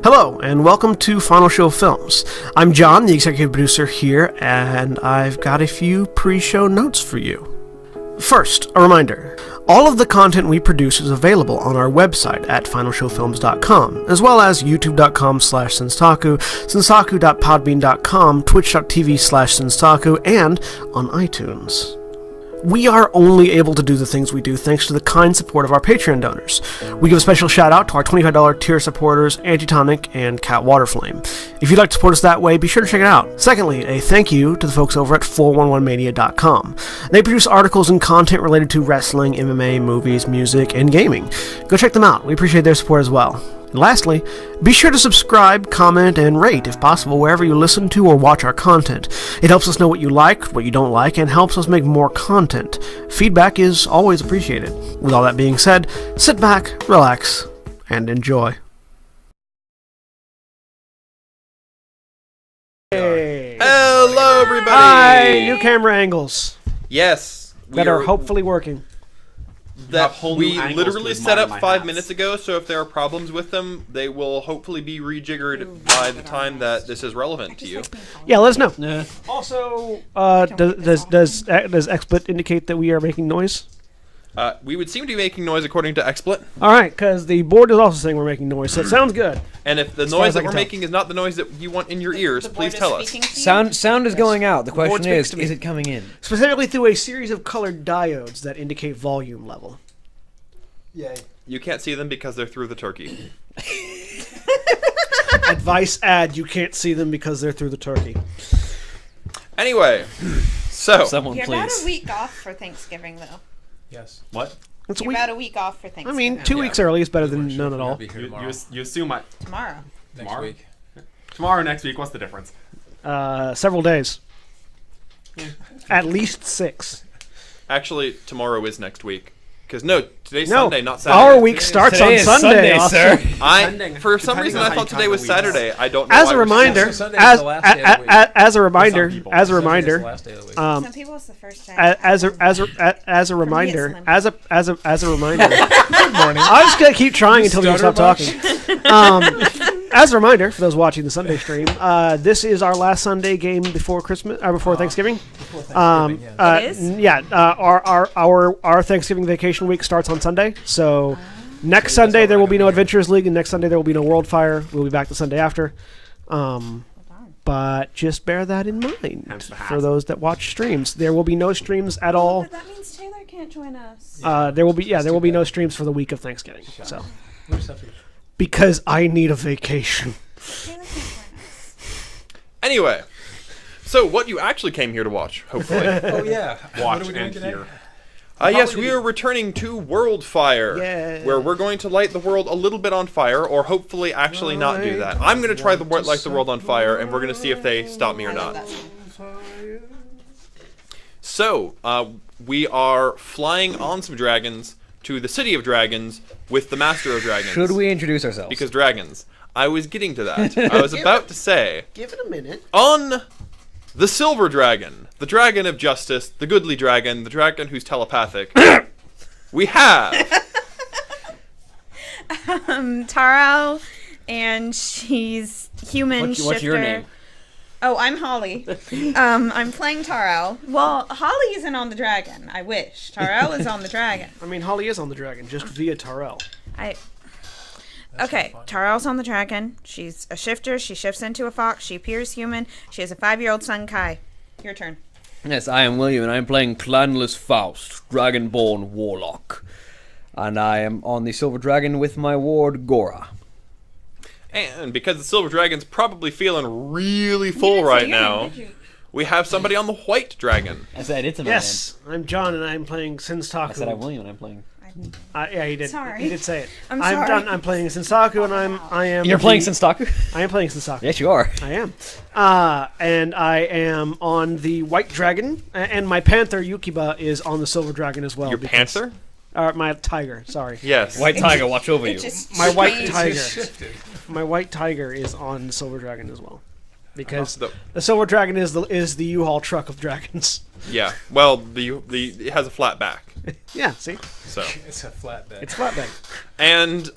Hello, and welcome to Final Show Films. I'm John, the executive producer here, and I've got a few pre-show notes for you. First, a reminder. All of the content we produce is available on our website at finalshowfilms.com, as well as youtube.com/Senstaku, senstaku.podbean.com, twitch.tv/Senstaku, and on iTunes. We are only able to do the things we do thanks to the kind support of our Patreon donors. We give a special shout out to our $25 tier supporters, Antitonic and Cat Waterflame. If you'd like to support us that way, be sure to check it out. Secondly, a thank you to the folks over at 411mania.com. They produce articles and content related to wrestling, MMA, movies, music, and gaming. Go check them out. We appreciate their support as well. And lastly, be sure to subscribe, comment, and rate, if possible, wherever you listen to or watch our content. It helps us know what you like, what you don't like, and helps us make more content. Feedback is always appreciated. With all that being said, sit back, relax, and enjoy. Hey. Hello, everybody! Hi! New camera angles. Yes. That are hopefully working. That we literally set up 5 minutes ago, so if there are problems with them, they will hopefully be rejiggered by the time that this is relevant to you. Yeah, let us know. Also, does XSplit indicate that we are making noise? We would seem to be making noise according to XSplit. Alright, because the board is also saying we're making noise, so it sounds good. And if the noise that we're making is not the noise that you want in your ears, please tell us. Sound is going out. The question is it coming in? Specifically through a series of colored diodes that indicate volume level. Yay. You can't see them because they're through the turkey. Advice ad, you can't see them because they're through the turkey. Anyway, so... Someone You're please. about a week off for Thanksgiving, though. Yes. What? You're about a week off for Thanksgiving. I mean, 2 weeks early is better than none at all. You assume Tomorrow. Tomorrow? Week. Tomorrow or next week, what's the difference? Several days. At least 6. Actually, tomorrow is next week. Because, no, today's Sunday, not Saturday. Our week starts on Sunday, sir. For some reason, I thought today was Saturday. I don't know As why a we're reminder, saying as a reminder, Some people it's the first day. as a reminder, Slim. as a reminder. Good morning. I'm just gonna keep trying until you stop talking. As a reminder, for those watching the Sunday stream, this is our last Sunday game before Christmas, before Thanksgiving. It is? Yeah. Our Thanksgiving vacation week starts on Sunday, so next Sunday there will be no Adventurers League, and next Sunday there will be no Worldfire. We'll be back the Sunday after. But just bear that in mind for those that watch streams. There will be no streams at all. But that means Taylor can't join us. There will be no streams for the week of Thanksgiving. So because I need a vacation. Taylor can't join us. Anyway, so what you actually came here to watch, hopefully. Oh, yeah. Watch and hear. Yes, we are returning to Worldfire, where we're going to light the world a little bit on fire, or hopefully actually not do that. I'm going to try to light the world on fire, and we're going to see if they stop me or not. So, we are flying on some dragons to the City of Dragons with the Master of Dragons. Should we introduce ourselves? Because dragons. I was getting to that. I was about to say... Give it a minute. On the Silver Dragon, the Dragon of Justice, the Goodly Dragon, the Dragon who's telepathic, we have... Taro, and she's human shifter. What's your name? Oh, I'm Holly. I'm playing Taro. Well, Holly isn't on the dragon. I wish. Taro is on the dragon. I mean, Holly is on the dragon, just via Tyrell. Okay, Taro's on the dragon. She's a shifter. She shifts into a fox. She appears human. She has a 5-year-old son, Kai. Your turn. Yes, I am William, and I'm playing Clanless Faust, Dragonborn Warlock. And I am on the Silver Dragon with my ward, Gora. And because the Silver Dragon's probably feeling really full right now, we have somebody on the White Dragon. I said it's a man. Yes, I'm John, and I'm playing Senstaku. I said I'm William, and I'm playing... Yeah, he did. Sorry. He did say it. I'm sorry. John. I'm playing Sensaku, and I am. You're playing Senstaku? I am playing Sensaku. Yes, you are. I am. And I am on the White Dragon, and my Panther Yukiba is on the Silver Dragon as well. Your Panther? My tiger. Sorry. Yes. White Tiger, watch over you. My White Tiger. My White Tiger is on the Silver Dragon as well, because the Silver Dragon is the U-Haul truck of dragons. Yeah. Well, it has a flat back. Yeah. See. So It's a flatbed. It's flatbed. And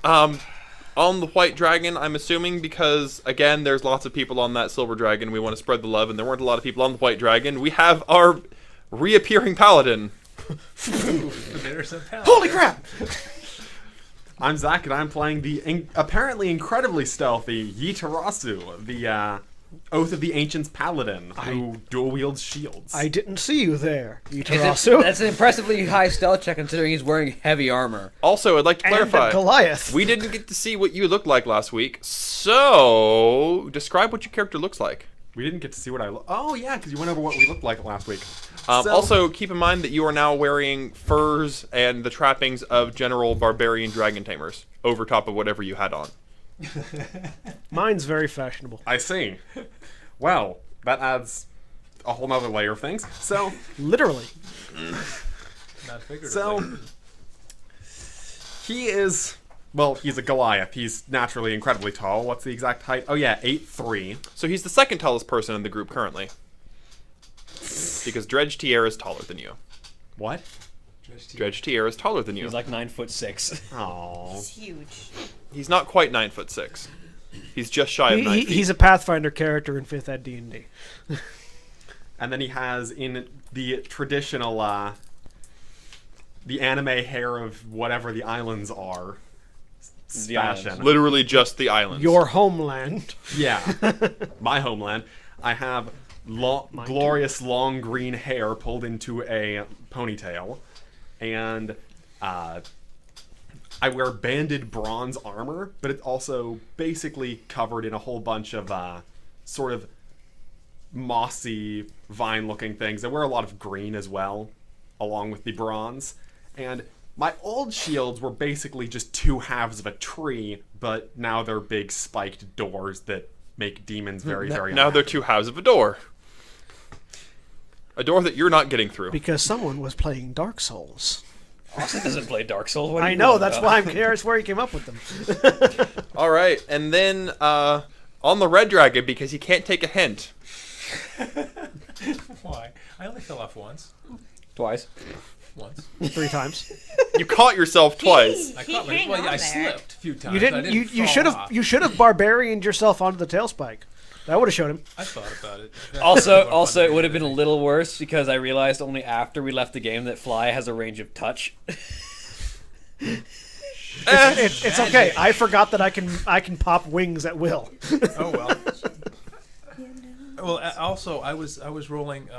On the white dragon, I'm assuming because, again, there's lots of people on that silver dragon. We want to spread the love, and there weren't a lot of people on the white dragon. We have our reappearing paladin. Holy crap! I'm Zach, and I'm playing the apparently incredibly stealthy Yitarasu, the Oath of the Ancients paladin, who dual wields shields. I didn't see you there, Yitarasu. That's an impressively high stealth check considering he's wearing heavy armor. Also, I'd like to clarify. And Goliath. We didn't get to see what you looked like last week, so describe what your character looks like. We didn't get to see what I look. Oh yeah, because you went over what we looked like last week. Also, keep in mind that you are now wearing furs and the trappings of general barbarian dragon tamers over top of whatever you had on. Mine's very fashionable. I see. Well, that adds a whole nother layer of things. So, Literally. Not figuratively. so he is. Well, he's a Goliath. He's naturally incredibly tall. What's the exact height? Oh yeah, 8'3". So he's the second tallest person in the group currently. Because Dredge Tier is taller than you. What? Dredge Tier is taller than you. He's like 9'6". Oh. It's huge. He's not quite 9'6". He's just shy of 9 feet. He's a Pathfinder character in 5th Ed D&D. And then he has in the traditional, the anime hair of whatever the islands are. The islands. Fashion. Literally just the islands. Your homeland. Yeah, my homeland. I have glorious long green hair pulled into a ponytail, and I wear banded bronze armor, but it's also basically covered in a whole bunch of sort of mossy, vine-looking things. I wear a lot of green as well, along with the bronze, and my old shields were basically just two halves of a tree, but now they're big spiked doors that make demons very, very Now they're unhappy. two halves of a door. A door that you're not getting through. Because someone was playing Dark Souls. Austin doesn't play Dark Souls. What do I you know, that's why I'm curious where he came up with them. All right, and then on the red dragon, because he can't take a hint. Why? I only fell off once. Twice. Once. 3 times. You caught yourself twice. I He caught my, hang well, yeah, on I there. slipped a few times. You didn't. I You fall should have. off. You should have barbarianed yourself onto the tail spike. That would have showed him. I thought about it. Also, it would have been a little worse because I realized only after we left the game that Fly has a range of touch. It's okay. I forgot that I can pop wings at will. Oh well. Well, also I was rolling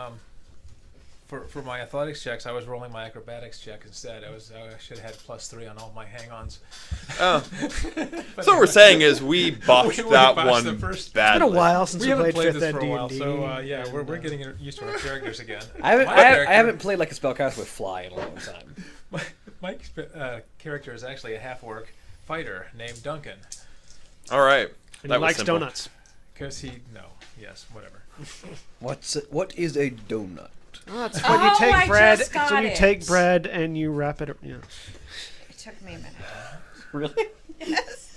for my athletics checks. I was rolling my acrobatics check instead. I should have had +3 on all my hang-ons. Oh. So what we're saying is we botched We that botched one the first- badly. It's been a while since We we haven't played played 5th this Ed for a while, D&D. so yeah, we're getting used to our characters again. I haven't, My I character- haven't played like a spellcaster with Fly in a long time. My character is actually a half-orc fighter named Duncan. All right. And That he was likes simple. donuts. Because whatever. What is a donut? Oh, that's when you Oh, take I bread. just got So you it. take bread and you wrap it. Yeah. It took me a minute. Really? Yes.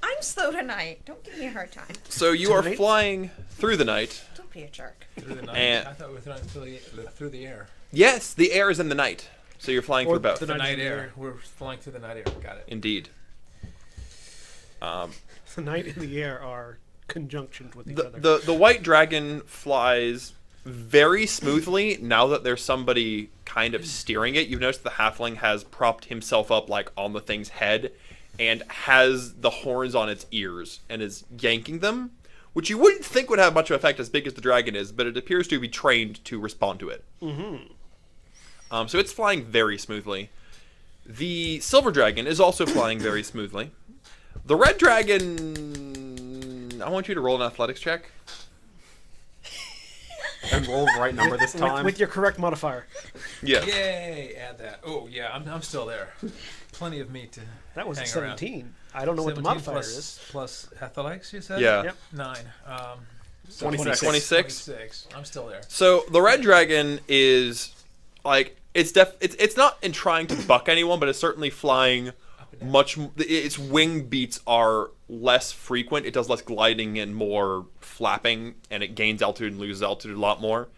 I'm slow tonight. Don't give me a hard time. So you are Tonight? flying through the night. Don't be a jerk. Through the night. And- I thought we were throwing through the air. Yes, the air is in the night. So you're flying Or through both. the The night night in the air. air. We're flying through the night air. Got it. Indeed. The night in the air are conjunctioned with each The, other. the white dragon flies very smoothly now that there's somebody kind of steering it. You've noticed the halfling has propped himself up like on the thing's head and has the horns on its ears and is yanking them, which you wouldn't think would have much of an effect as big as the dragon is, but it appears to be trained to respond to it. Mm-hmm. So it's flying very smoothly. The silver dragon is also flying very smoothly. The red dragon, I want you to roll an athletics check. And roll the right number this time. with your correct modifier. Yeah. Yay! Add that. Oh yeah, I'm still there. Plenty of meat to. That was a hang around. 17. I don't know what the 17 modifier plus, is. plus athletics, you said? Yeah. Yep. 9. 26. 26. 26. I'm still there. So the red dragon is like it's not in trying to buck anyone, but it's certainly flying much. Its wing beats are less frequent. It does less gliding and more flapping, and it gains altitude and loses altitude a lot more.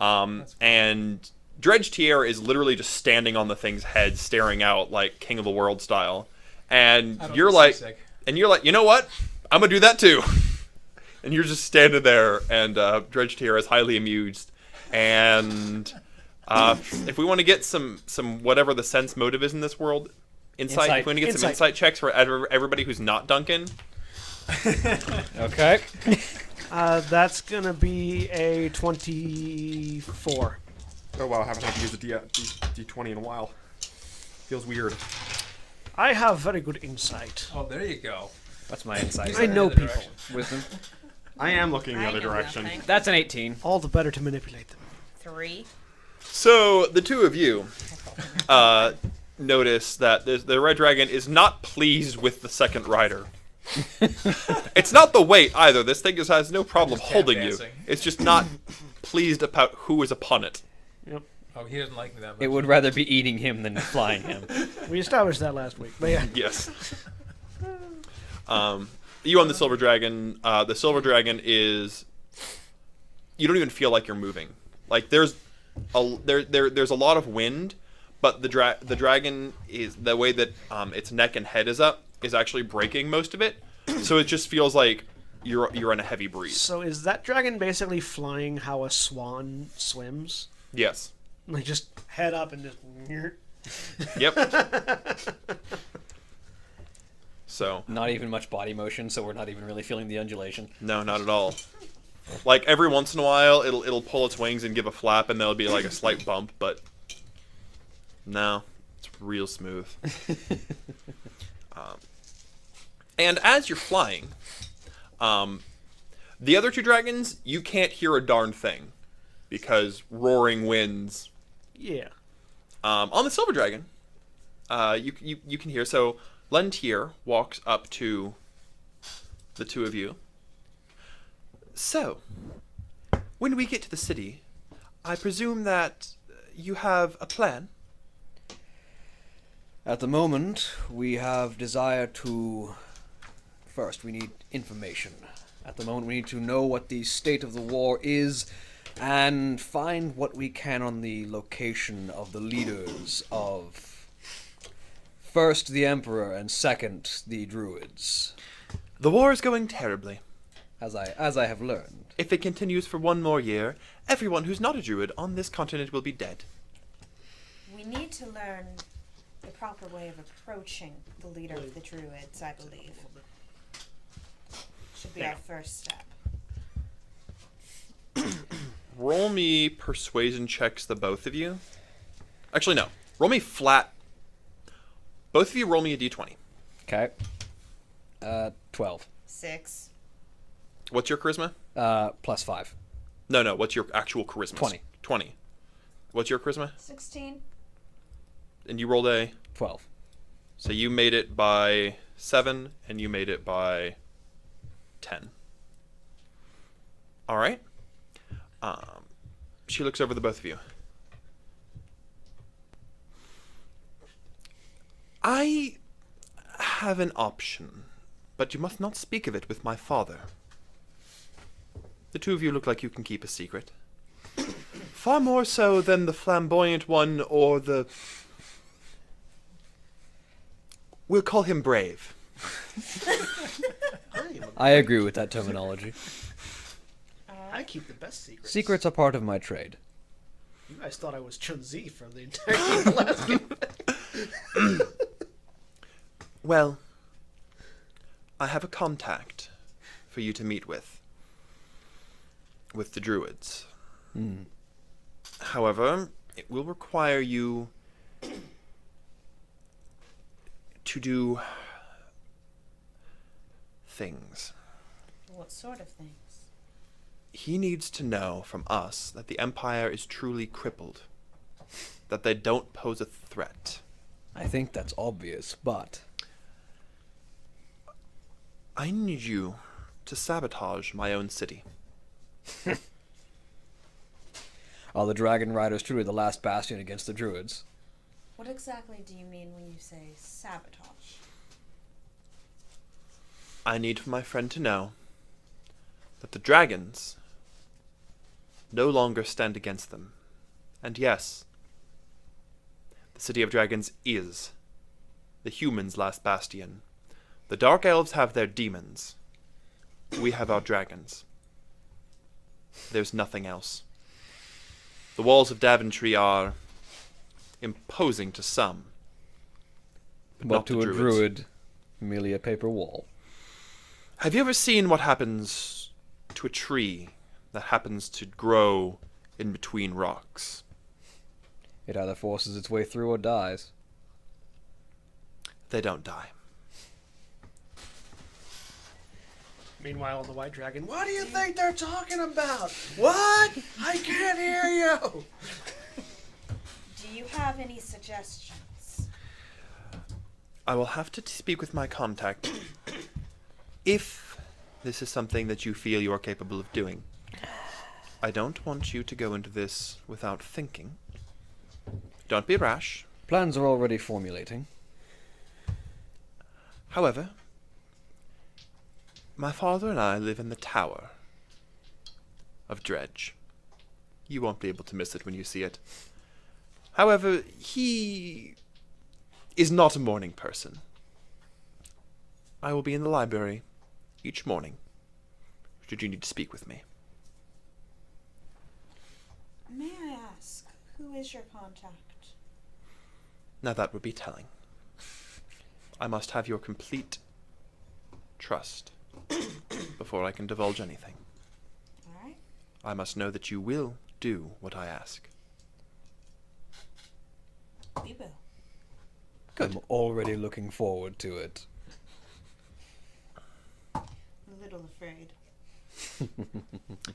And Dredge Tier is literally just standing on the thing's head, staring out like King of the World style. And I don't you're get like, seasick. And you're like, you know what? I'm gonna do that too. And you're just standing there, and Dredge Tier is highly amused. And if we want to get some whatever the sense motive is in this world, insight. If we want to get some insight checks for everybody who's not Duncan. Okay. That's gonna be a 24. Oh wow, I haven't had to use a D20 in a while. Feels weird. I have very good insight. Oh, there you go. What's my insight? I know people. Wisdom. I am looking the I other know direction. nothing. That's an 18. All the better to manipulate them. 3. So the two of you notice that the red dragon is not pleased with the second rider. It's not the weight either. This thing has no problem Just holding you. dancing. It's just not pleased about who is upon it. Yep. Oh, he doesn't like me that much. It would rather be eating him than flying him. We established that last week. But yeah. Yes. You on the silver dragon. The silver dragon is. You don't even feel like you're moving. Like there's a lot of wind, but the dragon is the way that its neck and head is up is actually breaking most of it. So it just feels like you're in a heavy breeze. So is that dragon basically flying how a swan swims? Yes. Like just head up and just. Yep. So Not even much body motion, so we're not even really feeling the undulation. no, not at all. Like every once in a while, it'll pull its wings and give a flap, and there'll be like a slight bump, but no, it's real smooth. And as you're flying, the other two dragons, you can't hear a darn thing because roaring winds. Yeah. On the silver dragon, you can hear. So Lentier walks up to the two of you. So, when we get to the city, I presume that you have a plan? At the moment, we have desire to... First, we need information. At the moment, we need to know what the state of the war is and find what we can on the location of the leaders of... First, the Emperor, and second, the Druids. The war is going terribly. As I have learned. If it continues for one more year, everyone who's not a druid on this continent will be dead. We need to learn the proper way of approaching the leader of the druids, I believe. Should be our first step. Roll me persuasion checks, the both of you. Actually, no. Roll me flat. Both of you roll me a d20. Okay. 12. 6. What's your charisma? +5. No. What's your actual charisma? 20. 20. What's your charisma? 16. And you rolled a... 12. So you made it by 7, and you made it by 10. All right. She looks over the both of you. I have an option, but you must not speak of it with my father. The two of you look like you can keep a secret. Far more so than the flamboyant one or the... We'll call him brave. I agree with that terminology. I keep the best secrets. Secrets are part of my trade. You guys thought I was Chun-Zi from the entire game last game. Well, I have a contact for you to meet with the druids. However, it will require you to do things. What sort of things? He needs to know from us that the Empire is truly crippled, that they don't pose a threat. I think that's obvious, but... I need you to sabotage my own city. Are the Dragon Riders truly the last bastion against the Druids? What exactly do you mean when you say sabotage? I need for my friend to know that the dragons no longer stand against them. And yes, the City of Dragons is the humans' last bastion. The Dark Elves have their demons. We have our dragons. There's nothing else. The walls of Daventry are imposing to some, but But not to a druids. druid, merely a paper wall. Have you ever seen what happens to a tree that happens to grow in between rocks? It either forces its way through or dies. They don't die. Meanwhile, the white dragon. What do you think they're talking about? What? I can't hear you. Do you have any suggestions? I will have to speak with my contact. If this is something that you feel you are capable of doing. I don't want you to go into this without thinking. Don't be rash. Plans are already formulating. However, my father and I live in the Tower of Dredge. You won't be able to miss it when you see it. However, he is not a morning person. I will be in the library each morning, should you need to speak with me. May I ask, who is your contact? Now that would be telling. I must have your complete trust before I can divulge anything. Alright. I must know that you will do what I ask. We will. I'm already looking forward to it. A little afraid.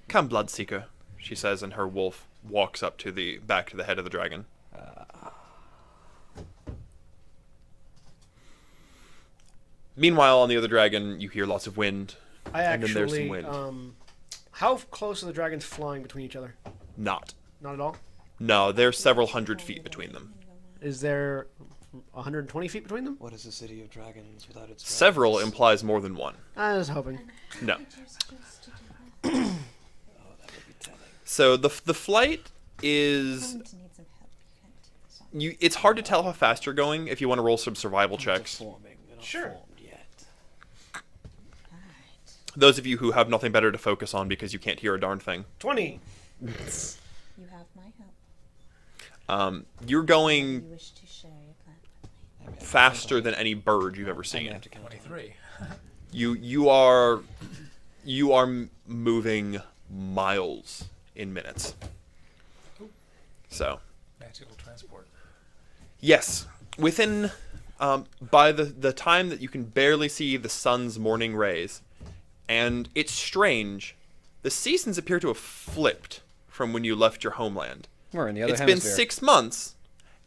Come, Bloodseeker, she says, and her wolf walks up to the back to the head of the dragon. Meanwhile, on the other dragon, you hear lots of wind. I And then there's some actually. wind. How close are the dragons flying between each other? Not. Not at all. No, there's several hundred feet between them. Is there 120 feet between them? What is a city of dragons without its Several implies more than one. I was hoping. No. Oh, that would be telling. So the flight is Going to need some help. Can't. you. It's hard to tell how fast you're going if you want to roll some survival checks. Forming. They're not Sure. formed yet. Alright. Those of you who have nothing better to focus on because you can't hear a darn thing. 20. You have my help. You're You going wish to share your plan with me. faster than any bird you've ever I'm gonna seen. have to count 23. You are moving miles in minutes. So Magical transport. yes, within by the time that you can barely see the sun's morning rays, and it's strange, the seasons appear to have flipped from when you left your homeland. We're in the other It's hemisphere. been 6 months,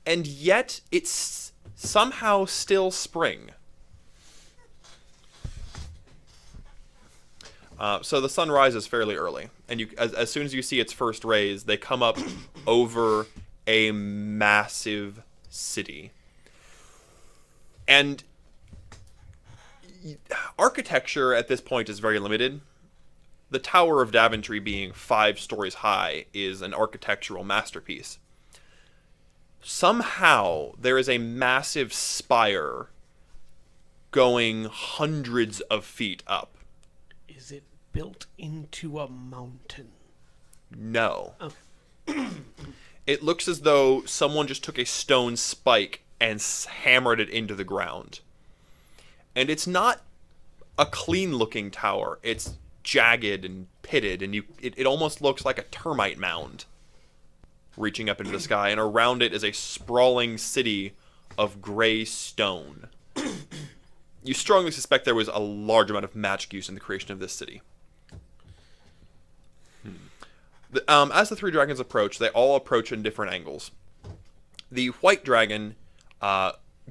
and yet it's somehow still spring. So the sun rises fairly early, and you, as soon as you see its first rays, they come up over a massive city. And architecture at this point is very limited. The Tower of Daventry, being 5 stories high, is an architectural masterpiece. Somehow, there is a massive spire going hundreds of feet up. Is it built into a mountain? No. Okay. It looks as though someone just took a stone spike and hammered it into the ground. And it's not a clean-looking tower. It's jagged and pitted, and it almost looks like a termite mound reaching up into the sky, and around it is a sprawling city of gray stone. You strongly suspect there was a large amount of magic use in the creation of this city. As the 3 dragons approach, they all approach in different angles. The white dragon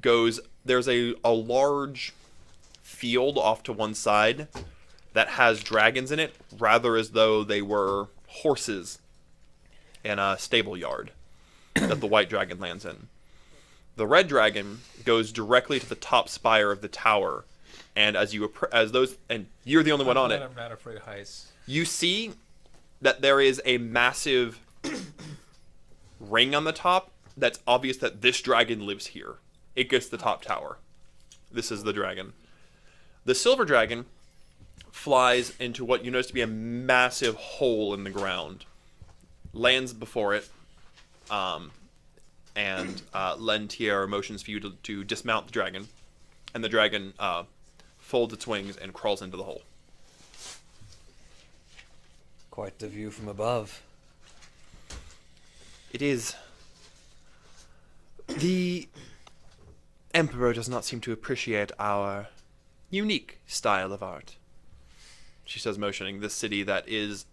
goes... There's a large field off to one side that has dragons in it, rather as though they were horses in a stable yard that the white dragon lands in. The red dragon goes directly to the top spire of the tower, and as those, and you're the only one on it, I'm not afraid of heights. you see that there is a massive ring on the top that's obvious that this dragon lives here. It gets the top tower. This is the dragon. The silver dragon flies into what you notice to be a massive hole in the ground, lands before it, and Lentier motions for you to dismount the dragon, and the dragon folds its wings and crawls into the hole. Quite the view from above. It is. The Emperor does not seem to appreciate our unique style of art, she says, motioning this city that is...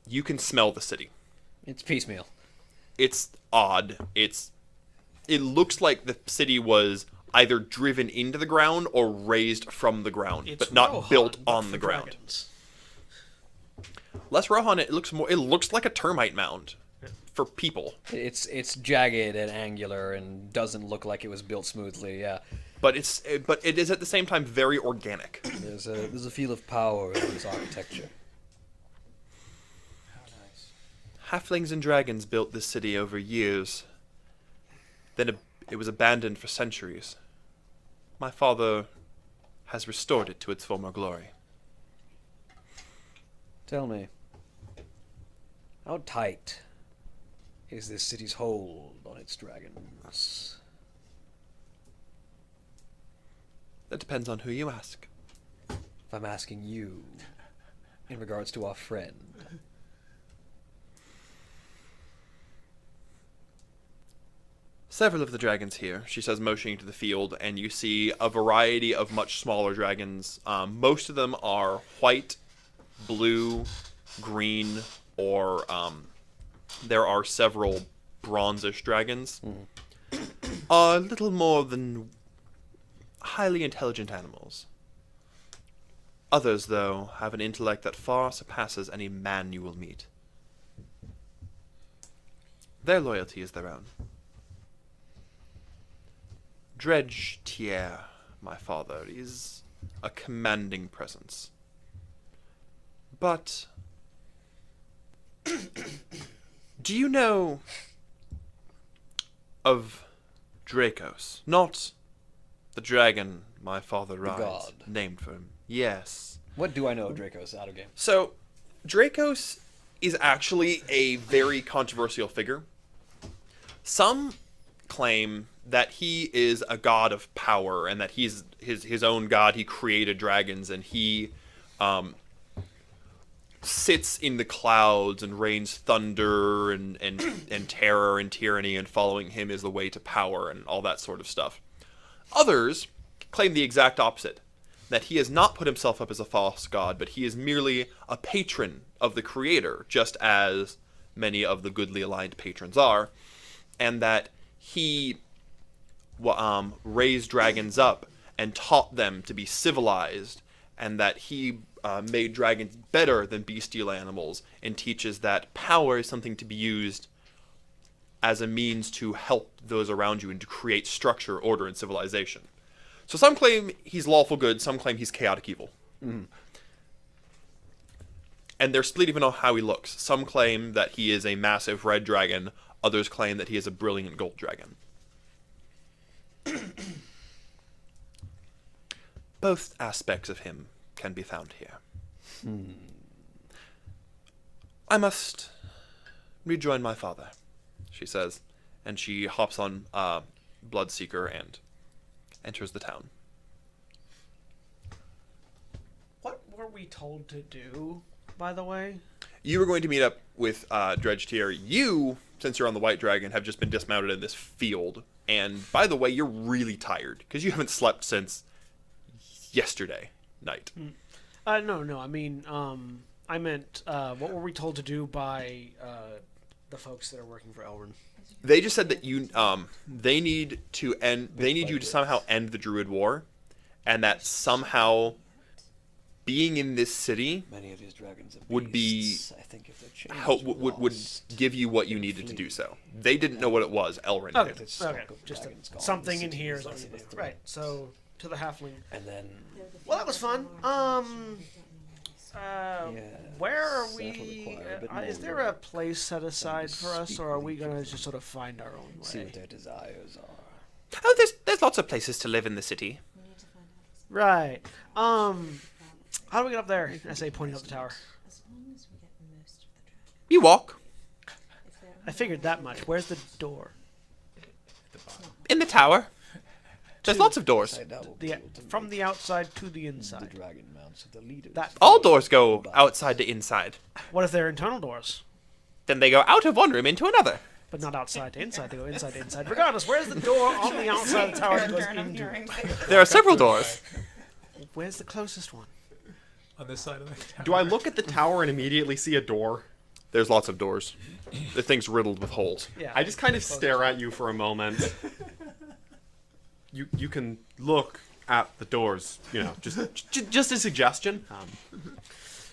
You can smell the city. It's piecemeal. It's odd. It looks like the city was either driven into the ground or raised from the ground, It's but not Rohan, built but on for the ground. dragons. Less Rohan, it looks like a termite mound for people. It's jagged and angular and doesn't look like it was built smoothly. Yeah, But it is at the same time very organic. there's a feel of power in this architecture. How nice. Halflings and dragons built this city over years. Then it was abandoned for centuries. My father has restored it to its former glory. Tell me, how tight is this city's hold on its dragons? That depends on who you ask. If I'm asking you, in regards to our friend. Several of the dragons here, she says, motioning to the field, and you see a variety of much smaller dragons. Most of them are white, blue, green, or there are several bronzish dragons. Are little more than highly intelligent animals. Others, though, have an intellect that far surpasses any man you will meet. Their loyalty is their own. Dredge Tier, my father, is a commanding presence. But do you know of Dracos? Not the dragon my father rides, god. named for him. Yes. What do I know of Dracos out of game? So, Dracos is actually a very controversial figure. Some claim that he is a god of power and that he's his own god. He created dragons and he sits in the clouds and rains thunder and terror and tyranny, and following him is the way to power and all that sort of stuff. Others claim the exact opposite, that he has not put himself up as a false god, but he is merely a patron of the creator, just as many of the goodly aligned patrons are, and that he raised dragons up and taught them to be civilized, and that he made dragons better than bestial animals, and teaches that power is something to be used as a means to help those around you and to create structure, order, and civilization. So some claim he's lawful good, some claim he's chaotic evil. Mm. And they're split even on how he looks. Some claim that he is a massive red dragon, others claim that he is a brilliant gold dragon. Both aspects of him can be found here. I must rejoin my father, she says, and she hops on Bloodseeker and enters the town. What were we told to do, by the way? You were going to meet up with Dredge Tier. You, since you're on the White Dragon, have just been dismounted in this field. And by the way, you're really tired because you haven't slept since yesterday night. No. I mean, I meant, what were we told to do by the folks that are working for Elrin? They just said that you, they need you to somehow end the Druid War, and that somehow being in this city Many of these dragons and would be beasts, I think if they changed would give you what you needed to do so. They didn't know what it was. Elrin Okay, did. okay. Just something in here. Is right. So to the halfling. And then Well, that was fun. Where are that'll we? require a bit more Is there a place set aside for us, or are we gonna just sort of find our own see way? what their desires are. Oh, there's lots of places to live in the city. Right. How do we get up there? I say, pointing up the tower. You walk I figured that much. Where's the door? in the tower. There's lots of doors. From the outside to the The inside. dragon mounts the leader. All doors go outside to inside. What if they're internal doors? Then they go out of one room into another. But not outside to inside. They go inside to inside. Regardless, where's the door on the outside of the tower that goes into it? There are several doors. Where's the closest one? On this side of the tower. Do I look at the tower and immediately see a door? There's lots of doors. The thing's riddled with holes. Yeah. I just kind of stare at you for a moment. You can look at the doors, just a suggestion.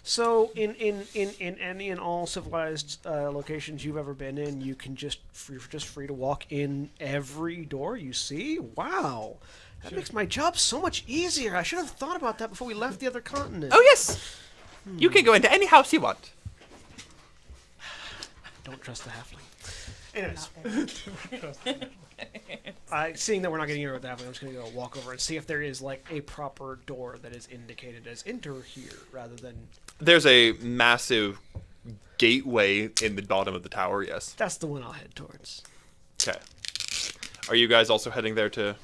So, in any and all civilized locations you've ever been in, you can you're just free to walk in every door you see? Wow. That makes my job so much easier. I should have thought about that before we left the other continent. Oh, yes. You can go into any house you want. Don't trust the halfling. Anyways. Seeing that we're not getting anywhere with the halfling, I'm just going to go walk over and see if there is, like, a proper door that is indicated as enter here, rather than... There's a massive gateway in the bottom of the tower, yes. That's the one I'll head towards. Okay. Are you guys also heading there to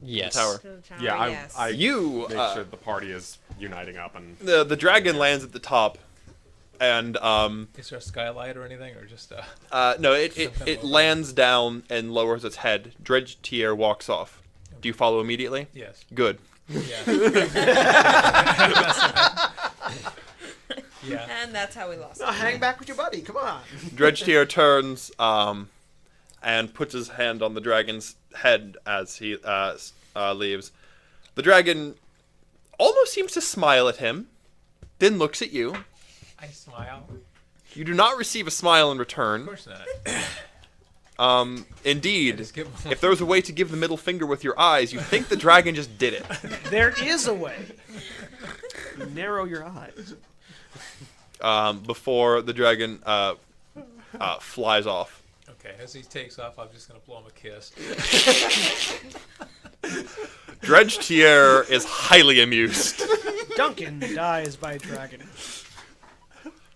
Yes. the tower? Yeah, I You, make sure the party is uniting up and... the dragon lands at the top, and Is there a skylight or anything, or just no, it lands down and lowers its head. Dredge Tier walks off. Do you follow immediately? yes? Good. Yeah. Yeah. And that's how we lost. No, hang back with your buddy. Come on. Dredge Tier turns and puts his hand on the dragon's head as he leaves. The dragon almost seems to smile at him, then looks at you. I smile. You do not receive a smile in Of return. course not. Indeed, Just give if there was a way to give the middle finger with your eyes, you think the dragon just did it. There is a way. You narrow your eyes. Before the dragon flies off. Okay, as he takes off, I'm just gonna blow him a kiss. Dredge Tier is highly amused. Duncan dies by dragon.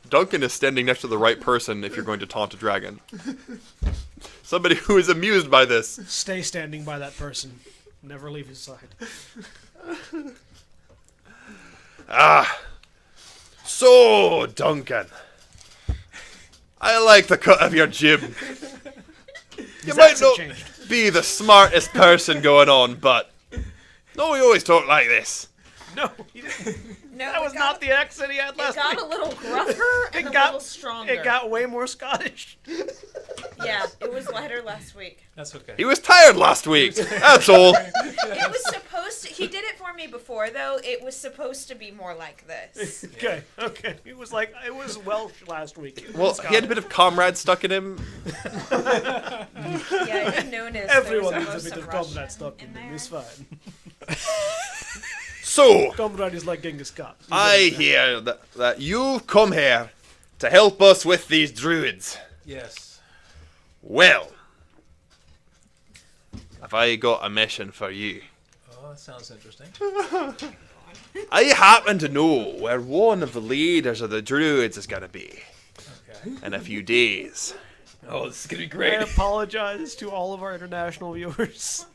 Duncan is standing next to the right person if you're going to taunt a dragon. Somebody who is amused by this. Stay standing by that person. Never leave his side. So, Duncan. I like the cut of your jib. You might accent not changed. be the smartest person going on, but... No, we always talk like this. No, he didn't. No, That was not the accent he had It last got week. a little gruffer and a little stronger. It got way more Scottish. Yeah, it was lighter last week. That's okay. He was tired last week. That's all. It was supposed to. He did it for me before, though. It was supposed to be more like this. Okay. It was Welsh last week. It was Well, he had a Scottish. bit of comrade stuck in him. Yeah, I didn't notice. Everyone there needs was a bit almost of some comrade Russian stuck in them. there. It's fine. So, Comrade is like Genghis Khan. I hear that you've come here to help us with these druids. Yes. Well, have I got a mission for you? Oh, that sounds interesting. I happen to know where one of the leaders of the druids is going to be Okay. in a few days. Oh, this is gonna be I great. apologize to all of our international viewers.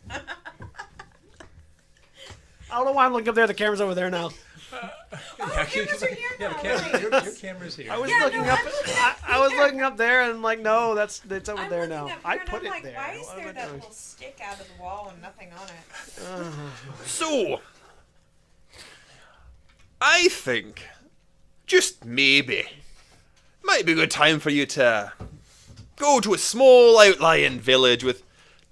I don't know why I'm looking up there. The camera's over there now. Oh, cameras are here Yeah, now. the camera, your camera's here. I was Yeah, looking no, up. I was looking up there and like, no, it's over I'm there looking now. up I here and put I'm it like, there. why is What there am I that doing? little stick out of the wall and nothing on it? So, I think, just maybe, might be a good time for you to go to a small outlying village with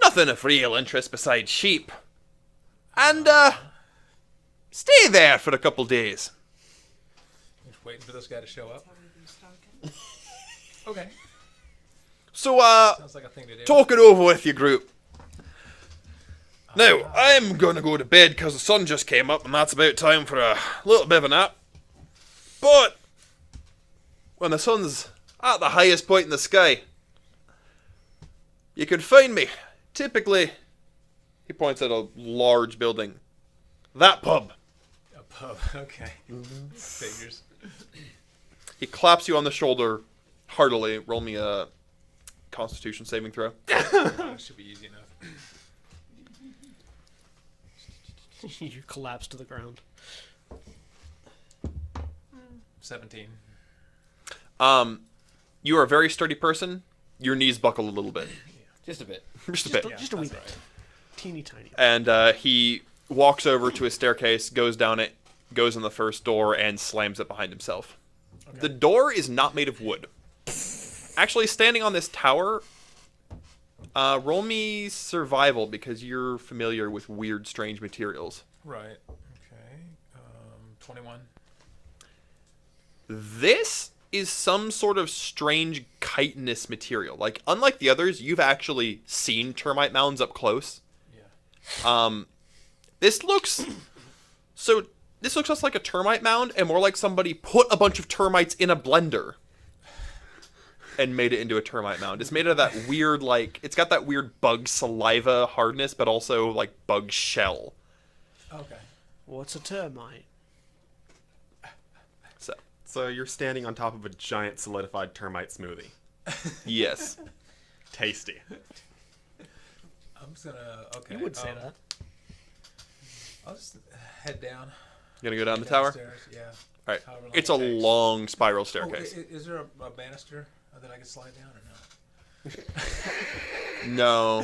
nothing of real interest besides sheep. And, stay there for a couple days. Just waiting for this guy to show up. Okay. So, Sounds like a thing to do. talk it over with your group. Now, I'm gonna go to bed because the sun just came up and that's about time for a little bit of a nap. But, when the sun's at the highest point in the sky, you can find me. Typically, he points at a large building. That pub. A pub. Okay. Figures. He claps you on the shoulder heartily. Roll me a Constitution saving throw. Oh, it should be easy enough. You collapse to the ground. 17. You are a very sturdy person. Your knees buckle a little bit. Just a bit. Just a bit. Just a wee bit. Teeny tiny. And he walks over to a staircase, goes down it, goes in the first door, and slams it behind himself. Okay. The door is not made of wood. Actually, standing on this tower, roll me survival because you're familiar with weird, strange materials. Right. Okay. 21. This is some sort of strange chitinous material. Like, unlike the others, you've actually seen termite mounds up close. Yeah. This looks less like a termite mound and more like somebody put a bunch of termites in a blender and made it into a termite mound. It's made out of that weird, like, it's got that weird bug saliva hardness, but also like bug shell. Okay. What's a termite? So you're standing on top of a giant solidified termite smoothie. Yes. Tasty. I'm just gonna. Okay. You would say that. I'll just head down. You gonna go down the tower? Downstairs, yeah. All right. However long It's it a takes. long spiral Oh, staircase. is there a banister that I can slide down or no? No.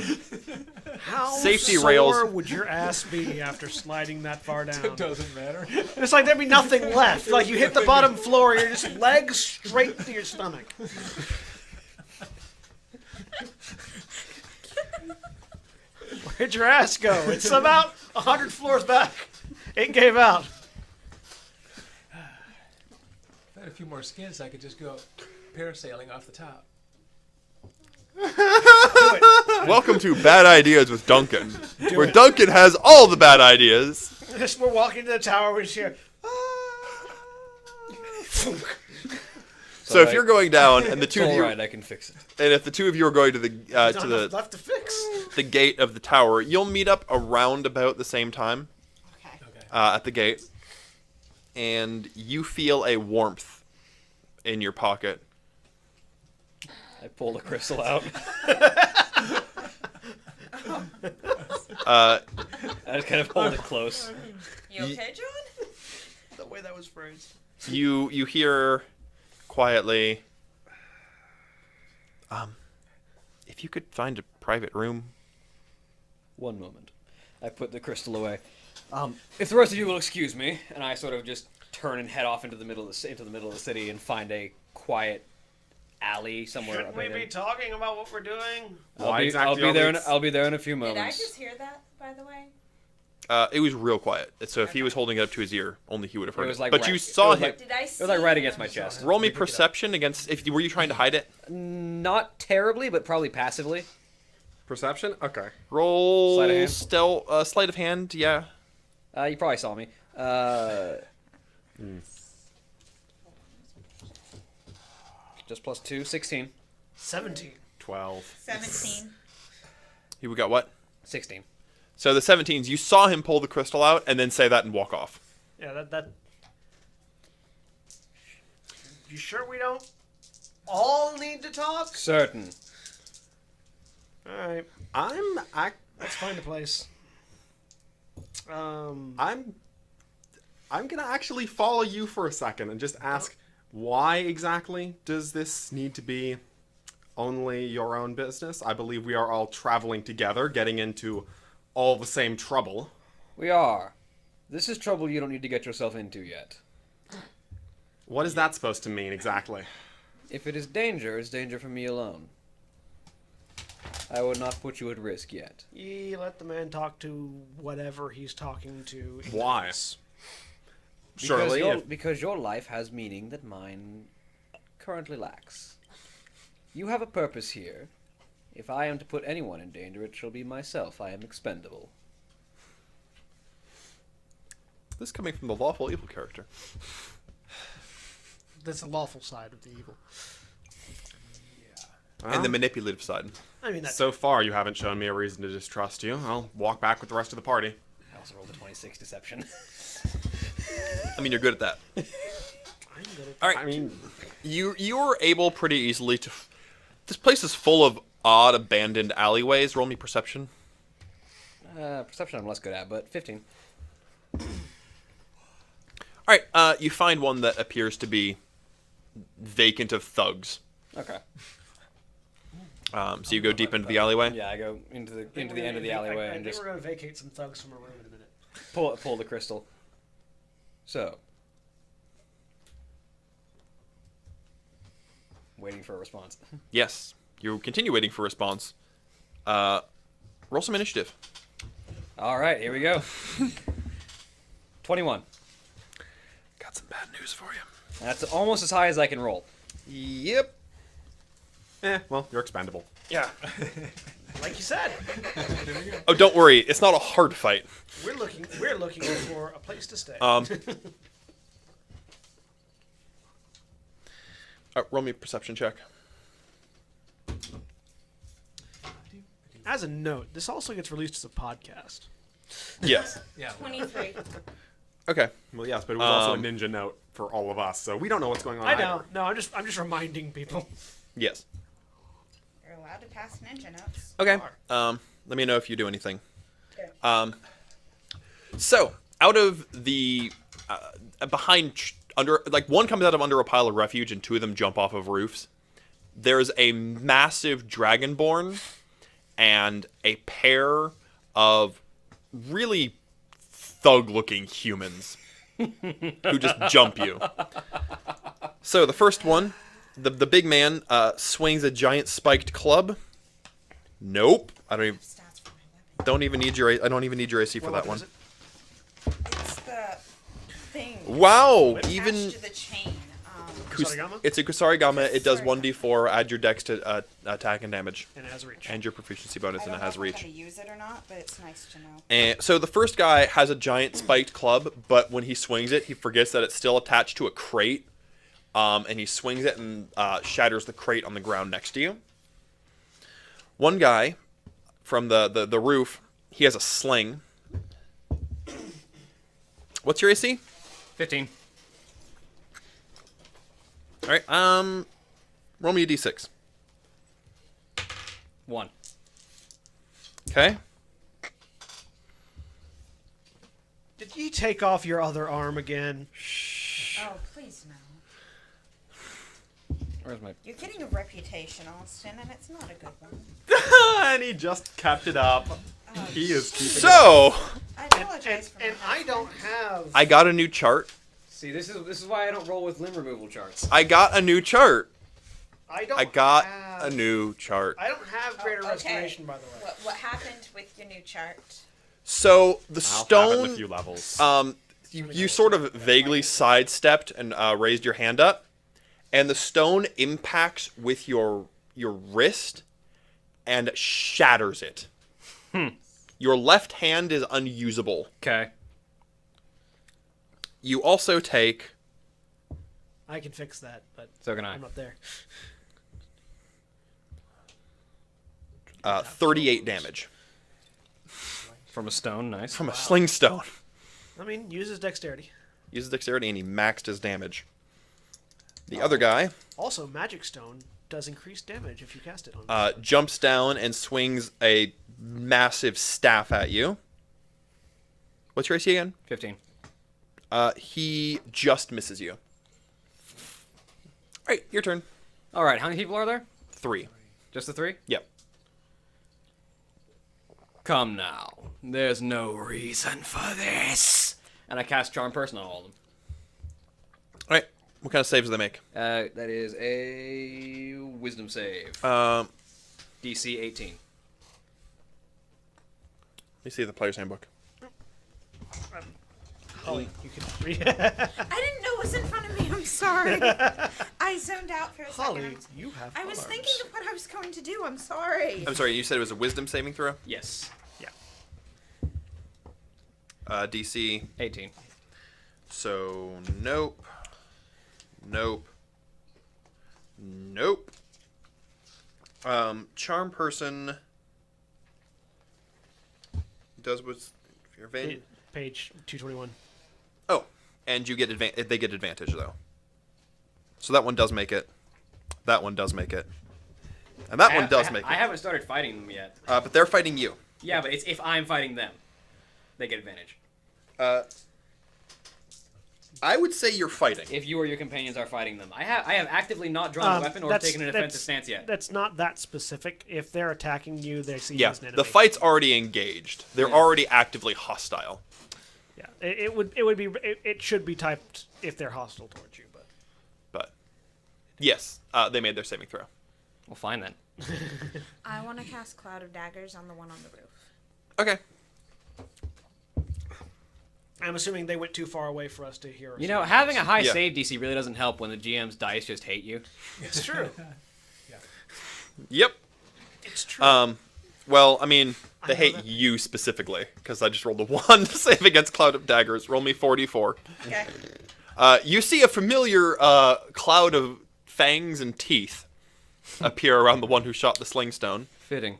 How Safety sore rails. would your ass be after sliding that far down? It doesn't matter. It's like there'd be nothing left. Like you hit the bottom floor, you're just legs straight to your stomach. Where'd your ass go? It's about 100 floors back. It gave out. If I had a few more skins, I could just go parasailing off the top. Welcome to Bad Ideas with Duncan, where Duncan has all the bad ideas. Just we're walking to the tower, we just hear. So if you're going down, and the two of you, Alright, I can fix it. and if the two of you are going to the Not enough left to fix. the gate of the tower, you'll meet up around about the same time Okay. Okay. at the gate, and you feel a warmth in your pocket. I pull the crystal out. I just kind of hold it close. You okay, John? The way that was phrased. You hear quietly, if you could find a private room. One moment. I put the crystal away. If the rest of you will excuse me, and I sort of just turn and head off into the middle of the city and find a quiet alley somewhere. Shouldn't we be talking about what we're doing? Why exactly I'll be there. are I'll be there in a few Did moments. I just hear that, by the way? It was real quiet, so if he was holding it up to his ear, only he would have heard It it. was like But right- you it saw was him. like- Did I see It was like right against him? my chest. Roll me perception against. Were you trying to hide it? Not terribly, but probably passively. Perception? Okay. Roll Sleight of hand? sleight of hand. Yeah. You probably saw me. Just plus 2, 16. 17. 12. 17. You got what? 16. So the 17s. You saw him pull the crystal out and then say that and walk off. Yeah, that. You sure we don't all need to talk? Certain. All right, Let's find a place. I'm gonna actually follow you for a second and just ask, why exactly does this need to be only your own business? I believe we are all traveling together, getting into all the same trouble. We are. This is trouble you don't need to get yourself into yet. What is that supposed to mean exactly? If it is danger, it's danger for me alone. I would not put you at risk yet. You let the man talk to whatever he's talking to. Why? Yes. Surely, Because your life has meaning that mine currently lacks. You have a purpose here. If I am to put anyone in danger, it shall be myself. I am expendable. This is coming from the lawful evil character. That's the lawful side of the evil. And the manipulative side. I mean, that's so far you haven't shown me a reason to distrust you. I'll walk back with the rest of the party. I'll also rolled a 26 deception. I mean, you're good at that. I'm good at All right. I mean, You were able pretty easily to. This place is full of odd abandoned alleyways. Roll me perception. Perception I'm less good at, but 15. All right. You find one that appears to be vacant of thugs. Okay. So you go deep into the alleyway. Yeah, I go into the end of the alleyway and just we're going to vacate some thugs from a room in a minute. pull the crystal. So, waiting for a response. Yes. You continue waiting for a response. Roll some initiative. All right, here we go. 21. Got some bad news for you. That's almost as high as I can roll. Yep. well, you're expendable. Yeah. Like you said, Oh, don't worry. It's not a hard fight. we're looking for a place to stay. Roll me a perception check. As a note, this also gets released as a podcast. Yes. Yeah. 23. Okay. Well, yes, but it was also a ninja note for all of us, so we don't know what's going on. I know. either. No, I'm just reminding people. Yes. You're allowed to pass ninja notes. Okay. Let me know if you do anything. So out of the under one comes out of under a pile of refuge, and two of them jump off of roofs. There's a massive dragonborn and a pair of really thug-looking humans who just jump you. So the first one, the big man, swings a giant spiked club. Nope. I don't even. Stats for my weapon. I don't even need your AC for that one. It's the thing. Wow. attached Even to the chain. Kusarigama? it's a Kusarigama. It does Kusarigama. 1d4. Add your dex to attack and damage, And it has reach. and your proficiency bonus, I and don't it know has if I'm reach. gonna use it or not, but it's nice to know. And so the first guy has a giant spiked club, but when he swings it, he forgets that it's still attached to a crate, and he swings it and shatters the crate on the ground next to you. One guy from the roof, he has a sling. What's your AC? 15. All right. Roll me a d6. 1. Okay. Did you take off your other arm again? Oh, please no. Where's my... You're getting a reputation, Austin, and it's not a good one. And he just kept it up. He is keeping So I apologize for And my I don't have. I got a new chart. See, this is why I don't roll with limb removal charts. I got a new chart. I don't. I got have, a new chart. I don't have greater Okay. restoration, by the way. What happened with your new chart? So the I'll have it in a stone. few levels. You sort of vaguely sidestepped and raised your hand up, and the stone impacts with your wrist and shatters it. Your left hand is unusable. Okay. You also take I can fix that, but So can I. I'm not there. 38 damage From a stone, nice. from a sling stone. I mean, use his dexterity. Uses dexterity and he maxed his damage. The other guy Also, magic stone does increase damage if you cast it on. jumps down and swings a massive staff at you. What's your AC again? 15. He just misses you. All right, your turn. All right, how many people are there? 3. Just the 3? Yep. Come now. There's no reason for this. And I cast Charm Person on all of them. All right. What kind of saves do they make? That is a Wisdom save. Let DC 18. me see the player's handbook. Holly, you can read. I didn't know it was in front of me. I'm sorry. I zoned out for a second. Holly, you have. I was arms. thinking of what I was going to do. I'm sorry. I'm sorry, you said it was a wisdom saving throw? Yes. Yeah. DC. 18. So, nope. Nope. Nope. Charm person does what's your page 221. Oh, and you get they get advantage though. So that one does make it. That one does make it. And that one does make it. I haven't started fighting them yet. But they're fighting you. Yeah, but it's if I'm fighting them, they get advantage. I would say you're fighting. If you or your companions are fighting them, I have actively not drawn a weapon or taken an offensive stance yet. That's not that specific. If they're attacking you, they see you Yeah, as an enemy. the fight's already engaged. They're already actively hostile. Yeah, it should be typed if they're hostile towards you, But yes, they made their saving throw. Well, fine then. I want to cast Cloud of Daggers on the one on the roof. Okay. I'm assuming they went too far away for us to hear. You know, having a high Yeah. save DC really doesn't help when the GM's dice just hate you. It's true. Yep. It's true. Well, I mean, they know hate that. you specifically because I just rolled a 1 to save against Cloud of Daggers. Roll me 44. Okay. You see a familiar cloud of fangs and teeth appear around the one who shot the sling stone. Fitting.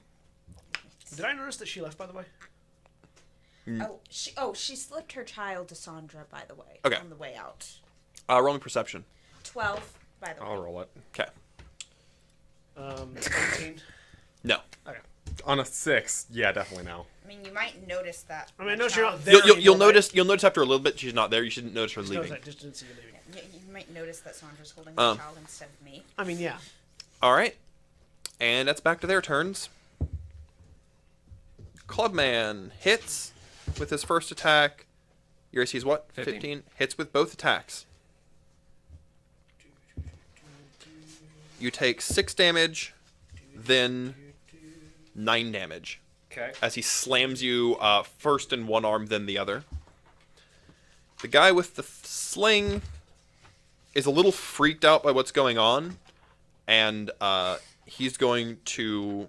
Did I notice that she left, by the way? She slipped her child to Sandra, by the way. Okay. On the way out. Roll me perception. 12, by the way. I'll roll it. Okay. 18. No. Okay. On a 6, yeah, definitely no. I mean, you might notice that. I mean, I my notice you're child- not there. You'll anymore, notice. You'll notice after a little bit she's not there. You shouldn't notice her Right? leaving. Just didn't see you leaving. You might notice that Sandra's holding the child instead of me. I mean, yeah. All right. And that's back to their turns. Clubman hits with his first attack. Your AC is what? 15. Hits with both attacks. You take 6 damage, then 9 damage. Okay. As he slams you first in one arm, then the other. The guy with the sling is a little freaked out by what's going on, and he's going to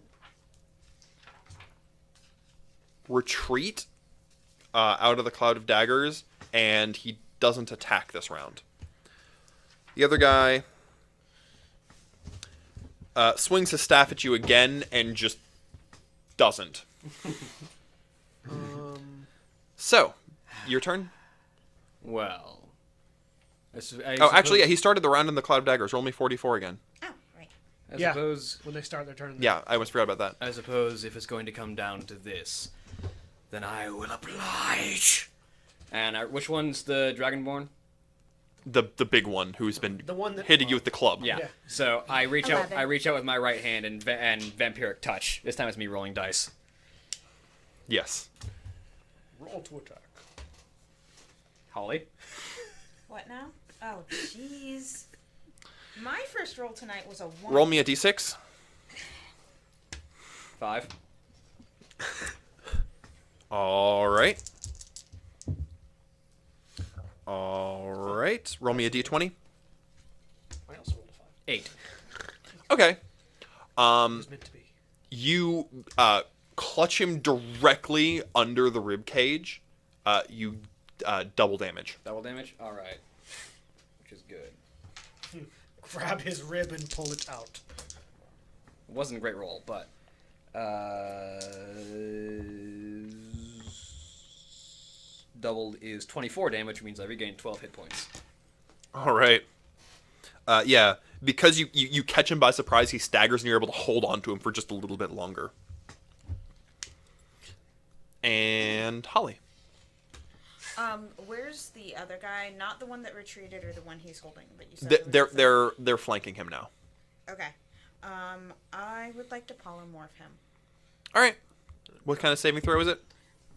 retreat out of the cloud of daggers, and he doesn't attack this round. The other guy swings his staff at you again and just doesn't. So, your turn. Well. Actually, yeah, he started the round in the cloud of daggers. Roll me 44 again. Oh, right. I Yeah. suppose. When they start their turn. Yeah, I almost forgot about that. I suppose if it's going to come down to this, then I will oblige. And which one's the Dragonborn? The big one who's been The one that- hitting you with the club. Yeah. Yeah. So I reach out. 11. I reach out with my right hand and vampiric touch. This time it's me rolling dice. Yes. Roll to attack. Holly. What now? Oh, jeez. My first roll tonight was a 1. Roll me a d6. 5. All right. All right. Roll me a d20. I also rolled a 5. 8. Okay. It was meant to be. You clutch him directly under the rib cage. You double damage. Double damage. All right. Which is good. Grab his rib and pull it out. It wasn't a great roll, but doubled is 24 damage, which means I regain 12 hit points. All right. Yeah, because you catch him by surprise, he staggers, and you're able to hold on to him for just a little bit longer. And Holly. Where's the other guy? Not the one that retreated or the one he's holding, but you said They're flanking him now. Okay. I would like to polymorph him. All right. What kind of saving throw is it?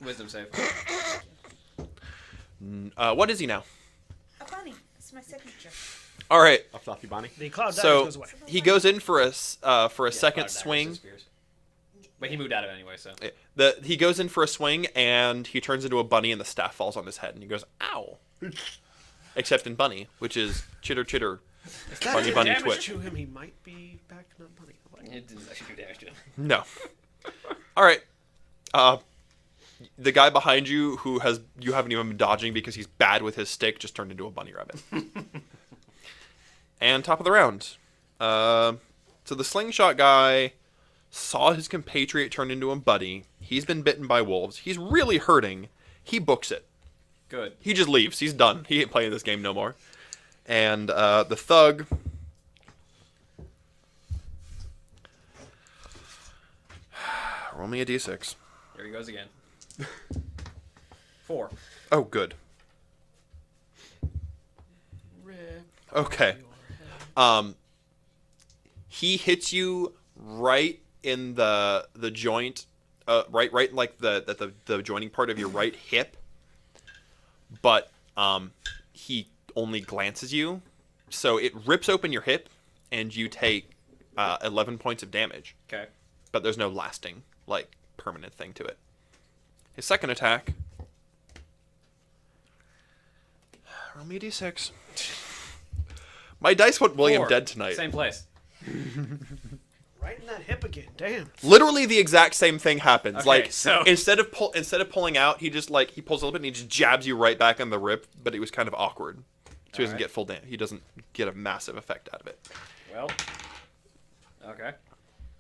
Wisdom save. What is he now? A bunny. It's my signature. All right. A fluffy bunny. The cloud daggers So goes away. he goes in for a second Cloud daggers swing. and spears. But he moved out of it anyway, so. He goes in for a swing, and he turns into a bunny, and the staff falls on his head, and he goes, "Ow!" Except in bunny, which is chitter chitter, bunny bunny Damage twitch. to him, he might be back not bunny. It didn't actually do damage to him. No. All right. The guy behind you, who you haven't even been dodging because he's bad with his stick, just turned into a bunny rabbit. And top of the round. So the slingshot guy saw his compatriot turn into a buddy. He's been bitten by wolves. He's really hurting. He books it. Good. He just leaves. He's done. He ain't playing this game no more. And the thug. Roll me a d6. Here he goes again. 4. Oh, good. Okay. He hits you right in the joint, right like the joining part of your right hip. But he only glances you, so it rips open your hip, and you take 11 points of damage. Okay. But there's no lasting, like, permanent thing to it. His second attack. Roll me a d6. My dice want William 4. dead tonight. Same place. Right in that hip again. Damn. Literally the exact same thing happens. Okay, like so- instead of pulling out, he just he pulls a little bit and he just jabs you right back in the rib. But it was kind of awkward, so he doesn't Alright. get full damage. He doesn't get a massive effect out of it. Well. Okay.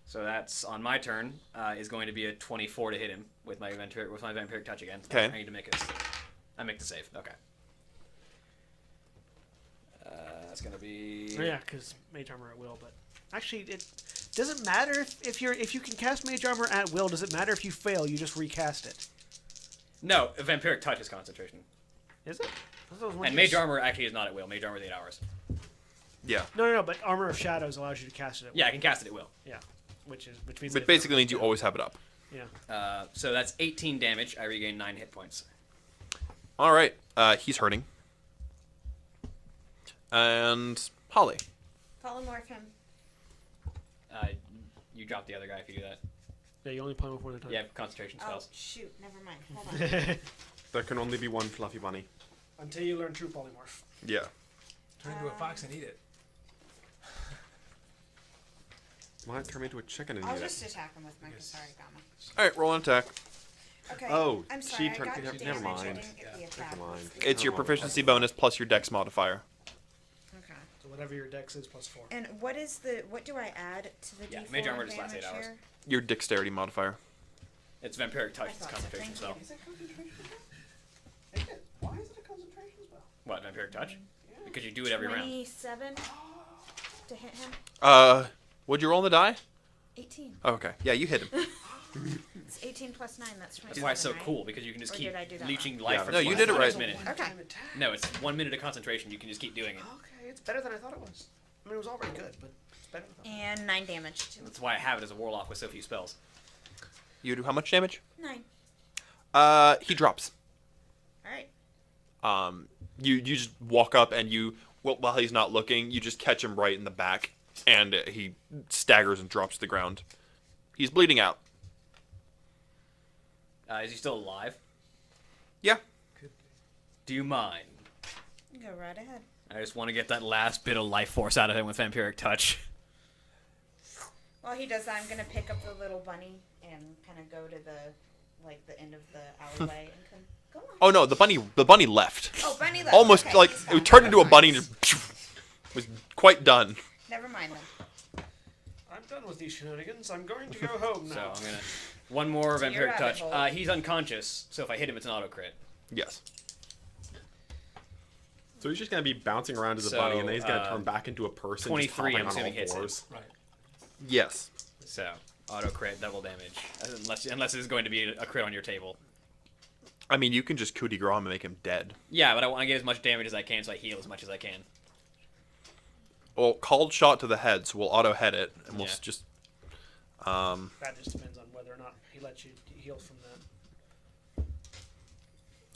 So that's on my turn. Is going to be a 24 to hit him with my vampiric touch again. Okay. I need to make I make the save. Okay. That's gonna be. Oh, yeah, because mage armor at will. But actually, it doesn't matter if you can cast mage armor at will. Does it matter if you fail? You just recast it. No, a vampiric touch is concentration. Is it? I thought it was one And you mage just- armor actually is not at will. Mage armor is 8 hours. Yeah, No. But armor of shadows allows you to cast it at will. Yeah, I can cast it at will. Yeah. Which means. but basically means you always have it up. Yeah. So that's 18 damage. I regain 9 hit points. All right, he's hurting. And Holly. Polymorph him. You drop the other guy if you do that. Yeah, you only play with one at a time. You have concentration Oh, spells. shoot. Never mind. Hold on. There can only be one fluffy bunny. Until you learn true polymorph. Yeah. Turn into a fox and eat it. Might turn me into a chicken and I'll eat it. just attack him with my Kasari Gamma. All right, roll an attack. Okay. Oh, I'm sorry. she turned- I got never damage. mind. I didn't get the attack. Never mind. It's your proficiency bonus plus your dex modifier. Okay. So whatever your dex is plus 4. And what do I add to the Yeah, D4 mage armor just lasts 8 damage hours. here? Your dexterity modifier. It's vampiric touch. I It's thought so. concentration spell. Thank you. Why is it a concentration spell? What, vampiric touch? Because you do it every round. 27 to hit him. What'd you roll on the die? 18. Oh, okay. Yeah, you hit him. It's 18 plus 9. That's 27. That's why it's so right? cool, because you can just Or keep did I do that leeching wrong? life Yeah, for No, you did it right. minute. Okay. No, it's 1 minute of concentration. You can just keep doing it. Okay, it's better than I thought it was. I mean, it was already good, but it's better than I thought. And 9 damage to That's why I have it as a warlock with so few spells. You do how much damage? 9. He drops. Alright. You just walk up and while he's not looking, you just catch him right in the back, and he staggers and drops to the ground. He's bleeding out. Is he still alive? Yeah. Do you mind? Go right ahead. I just want to get that last bit of life force out of him with vampiric touch. While he does that, I'm gonna pick up the little bunny and kind of go to the end of the alleyway and go on. Oh no, the bunny left. Oh, bunny left. Almost Okay, like he's it gone. turned into a Never bunny and mind. just was quite done. Never mind then. I'm done with these shenanigans. I'm going to go home now. So I'm gonna one more To your vampiric rabbit touch. hole. He's unconscious, so if I hit him, it's an auto crit. Yes. So he's just gonna be bouncing around as a So, bunny, and then he's gonna turn back into a person. 23, just hopping I'm on all assuming, hits him. fours. Right. Yes. So auto crit, double damage, unless it's going to be a crit on your table. I mean, you can just coup de grace him and make him dead. Yeah, but I want to get as much damage as I can, so I heal as much as I can. Well, called shot to the head, so we'll auto head it, and we'll Yeah. just. That just depends on whether or not he lets you heal from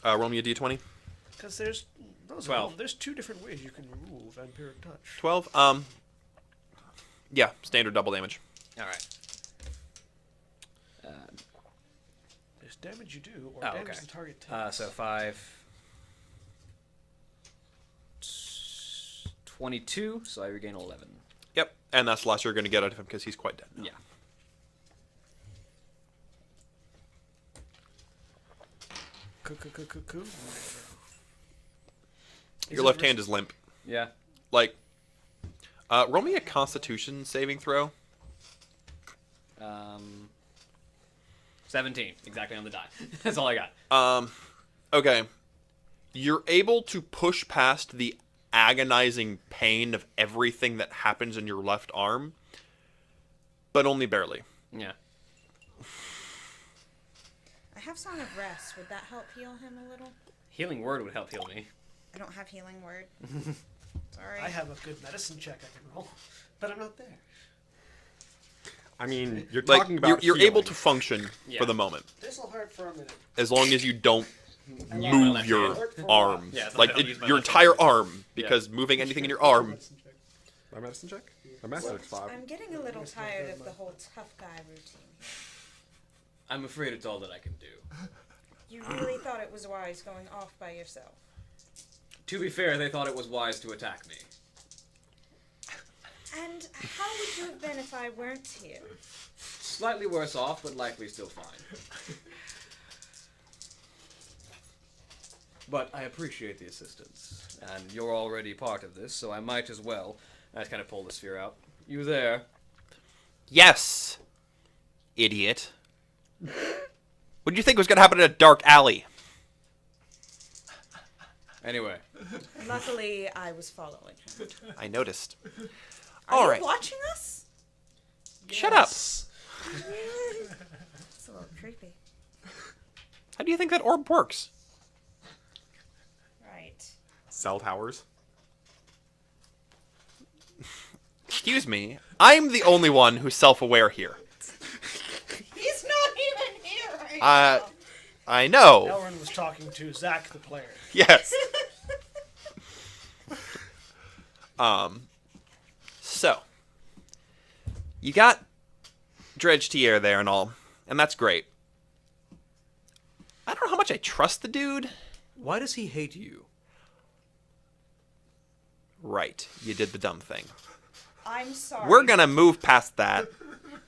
that. Roll me a d20. Because there's 12. There's 2 different ways you can rule vampiric touch. 12. Yeah, standard double damage. All right. There's damage you do, or Oh, damage okay. the target takes. So 5. 22, so I regain 11. Yep, and that's the last you're going to get out of him because he's quite dead now. Yeah. Cool. Your left hand is limp. Yeah. Like, roll me a Constitution saving throw. 17, exactly on the die. That's all I got. Okay. You're able to push past the agonizing pain of everything that happens in your left arm, but only barely. Yeah. I have Song of Rest. Would that help heal him a little? Healing word would help heal me. I don't have healing word. Sorry. I have a good medicine check I can roll, but I'm not there. I mean, you're Like, talking about you're able healing. to function Yeah. for the moment, This'll hurt for a minute. as long as you don't my move left your hand. arm. Yeah, it's like, not gonna use my your left entire hand. arm, because moving anything in your arm... My medicine check? My medicine check's 5. I'm getting a little tired of the whole tough guy routine. I'm afraid it's all that I can do. You really thought it was wise going off by yourself. To be fair, they thought it was wise to attack me. And how would you have been if I weren't here? Slightly worse off, but likely still fine. But I appreciate the assistance, and you're already part of this, so I might as well. I just kind of pull the sphere out. You there? Yes, idiot. What did you think was going to happen in a dark alley? Anyway, Luckily, I was following him. I noticed. Are All you right, watching us? shut up. It's a little creepy. How do you think that orb works? Right. Cell towers. Excuse me, I'm the only one who's self-aware here. He's not even here right now. I know. Elrin was talking to Zach, the player. Yes. So, you got Dredge Tier there and all, and that's great. I don't know how much I trust the dude. Why does he hate you? Right, you did the dumb thing. I'm sorry. We're gonna move past that.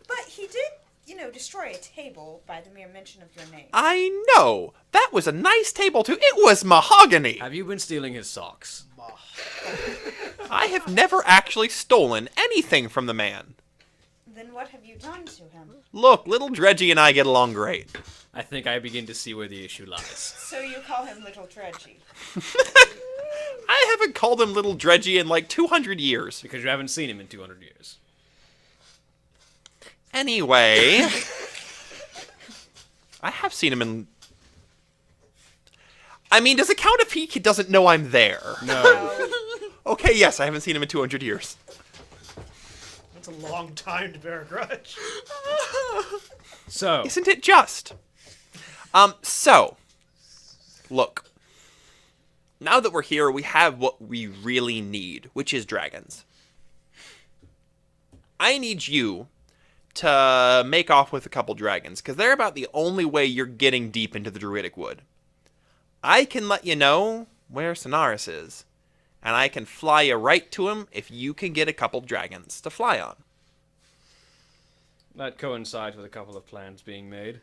But he did, destroy a table by the mere mention of your name. I know! That was a nice table too. It was mahogany! Have you been stealing his socks? I have never actually stolen anything from the man. Then what have you done to him? Look, little Dredgy and I get along great. I think I begin to see where the issue lies. So you call him Little Dredgy. I haven't called him little Dredgy in like 200 years. Because you haven't seen him in 200 years. Anyway, I have seen him in... I mean, does it count if he doesn't know I'm there? No. Okay, yes, I haven't seen him in 200 years. That's a long time to bear a grudge. So, Isn't it just? So, look. Now that we're here, we have what we really need, which is dragons. I need you to make off with a couple dragons, because they're about the only way you're getting deep into the Druidic Wood. I can let you know where Sonaris is, and I can fly you right to him if you can get a couple dragons to fly on. that coincides with a couple of plans being made.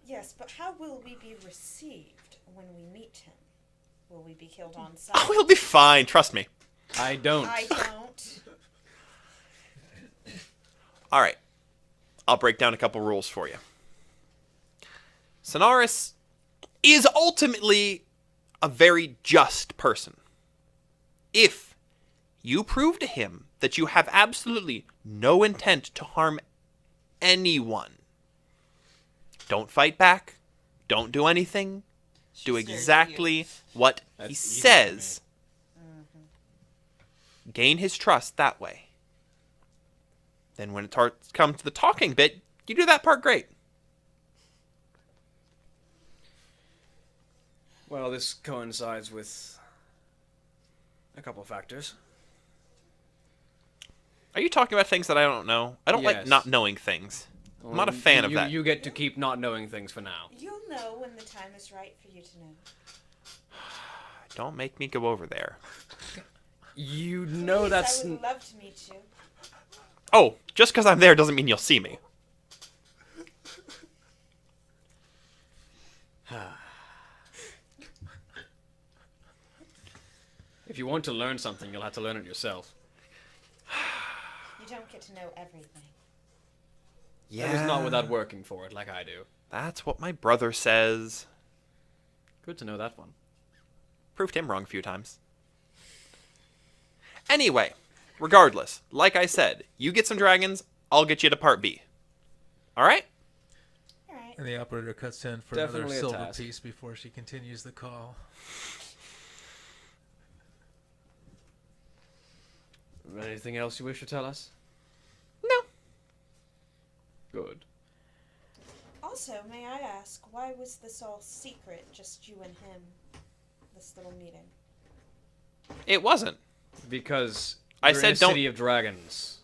Yes, but how will we be received when we meet him? Will we be killed on sight? Oh, he'll be fine, trust me. I don't. I don't. All right. I'll break down a couple rules for you. Sonaris is ultimately a very just person. If you prove to him that you have absolutely no intent to harm anyone, don't fight back, don't do anything, do exactly what he That's easy says. Gain his trust that way. Then when it comes to the talking bit, you do that part great. Well, this coincides with a couple of factors. Are you talking about things that I don't know? I don't like Yes. not knowing things. I'm not a fan of that. You get to keep not knowing things for now. You'll know when the time is right for you to know. Don't make me go over there. You know Please, that's... I would love to meet you. Oh, just because I'm there doesn't mean you'll see me. If you want to learn something, you'll have to learn it yourself. You don't get to know everything. Yeah. That is not without working for it, like I do. That's what my brother says. Good to know that one. Proved him wrong a few times. Anyway, regardless, like I said, you get some dragons, I'll get you to part B. Alright? Alright. And the operator cuts in for Definitely a another silver task. piece before she continues the call. Anything else you wish to tell us? No. Good. Also, may I ask, why was this all secret, just you and him? This little meeting. It wasn't. Because I we're said in a don't- city of dragons.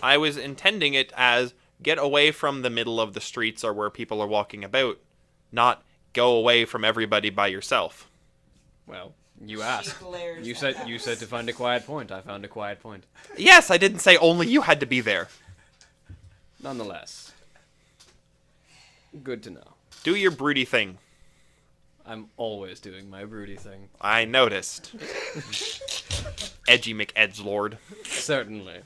I was intending it as get away from the middle of the streets or where people are walking about, not go away from everybody by yourself. Well, you asked. glares You at said us. you said to find a quiet point. I found a quiet point. Yes, I didn't say only you had to be there. Nonetheless, good to know. Do your broody thing. I'm always doing my broody thing. I noticed. Edgy McEdgelord. Certainly.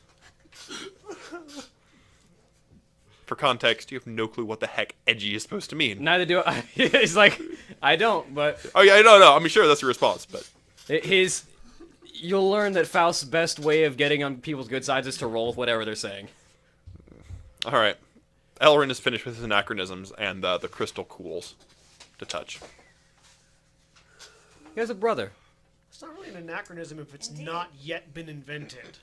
For context, you have no clue what the heck edgy is supposed to mean. Neither do I. He's like, I don't, but Oh yeah, no. I mean, sure, that's your response, but his. You'll learn that Faust's best way of getting on people's good sides is to roll with whatever they're saying. all right. Elrin is finished with his anachronisms, and the crystal cools to touch. He has a brother. It's not really an anachronism if it's not yet been invented.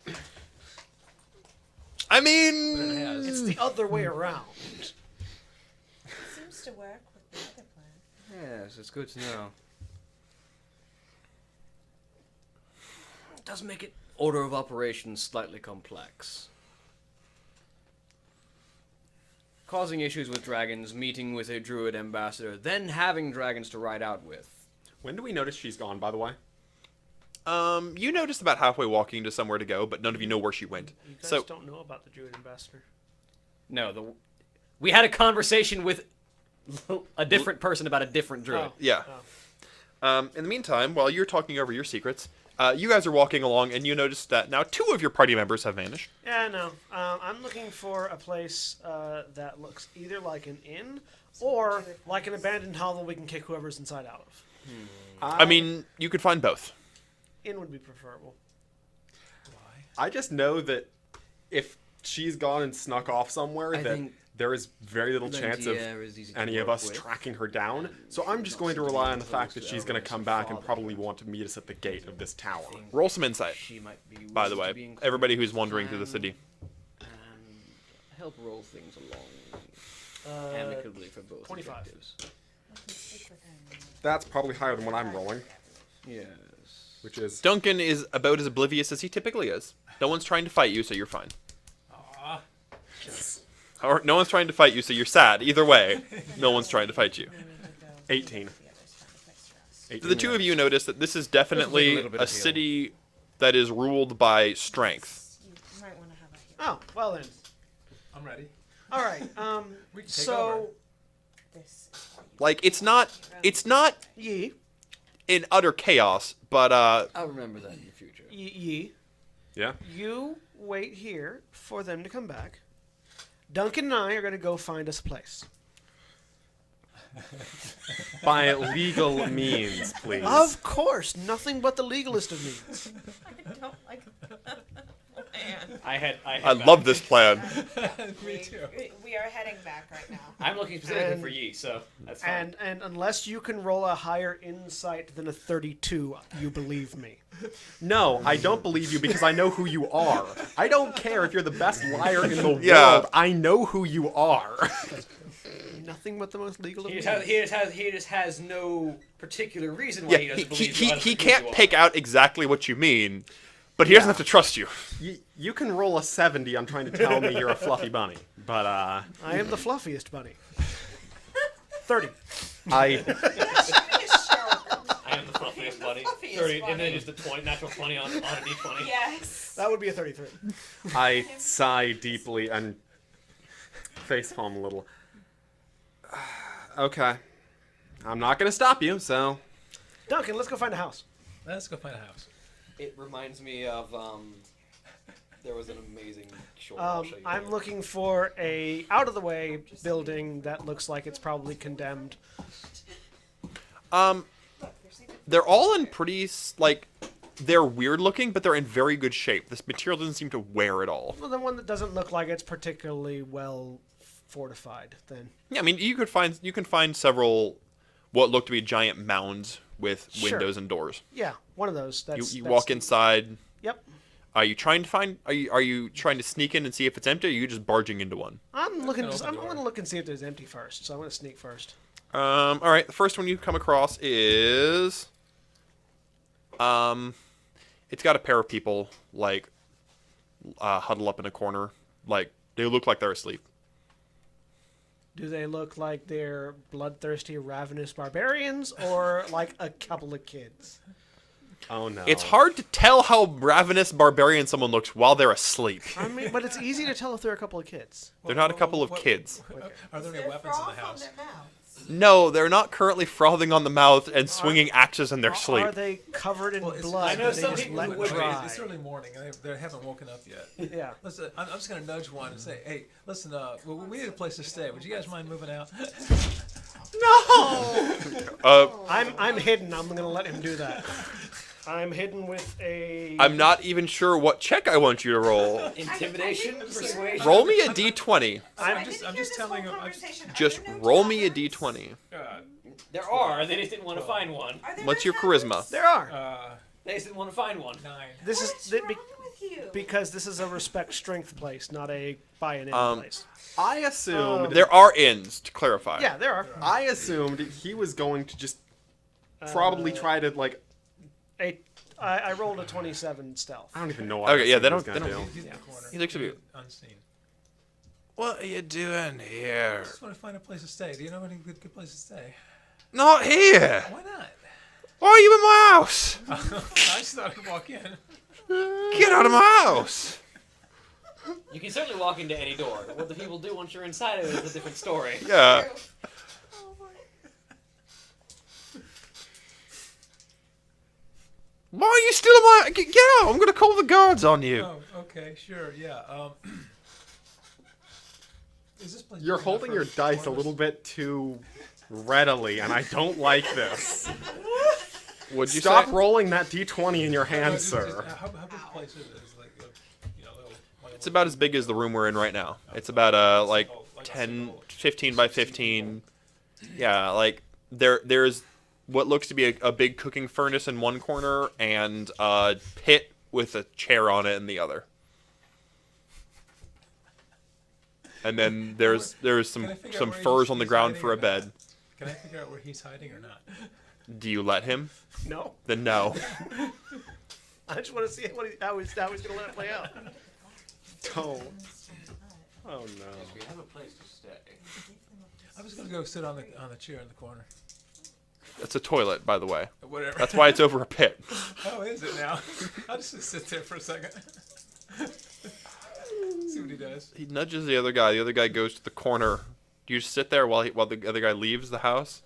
I mean, But it has. It's the other way around. Seems to work with the other plan. Yes, it's good to know. It does make it order of operations slightly complex. Causing issues with dragons, meeting with a druid ambassador, then having dragons to ride out with. When do we notice she's gone, by the way? you noticed about halfway walking to somewhere to go, but none of you know where she went. You guys So don't know about the Druid Ambassador. No, we had a conversation with a different person about a different druid. Oh. yeah. In the meantime, while you're talking over your secrets, you guys are walking along, and you notice that now 2 of your party members have vanished. Yeah, no. I'm looking for a place that looks either like an inn or like an abandoned hovel we can kick whoever's inside out of. I mean, you could find both. Inn would be preferable. I just know that if she's gone and snuck off somewhere, I that think there is very little chance of Lantier is easy to any of work us with. tracking her down. So I'm just going to rely on the fact that she's going to come back and probably want to meet us at the gate of this tower. Roll some insight, She might be by the willing to way. be included Everybody in who's this wandering through the plan city. And help roll things along amicably for both 25. objectives. That's probably higher than what I'm rolling, Yes. which is Duncan is about as oblivious as he typically is. No one's trying to fight you, so you're fine. Aw. Or no one's trying to fight you, so you're sad. Either way, no one's trying to fight you. 18. The 2 of you notice that this is definitely little bit a of healing. city that is ruled by strength. You might want to have a healer. Oh, well then. I'm ready. All right. We can take So, over. This is why you Like it's not ye, in utter chaos, but I'll remember that in the future. ye, yeah. you wait here for them to come back. Duncan and I are going to go find us a place. By legal means, please. Of course, nothing but the legalist of means. I don't like plan. I love this plan. Me too. We are heading back right now. I'm looking specifically And- for Yi, so that's fine. And unless you can roll a higher insight than a 32, you believe me. No, I don't believe you because I know who you are. I don't care if you're the best liar in the Yeah. world. I know who you are. Nothing but the most legal of He means. just has no particular reason why Yeah, he doesn't he believe he, us he who can't you are. pick out exactly what you mean, but he doesn't have to trust you. You can roll a 70 on trying to tell me you're a fluffy bunny, but I am the fluffiest bunny. 30. I I am the fluffiest buddy. fluffiest 30, and bunny. then just a natural 20 on a d20. Yes. That would be a 33. I sigh deeply and facepalm a little. Okay, I'm not gonna stop you. So Duncan, let's go find a house. Let's go find a house. It reminds me of there was an amazing short. I'll show you I'm later. looking for a out-of-the-way building that looks like it's probably condemned. They're all in pretty like. They're weird looking, but they're in very good shape. This material doesn't seem to wear at all. Well, the one that doesn't look like it's particularly well fortified, then. Yeah, I mean, you can find several what look to be giant mounds with windows and doors. Yeah, one of those. That's, You walk inside. Yep. Are you trying to find? Are you trying to sneak in and see if it's empty? Or are you just barging into one? I'm looking. I'm going to look and see if it's empty first. So I'm going to sneak first. All right. The first one you come across is, it's got a pair of people like, huddled up in a corner. Like they look like they're asleep. Do they look like they're bloodthirsty, ravenous barbarians, or like a couple of kids? Oh no. It's hard to tell how ravenous barbarian someone looks while they're asleep. I mean, but it's easy to tell if they're a couple of kids. They're not a couple of kids. Are there any weapons in the house? No, they're not currently frothing on the mouth and swinging axes in their Are sleep. they covered in Well, blood? I know that they some just people let who would. dry? It's early morning and they haven't woken up yet. Yeah. Listen, I'm just gonna nudge one and say, "Hey, listen, we need a place to stay. Would you guys mind moving out?" I'm hidden. I'm going to let him do that. I'm hidden with a. I'm not even sure what check I want you to roll. Intimidation, persuasion. Roll me a d20. I'm just telling him. Just roll me a d20. There are. They just didn't want to find one. What's your charisma? There are. They just didn't want to find one. 9. This is What's wrong with you? because this is a respect strength place, not a buy an in place. I assumed. There are inns, to clarify. Yeah, there are. I assumed he was going to just probably try to like. I rolled a 27 stealth. I don't even know what. Okay, yeah, they he was don't- gonna they don't- do. He's in the corner. He looks at you. Unseen. What are you doing here? I just want to find a place to stay. Do you know any good place to stay? Not here. Why not? Why are you in my house? I just thought I'd walk in. Get out of my house. You can certainly walk into any door. What the people do once you're inside of it is a different story. Yeah. Why are you still in my... Get out. I'm going to call the guards on you. Oh, okay, sure, yeah. Is this place You're big enough holding for your dice a four of little us? bit too readily, and I don't like this. What'd you Stop say? rolling that d20 in your No, hand, just- sir. How big a place is it? Is like, little, It's about as big as the room we're in right now. It's about like 15 by 15. Yeah, like there's what looks to be a big cooking furnace in one corner and a pit with a chair on it in the other. And then there's some Can I figure out some where furs he's- on the he's ground hiding for a or not? bed. Can I figure out where he's hiding or not? Do you let him? No. Then no. I just want to see how he's going to let it play out. Don't. Oh no. We have a place to stay. I'm just gonna go sit on the chair in the corner. It's a toilet, by the way. Whatever. That's why it's over a pit. Oh, is it now? I'll just sit there for a second. See what he does. He nudges the other guy. The other guy goes to the corner. Do you just sit there while the other guy leaves the house?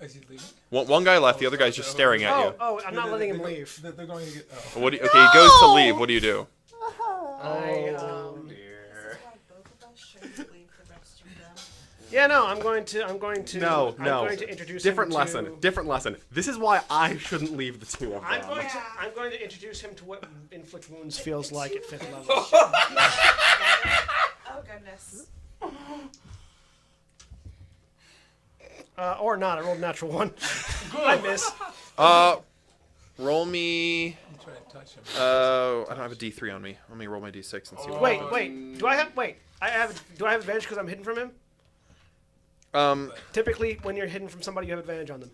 Is he leaving? One guy left. The other guy's just staring at you. I'm not letting him leave. They're going to get. Oh. Okay, he goes to leave. What do you do? Yeah, no, I'm going to. No, I'm going to introduce Different him lesson. To, Different lesson. This is why I shouldn't leave the two of them. I'm going to introduce him to what inflict wounds feels like at 5th level. Oh goodness. Or not. I rolled a natural 1. I miss. Roll me. You try to touch him. I don't have a D3 on me. Let me roll my D6 and see. Wait. Do I have? Wait. Do I have advantage because I'm hidden from him? Typically, when you're hidden from somebody, you have advantage on them.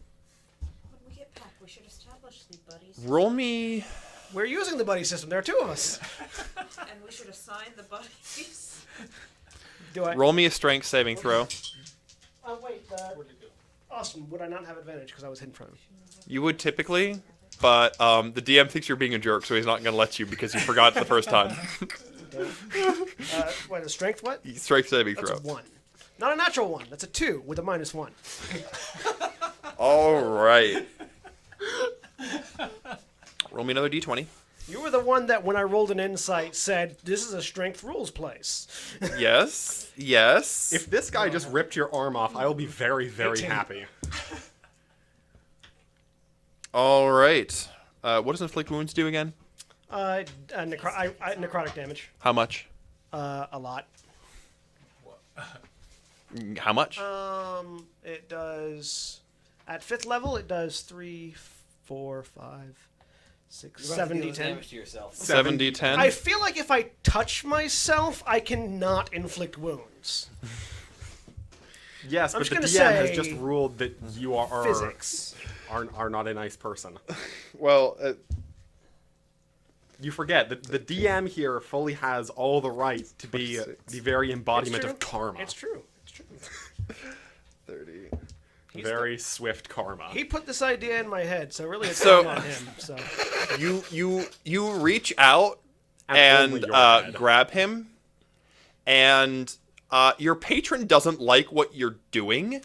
When we get back, we should establish sleep buddies. Roll me. We're using the buddy system. There are 2 of us. And we should assign the buddies. Do I? Roll me a strength saving throw. Wait. Austin, would I not have advantage because I was hidden from him? You would typically, but the DM thinks you're being a jerk, so he's not going to let you because you forgot the first time. Wait, a strength what? Strength saving That's throw. a 1. Not a natural 1. That's a 2 with a -1. All right. Roll me another D20. You were the one that, when I rolled an insight, said, this is a strength rules place. Yes. Yes. If this guy just ripped your arm off, I will be very, very 18. happy. All right. What does inflict wounds do again? Necrotic damage. How much? A lot. How much? It does at 5th level. It does 3, 4, 5, 6, 7, D10. Damage to yourself. 7d10. I feel like if I touch myself, I cannot inflict wounds. Yes, I'm but the just DM gonna has say just ruled that you are Physics. are not a nice person. Well, You forget that the DM here fully has all the right to be the very embodiment of karma. It's true. It's true. 30. Very swift karma. He put this idea in my head, so really it's So- all on him. So You reach out and only your head. grab him, and your patron doesn't like what you're doing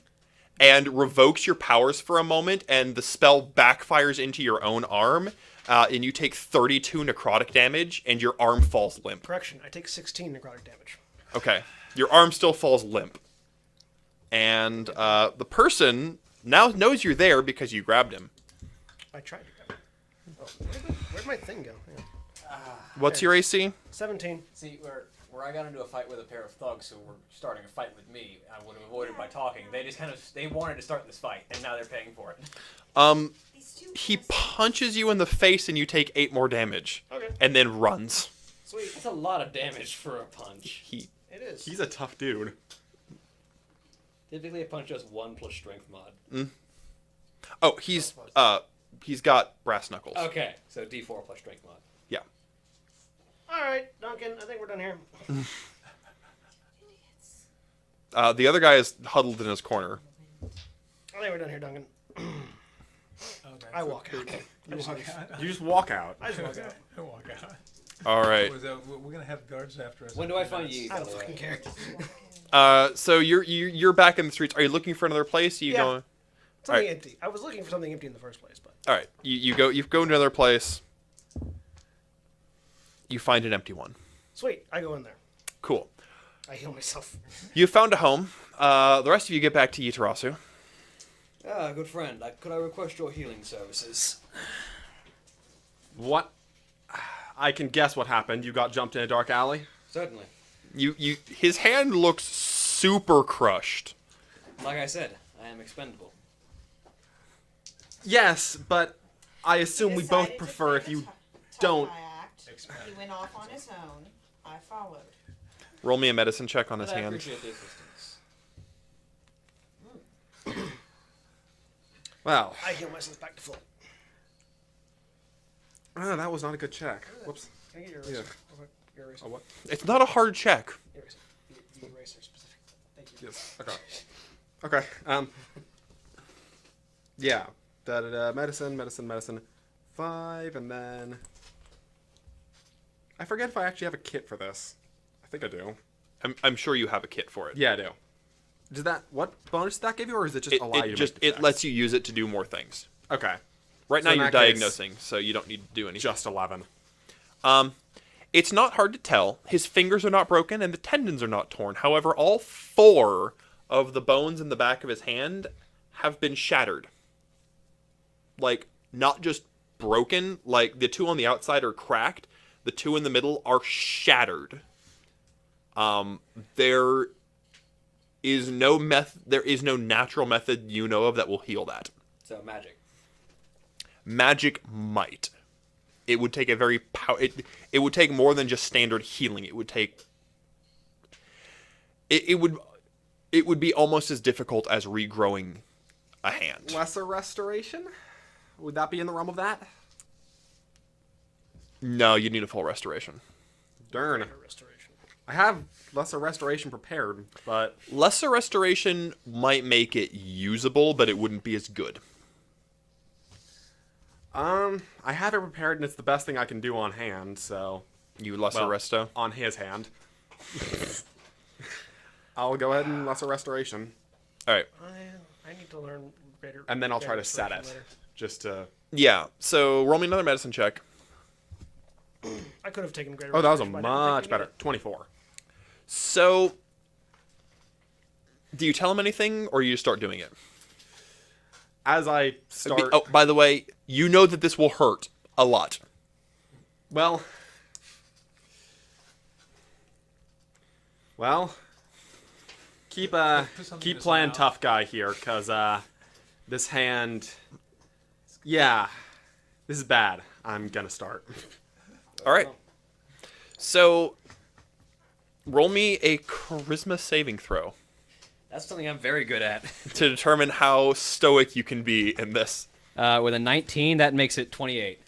and revokes your powers for a moment, and the spell backfires into your own arm, and you take 32 necrotic damage, and your arm falls limp. correction, I take 16 necrotic damage. Okay. Your arm still falls limp. And the person now knows you're there because you grabbed him. I tried to grab it. Oh, where'd my thing go? Hang on. What's your AC? 17. See, where I got into a fight with a pair of thugs who were starting a fight with me, I would have avoided by talking. They just they wanted to start this fight, and now they're paying for it. He punches you in the face and you take 8 more damage. Okay. And then runs. Sweet. That's a lot of damage for a punch. It is. He's a tough dude. Typically, a punch does 1 plus strength mod. Oh, he's got brass knuckles. Okay, so D4 plus strength mod. Yeah. All right, Duncan, I think we're done here. The other guy is huddled in his corner. I think we're done here, Duncan. I walk out. You just walk out. I just walk out. I walk out. All right. We're gonna have guards after us. When do I find you? I don't fucking care. So you're back in the streets. Are you looking for another place? Are you Yeah. going? Something Alright. empty. I was looking for something empty in the first place, but All right. You go to another place. You find an empty one. sweet. I go in there. Cool. I heal myself. You found a home. The rest of you get back to Yitarasu. Ah, good friend. Could I request your healing services? What? I can guess what happened. You got jumped in a dark alley? Certainly. His hand looks super crushed. Like I said, I am expendable. Yes, but I assume we both Decided to prefer play if the you tough don't. guy act. He went off on his own. I followed. Roll me a medicine check on his But I hand. appreciate the assistance. Well, I heal myself back to full. that was not a good check. Whoops. Can I get your Yeah. eraser? Your eraser. Oh, what? It's not a hard check. Eraser. The eraser specific. Thank you. Yes. Okay. Okay. Yeah. Medicine. 5, and then I forget if I actually have a kit for this. I think I do. I'm sure you have a kit for it. Yeah, I do. Does that what bonus did that give you, or is it just allow you? To make the It checks? lets you use it to do more things. Okay. Right So now in you're that case- diagnosing, so you don't need to do anything. Just 11. It's not hard to tell. His fingers are not broken and the tendons are not torn. However, all 4 of the bones in the back of his hand have been shattered. Like, not just broken, like the 2 on the outside are cracked. The 2 in the middle are shattered. There is no natural method you know of that will heal that. So magic. Magic might. It would take a very it would take more than just standard healing. It would take it would be almost as difficult as regrowing a hand. Lesser restoration? Would that be in the realm of that? No, you need a full restoration. Darn. Restoration. I have lesser restoration prepared, but Lesser restoration might make it usable, but it wouldn't be as good. I have it prepared and it's the best thing I can do on hand, so You lesser well, resto. on his hand. I'll go ahead and lesser restoration, All right. I need to learn greater. and then I'll try greater to set it, restoration just to. Yeah. So roll me another medicine check. later. I could have taken greater. Oh, that was a restoration, but I didn't much think we better. 24. So do you tell him anything, or you just start doing it? as I start... Oh, by the way, you know that this will hurt a lot. Well, keep playing tough guy here, cause this hand, yeah, this is bad. I'm gonna start. All right. So, roll me a charisma saving throw That's something I'm very good at. to determine how stoic you can be in this. With a 19, that makes it 28.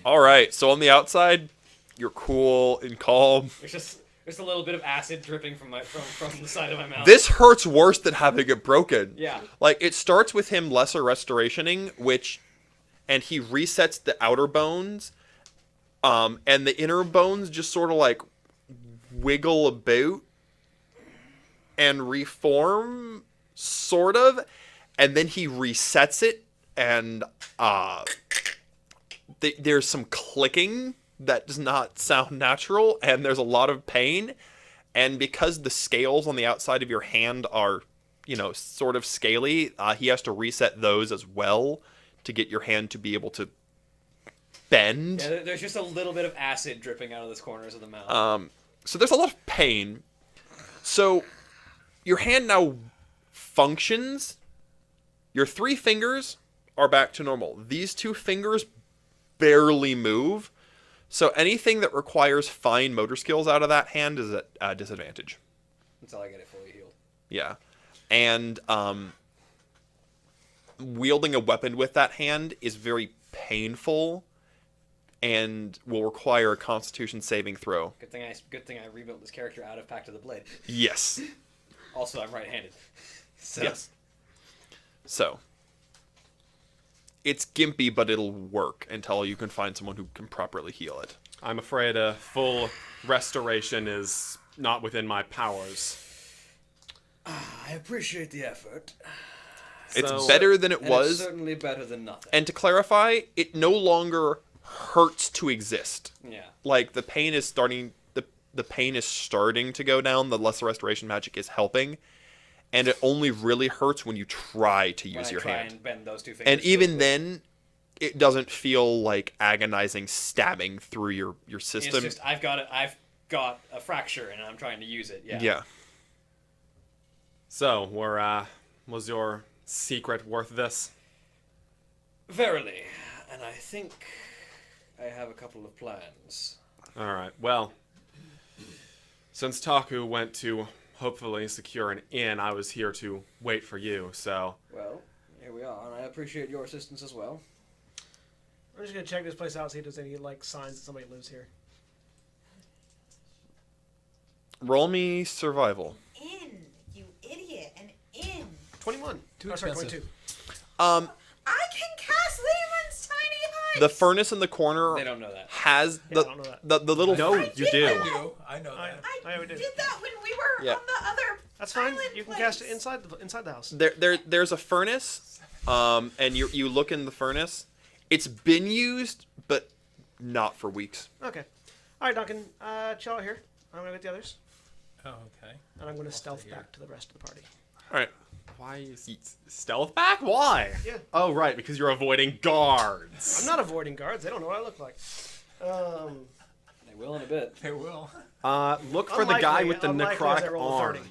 All right. So on the outside, you're cool and calm. There's a little bit of acid dripping from the side of my mouth. This hurts worse than having it broken. Yeah. Like, it starts with him lesser restorationing, and he resets the outer bones, and the inner bones just sort of like wiggle about and reform, sort of, and then he resets it, and there's some clicking that does not sound natural, and there's a lot of pain. And because the scales on the outside of your hand are, sort of scaly, he has to reset those as well to get your hand to be able to bend. Yeah, there's just a little bit of acid dripping out of the corners of the mouth. So there's a lot of pain. So your hand now functions. Your 3 fingers are back to normal. These 2 fingers barely move. So anything that requires fine motor skills out of that hand is at a disadvantage. Until I get it fully healed. Yeah. And wielding a weapon with that hand is very painful and will require a Constitution saving throw. Good thing I rebuilt this character out of Pact of the Blade. Yes. Also, I'm right-handed. So. Yes. So, it's gimpy, but it'll work until you can find someone who can properly heal it. I'm afraid a full restoration is not within my powers. I appreciate the effort. It's better than it was. It's certainly better than nothing. And to clarify, it no longer hurts to exist. Yeah. Like, the pain is starting to go down. The lesser restoration magic is helping. And it only really hurts when you try to use your hand. And bend those 2 fingers. And even then, it doesn't feel like agonizing stabbing through your system. It's just I've got a fracture and I'm trying to use it. Yeah. Yeah. So, was your secret worth this? Verily. And I think I have a couple of plans. All right. Well, since Taku went to hopefully secure an inn, I was here to wait for you, so... Well, here we are, and I appreciate your assistance as well. I'm just gonna check this place out, see if there's any, signs that somebody lives here. Roll me survival. In, you idiot, an in. 21. Too Sorry, expensive. 22. I can cast Lehman's tiny hut. The furnace in the corner They don't know that. has Yeah, I don't know that. the little... No, you do. I know that. I we did. did that when we were Yeah. on the other That's fine. island You can place. cast it inside the house. There's a furnace, and you look in the furnace. It's been used, but not for weeks. Okay. All right, Duncan. Chill out here. I'm gonna get the others, Oh, okay. and I'm gonna stealth back to the rest of the party. All right. Why is stealth back? Why? Yeah. Oh, right, because you're avoiding guards. I'm not avoiding guards. They don't know what I look like. They will in a bit. They will. Look for the guy Unlikely- with the unlikely as I necrotic roll a arm. 30.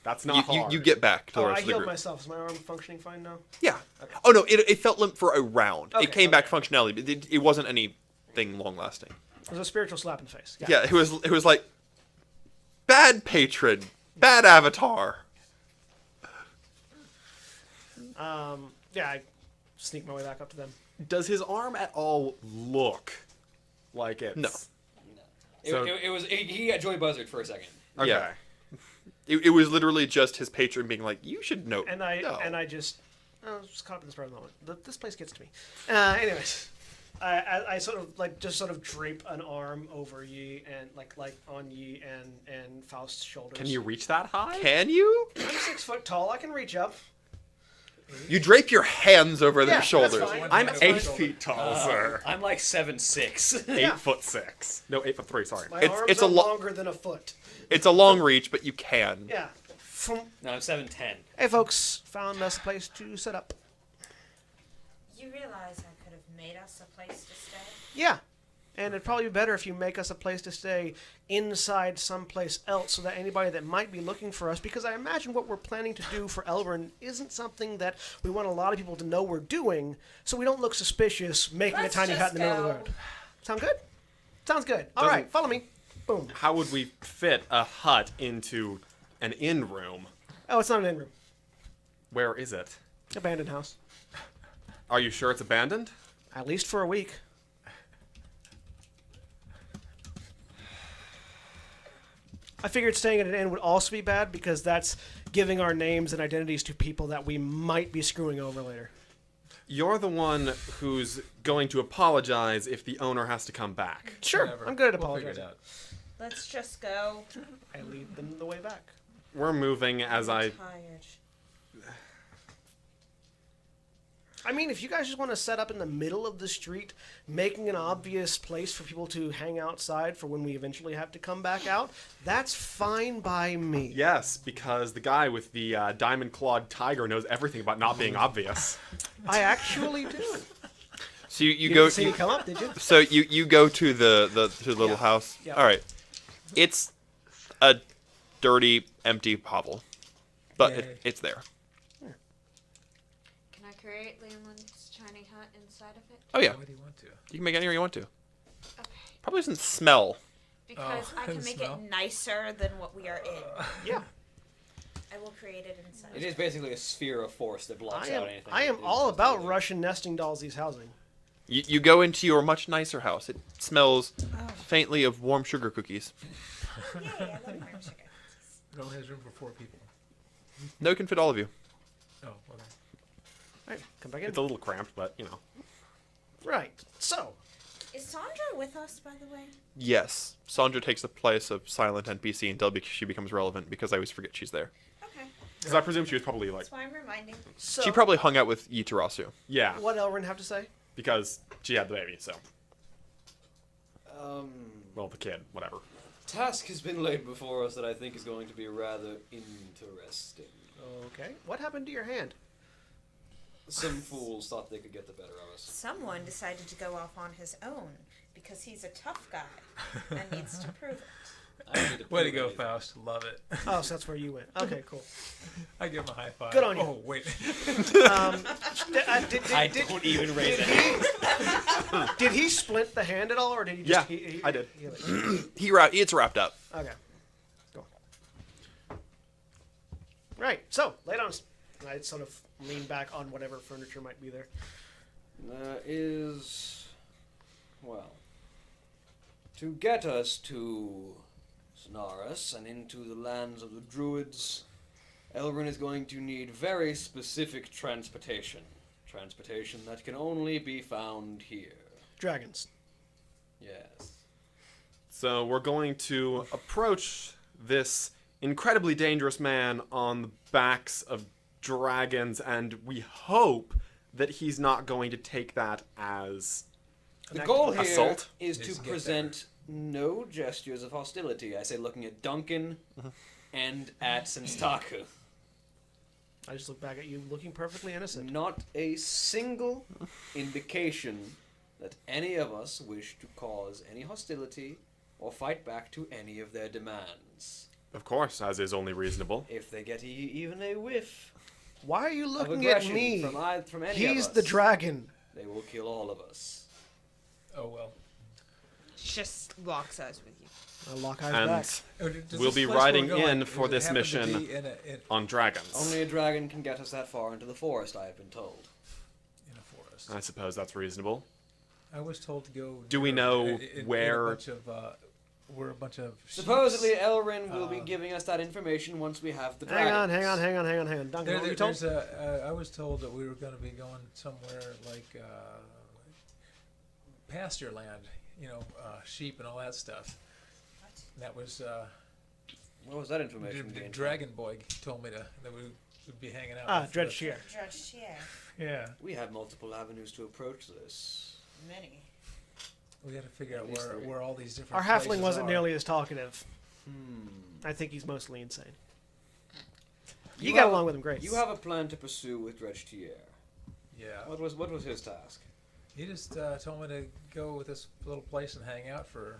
That's not You, hard. you get back to the Oh, I rest of the healed group. myself. Is my arm functioning fine now? Yeah. Oh no, it felt limp for a round. Okay, it came back okay. functionality, but it wasn't anything long lasting. It was a spiritual slap in the face. Yeah, it was like bad patron, bad avatar. Yeah, I sneak my way back up to them. Does his arm at all look like it's... No. So- It was he got Joy Buzzard for a second. Okay. Yeah. It was literally just his patron being like, "You should know." And I no. just was caught up in this present moment. This place gets to me. Anyways, I sort of drape an arm over Yi and like on Yi and Faust's shoulders. Can you reach that high? Can you? I'm 6 foot tall. I can reach up. You drape your hands over Yeah, their that's shoulders. fine. I'm That's 8 fine. feet tall, sir. I'm like 7'6". 8'6". No, 8'3", sorry. My It's arms a are lo- longer than a foot. It's a long reach, but you can. Yeah. No, I'm 7'10". Hey, folks, found us a place to set up. You realize I could have made us a place to stay? Yeah. And it'd probably be better if you make us a place to stay inside someplace else so that anybody that might be looking for us, because I imagine what we're planning to do for Elrin isn't something that we want a lot of people to know we're doing, so we don't look suspicious making Let's a tiny hut in the middle of the go. road. Sound good? Sounds good. All right, follow me. Boom. How would we fit a hut into an inn room? Oh, it's not an in-room. Where is it? Abandoned house. Are you sure it's abandoned? At least for a week. I figured staying at an inn would also be bad because that's giving our names and identities to people that we might be screwing over later. You're the one who's going to apologize if the owner has to come back. Sure, Whatever. I'm good at We'll figure apologizing. it out. Let's just go. I lead them the way back. We're moving as I... Tired. I mean, if you guys just want to set up in the middle of the street, making an obvious place for people to hang outside for when we eventually have to come back out, that's fine by me. Yes, because the guy with the diamond-clawed tiger knows everything about not being obvious. I actually do. So you You go. didn't see me come up, did you? So you go to the little Yeah. house. Yeah. All right. It's a dirty, empty hovel, but Yay. it's there. Can I create Leland's tiny hut inside of it? Oh yeah, Why do you want to? you can make it anywhere you want to. Okay. Probably doesn't smell. Because I can and make smell. it nicer than what we are in. Yeah. I will create it inside. It is basically a sphere of force that blocks out anything. I am that all is about there. Russian nesting dolls' housing. You go into your much nicer house. It smells faintly of warm sugar cookies. Yay, I love warm sugar. It only has room for 4 people. No, it can fit all of you. Oh, okay. Right, come back in. It's a little cramped, but, you know. Right, so, Is Sandra with us, by the way? Yes, Sandra takes the place of silent NPC until she becomes relevant because I always forget she's there. Okay. Because I presume she was probably, like... That's why I'm reminding. so She probably hung out with Yitarasu. Yeah, what Elrin have to say? because she had the baby, so... Um, Well, the kid, whatever. task has been laid before us that I think is going to be rather interesting. Okay, what happened to your hand? Some fools thought they could get the better of us. Someone decided to go off on his own because he's a tough guy and needs to prove it. I don't need to Way to prove go, anything. Faust. Love it. Oh, so that's where you went. Okay, cool. I give him a high five. Good on you. Oh, wait. I don't even raise it. Did he splint the hand at all, or did he Yeah, just... he- I did. It's wrapped up. Okay. Go. Right, so, lay down. I sort of lean back on whatever furniture might be there. Well, to get us to Sonaris and into the lands of the Druids, Elrin is going to need very specific transportation. Transportation that can only be found here. Dragons. Yes. So we're going to approach this incredibly dangerous man on the backs of dragons, and we hope that he's not going to take that as... The goal here Assault? is Is to to get present no gestures of hostility. I say looking at Duncan and at Senstaku. I just look back at you looking perfectly innocent. Not a single indication that any of us wish to cause any hostility or fight back to any of their demands. Of course, as is only reasonable. If they get even a whiff Why are you of looking at aggression me? from any He's of us, the dragon. they will kill all of us. Oh, well. Just locks eyes with you. I'll lock eyes And back. Oh, does we'll this be place riding we're going, in for does it this happen to mission be in a on dragons. Only a dragon can get us that far into the forest, I have been told. forest? I suppose that's reasonable. I was told to go. Do we near- know in where- a bunch of, we're a bunch of. Supposedly, sheeps. Elrin will be giving us that information once we have the Hang on, dragons. hang on. Duncan, what were you told? I was told that we were going to be going somewhere like pasture land, sheep and all that stuff. And that was What was that information? the gained from? Dragon Boy told me that we would be hanging out. Ah, with Dredge the- Shear. Judge Chair. Yeah, We have multiple avenues to approach this. Many. we got to figure out At least where, three. where all these different. Our halfling places wasn't are. nearly as talkative. Hmm. I think he's mostly insane. You got along with him great. You have a plan to pursue with Dredge Tier. Yeah. What was his task? He just told me to go with this little place and hang out for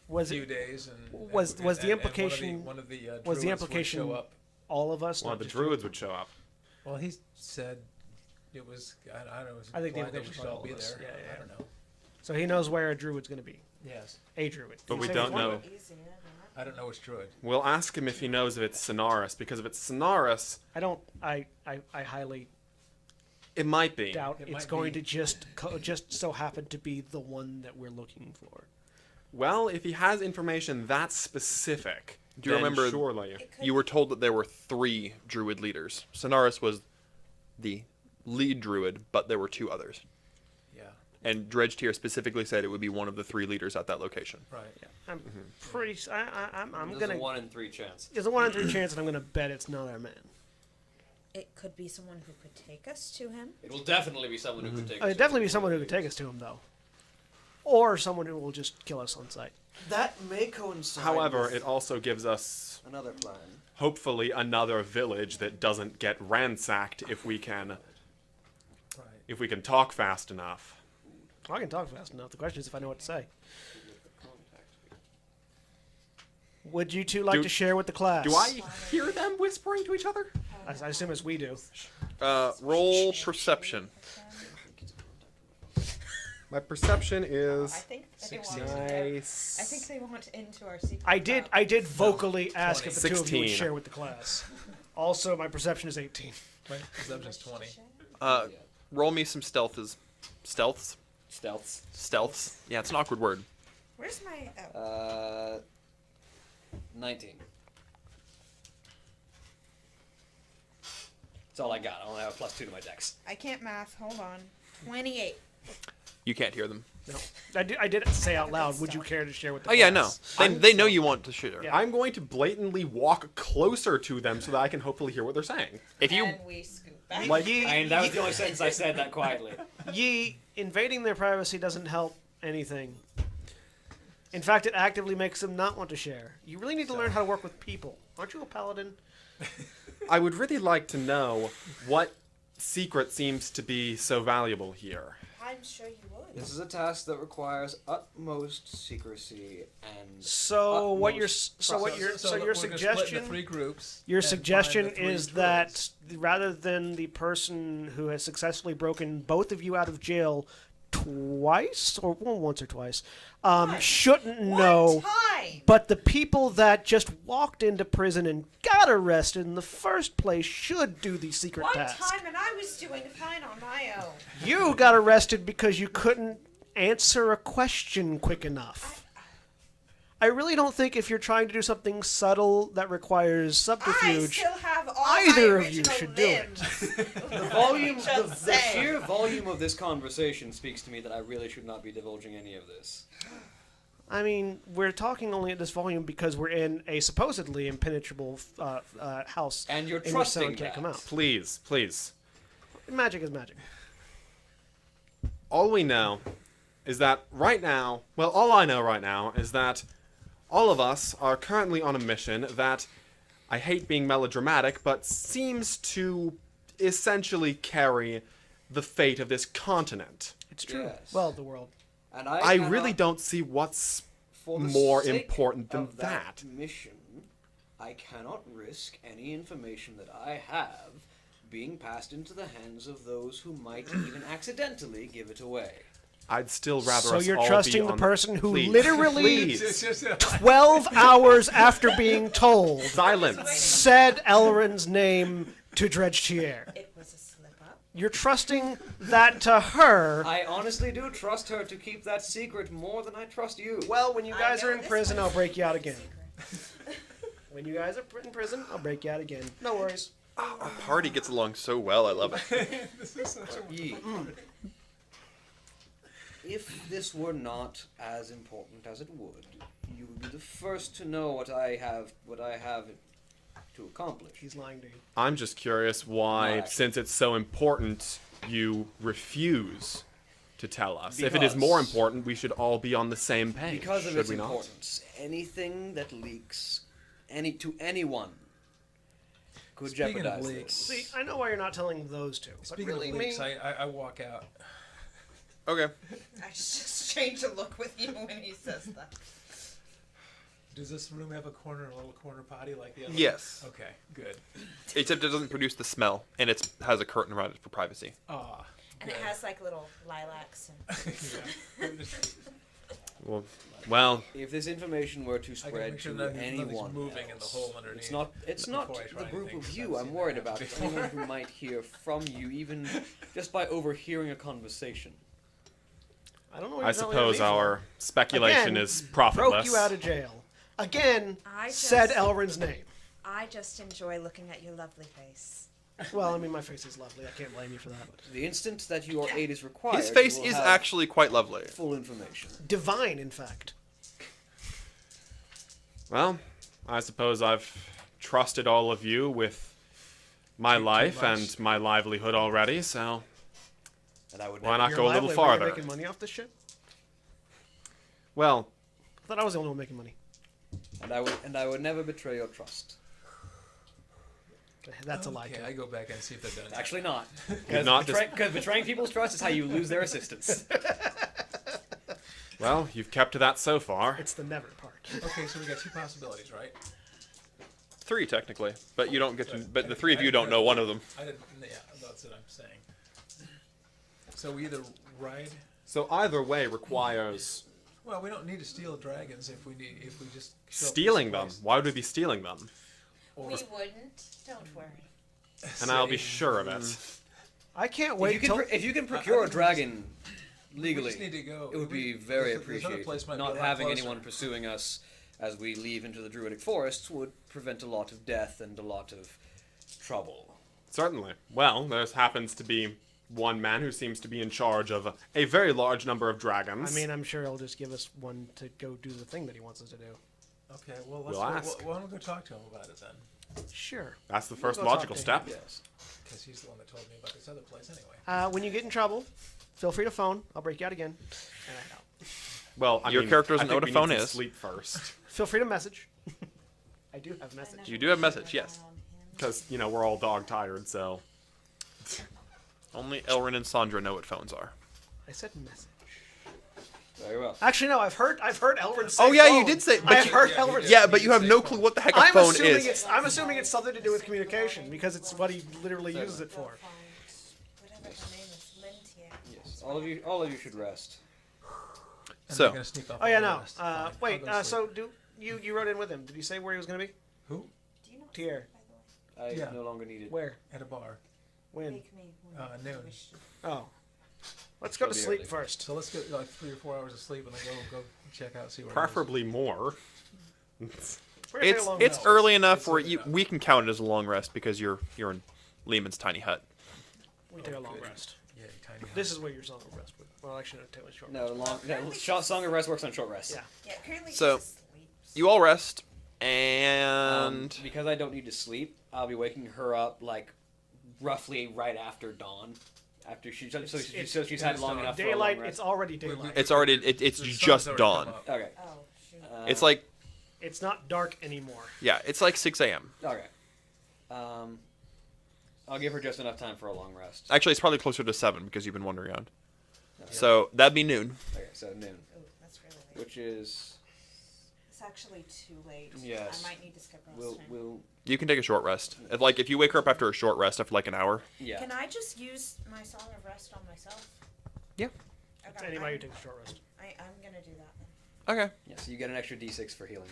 a Was few it days. And was and the implication one of the was the druids would implication show up? all of us? One not of the just druids would show up. Well, he said it was. I don't know. It was I think the implied that implication we was should all all be of us. there. Yeah, I don't know. So he knows where a druid's going to be. Yes. A druid. But Did we you say don't which one? know. Easy, I don't know which druid. We'll ask him if he knows if it's Sonaris, because if it's Sonaris, I don't. I highly it might be. doubt It it's might going be. to just so happen to be the one that we're looking for. Well, if he has information that specific, Do you then remember- surely. It could You were told that there were 3 druid leaders. Sonaris was the lead druid, but there were 2 others. Yeah. And Dredge Tier specifically said it would be one of the 3 leaders at that location. Right. I'm pretty. I'm There's gonna. a 1 in 3 chance. There's a 1 in 3 chance, and I'm gonna bet it's not our man. It could be someone who could take us to him. It will definitely be someone who could take. It'd definitely be someone who could take us to him, though, or someone who will just kill us on sight. That may coincide. However, with it also gives us, another plan. hopefully, another village that doesn't get ransacked if we can Right. talk fast enough. I can talk fast enough. The question is if I know what to say. Would you two like Do- to share with the class? Do I hear them whispering to each other? I assume as we do. Roll perception. My perception I is think they 16. want. nice. I think they want into our secret. I did vocally ask if the 2 of you would 16. share with the class. Also, my perception is 18. My perception's 20. Roll me some stealths. Stealths? Stealths. Stealths? Yeah, it's an awkward word. Where's my? Oh. 19. That's all I got. I only have a +2 to my dex. I can't math. Hold on. 28. You can't hear them. No, I did say out loud. Would you care to share with the Oh, class? yeah, no. They know you want to share. Yeah. I'm going to blatantly walk closer to them so that I can hopefully hear what they're saying. If you And we scoot back. Like, I mean, that was the only sentence I said that quietly. Invading their privacy doesn't help anything. In fact, it actively makes them not want to share. You really need to learn how to work with people. Aren't you a paladin? I would really like to know what secret seems to be so valuable here. I'm sure you would. This is a task that requires utmost secrecy and. So what your we're gonna split suggestion into 3 groups. your and suggestion find the 3 is druids. that rather than the person who has successfully broken both of you out of jail twice or once or twice shouldn't know. One time. But the people that just walked into prison and got arrested in the first place should do the secret One task. time, and I was doing fine on my own. You got arrested because you couldn't answer a question quick enough. I really don't think if you're trying to do something subtle that requires I subterfuge, still have all either my of you original should do it. limbs. The volume, Just the saying. sheer volume of this conversation speaks to me that I really should not be divulging any of this. I mean, we're talking only at this volume because we're in a supposedly impenetrable house, And you're in which someone trusting can't come that. out. Please, please. Magic is magic. All we know is that right now, well, all I know right now is that all of us are currently on a mission that, I hate being melodramatic, but seems to essentially carry the fate of this continent. It's true. Yes. Well, the world. And I cannot- really don't see what's for the more sake important than of that mission, I cannot risk any information that I have being passed into the hands of those who might even accidentally give it away. I'd still rather So us you're all trusting be the on person who Please, literally please. 12 hours after being told Silence. said Elrond's name to Dredge Tier. It was a slip up. You're trusting that to her. I honestly do trust her to keep that secret more than I trust you. Well, when you guys I are know in this prison, one's I'll break you out again. secret. When you guys are in prison, I'll break you out again. No worries. Our party gets along so well. I love it. Ye. If this were not as important as it would, you would be the first to know what I have to accomplish. He's lying to you. I'm just curious why, Not actually. since it's so important, you refuse to tell us. If it is more Because- important, we should all be on the same page. Because of should its we not? importance, anything that leaks to anyone could Speaking of jeopardize leaks. this. See, I know why you're not telling those two. But Speaking really of leaks, me, I walk out. Okay. I just exchange a look with you when he says that. Does this room have a little corner potty like the other? Yes. Okay, good. Except it doesn't produce the smell, and it has a curtain around it for privacy. Ah, And it has like little lilacs and Well, If this information were to I gotta spread make sure to nothing's anyone moving in the else, hole underneath. it's not before I try the group anything, of 'cause you I've I'm seen worried that about. happen It's anyone who might hear from you, even just by overhearing a conversation. I don't know what I you're telling me suppose for. our speculation Again, is profitless. broke you out of jail. Again, I said just- Elrin's name. I just enjoy looking at your lovely face. Well, I mean, my face is lovely. I can't blame you for that. The instant that your aid is required, his face you will is have actually quite lovely. full information. Divine, in fact. Well, I suppose I've trusted all of you with my life much. and my livelihood already, so And I would why never, not You're go a little lively, but you're farther? making money off this shit? Well, I thought I was the only one making money. and I would never betray your trust. That's a lie, Okay, too. I go back and see if they're done. Actually not. not Because betraying people's trust is how you lose their assistance. well, you've kept to that so far. It's the never part. Okay, so we got two possibilities, right? 3 technically, but you don't get to. But the 3 of you don't know one of them. I didn't. Yeah, that's what I'm saying. So we either ride. So either way requires Well, we don't need to steal dragons if we just show up stealing this them. place. Why would we be stealing them? Or, We wouldn't. Don't worry. And I'll be sure of it. I can't If wait you can, till... if you can procure a think we dragon we legally, just need to go. it would be We- very this other appreciated. place might be Not a lot having closer. anyone pursuing us as we leave into the druidic forests would prevent a lot of death and a lot of trouble. Certainly. Well, there happens to be one man who seems to be in charge of a very large number of dragons. I mean, I'm sure he'll just give us one to go do the thing that he wants us to do. Okay, well, let's We'll go, ask. why don't we go talk to him about it then? Sure. that's the We'll first go talk logical to him. step. Yes. Because he's the one that told me about this other place anyway. When you get in trouble, feel free to phone. I'll break you out again. And I out. Well, I Your mean, character doesn't I know what think a we need phone some is. Sleep first, Feel free to message. I do have message. You do have message, yes. because we're all dog tired. So Only Elrin and Sandra know what phones are. I said message. Very well. Actually, no. I've heard Elrin say Oh yeah, phone. you did say. I've But you, heard yeah, Elrin. yeah, but you have no clue what the heck a I'm phone assuming is. it's something to do with communication because it's what he literally uses it for. Whatever her name is, Lintia. Yes. All of you should rest. And So- they're gonna sneak off Oh yeah, on the no. rest. Fine, I'll Wait. go sleep. So you rode in with him? Did he say where he was going to be? Who? Do you know Tier. by the way? I Yeah. no longer need it. Where? At a bar. When? Make me when you Noon. wish. Oh. Let's go to It'll be sleep early. first. So let's get like 3 or 4 hours of sleep and then go check out, see where. preferably more. We're gonna take a long It's rest. early enough It's where early you, enough. we can count it as a long rest because you're in Lehman's tiny hut. We take a long good. rest. Yeah, tiny. This is where your song of rest would. Well, actually, no, technically short. No, rest. Song of Rest works on short rest. Yeah. Yeah, apparently So, she just sleeps. You all rest, and Because I don't need to sleep, I'll be waking her up like roughly right after dawn. After she's she's had long enough Daylight. for a long It's rest. already daylight. it's already it's The sun's just already dawn. come up. Okay. Oh, shoot. It's like It's not dark anymore. yeah, it's like 6 a.m. Okay. I'll give her just enough time for a long rest. Actually, it's probably closer to 7 because you've been wandering around. Okay. So that'd be noon. Okay, so noon, Ooh, that's really late. which is It's actually too late. Yes. I might need to skip rest we'll time. we'll You can take a short rest. If you wake her up after a short rest after like an hour. yeah. Can I just use my song of rest on myself? Yeah. It's Okay, anybody who I'm, takes a short rest. I'm gonna do that then. Okay. Yeah, so you get an extra D6 for healing.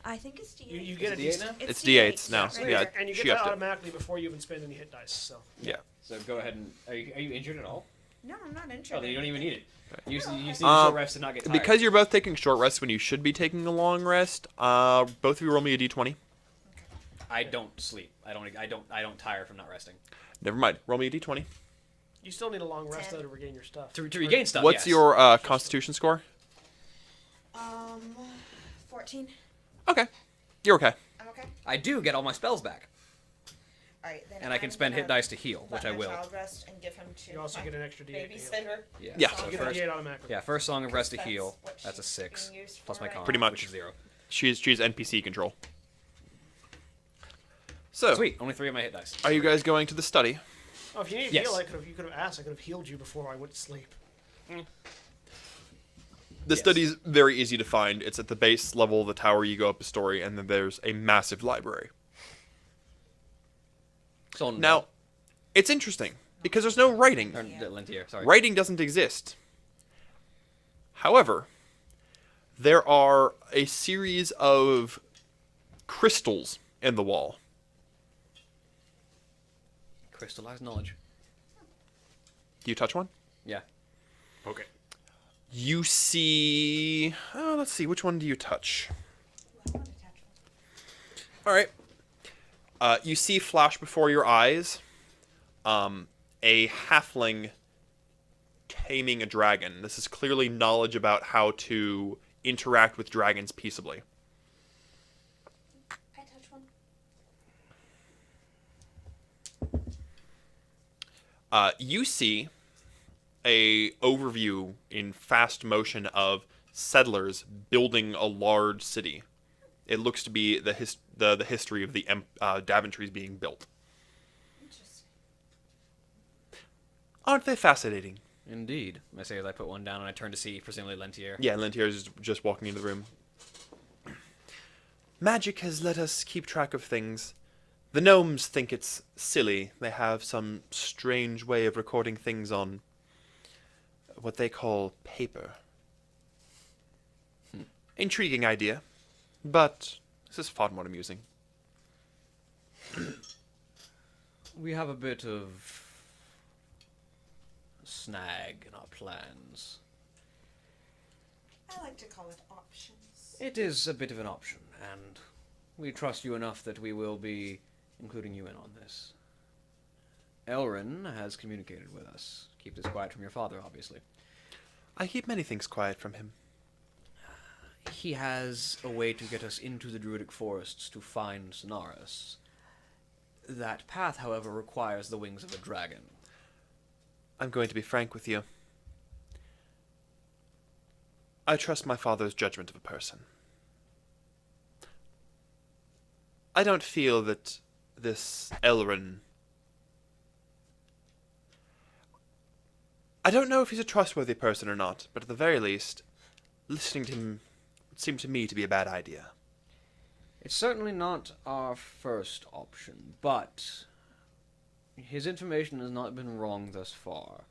I think it's D8. You get a Is it D8 decent. now? It's D8s now. right? Yeah, and you she get that upped it. automatically before you even spend any hit dice. So Yeah. So go ahead and are you injured at all? No, I'm not Oh, interested. then you don't even need it. You just need a Um, short rest to not get tired. Because you're both taking short rests when you should be taking a long rest. Both of you roll me a d20. I don't sleep. I don't tire from not resting. Never mind. Roll me a d20. you still need a long rest 10. though to regain your stuff. To regain stuff. What's yes. your Constitution score? 14. Okay. You're okay. I'm okay. I do get all my spells back, All right, then. and I can I'm spend hit gonna dice to heal, let which I my will. child rest and give him to You also my get an extra D8 to heal. babysitter. Yeah. Yeah. So You get a first, D8 automatically. yeah, first song of rest to That's heal. what That's a she's 6 being used plus for my right con, Pretty much. which is 0. She's NPC control. So, Sweet, only 3 of my hit dice. are you guys going to the study? Oh, if you need Yes. heal, you could have asked. I could have healed you before I went to sleep. The Yes. study's very easy to find. It's at the base level of the tower. You go up a story, and then there's a massive library. So Now, it's interesting because there's no writing. or, Lentier, sorry. Writing doesn't exist. However, there are a series of crystals in the wall. Crystallized knowledge. Do you touch one? Yeah. Okay. You see... Oh, let's see. Which one do you touch? All right. You see flash before your eyes a halfling taming a dragon. This is clearly knowledge about how to interact with dragons peaceably. I touch one. You see a overview in fast motion of settlers building a large city. It looks to be the history of the Daventry's being built. Interesting. Aren't they fascinating? Indeed. I say as I put one down and I turn to see, presumably Lentier. Yeah, Lentier is just walking into the room. Magic has let us keep track of things. The gnomes think it's silly. They have some strange way of recording things on what they call paper. Intriguing idea, but this is far more amusing. We have a bit of snag in our plans. I like to call it options. It is a bit of an option, and we trust you enough that we will be including you in on this. Elrin has communicated with us. Keep this quiet from your father, obviously. I keep many things quiet from him. He has a way to get us into the Druidic forests to find Sonaris. That path, however, requires the wings of a dragon. I'm going to be frank with you. I trust my father's judgment of a person. I don't feel that this Elrin... I don't know if he's a trustworthy person or not, but at the very least, listening to him seemed to me to be a bad idea. It's certainly not our first option, but his information has not been wrong thus far.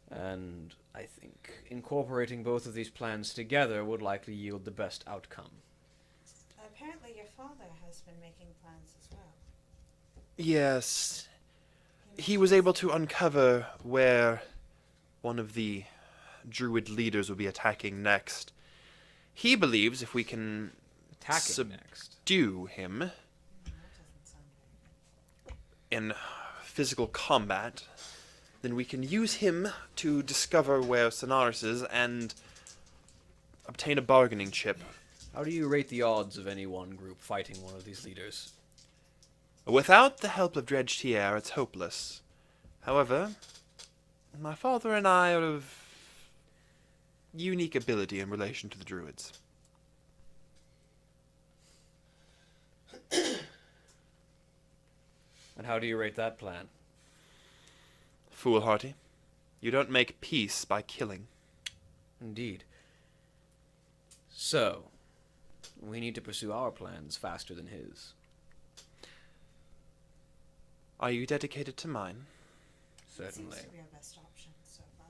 And I think incorporating both of these plans together would likely yield the best outcome. Apparently your father has been making plans as well. Yes, he was able to uncover where one of the druid leaders will be attacking next. He believes if we can Attacking next. subdue him That doesn't sound very in physical combat, then we can use him to discover where Sonaris is and obtain a bargaining chip. How do you rate the odds of any one group fighting one of these leaders? Without the help of Dredge Tier, it's hopeless. However, my father and I are of unique ability in relation to the druids. And how do you rate that plan? Foolhardy. You don't make peace by killing. Indeed. So, we need to pursue our plans faster than his. Are you dedicated to mine? Certainly. Seems to be our best option so far.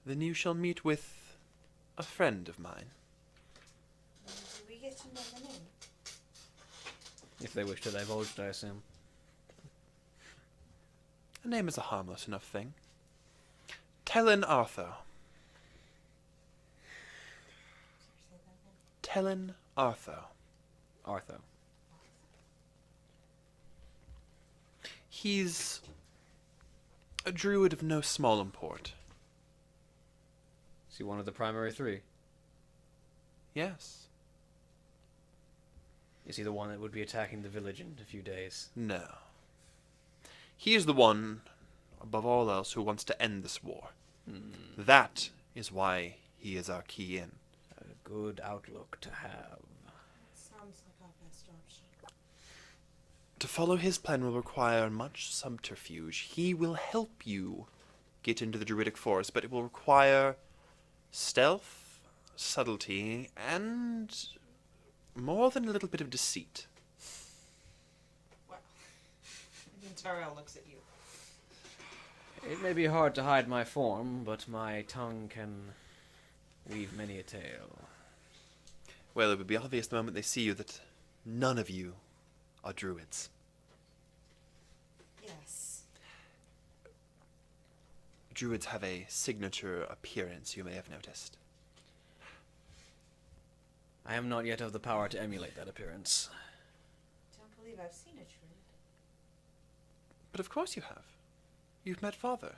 Then you shall meet with a friend of mine. Do we get to know the name? If they wish to divulge it, I assume. A name is a harmless enough thing. Tellin Arthur. Tellin Arthur. Artho. He's a druid of no small import. Is he one of the primary 3? Yes. Is he the one that would be attacking the village in a few days? No. He is the one, above all else, who wants to end this war. That is why he is our key in. A good outlook to have. Sounds like our best option. To follow his plan will require much subterfuge. He will help you get into the Druidic forest, but it will require stealth, subtlety, and more than a little bit of deceit. Well, Tarell looks at you. It may be hard to hide my form, but my tongue can weave many a tale. Well, it would be obvious the moment they see you that none of you are druids. Yes. Druids have a signature appearance, you may have noticed. I am not yet of the power to emulate that appearance. Don't believe I've seen a druid. But of course you have. You've met Father.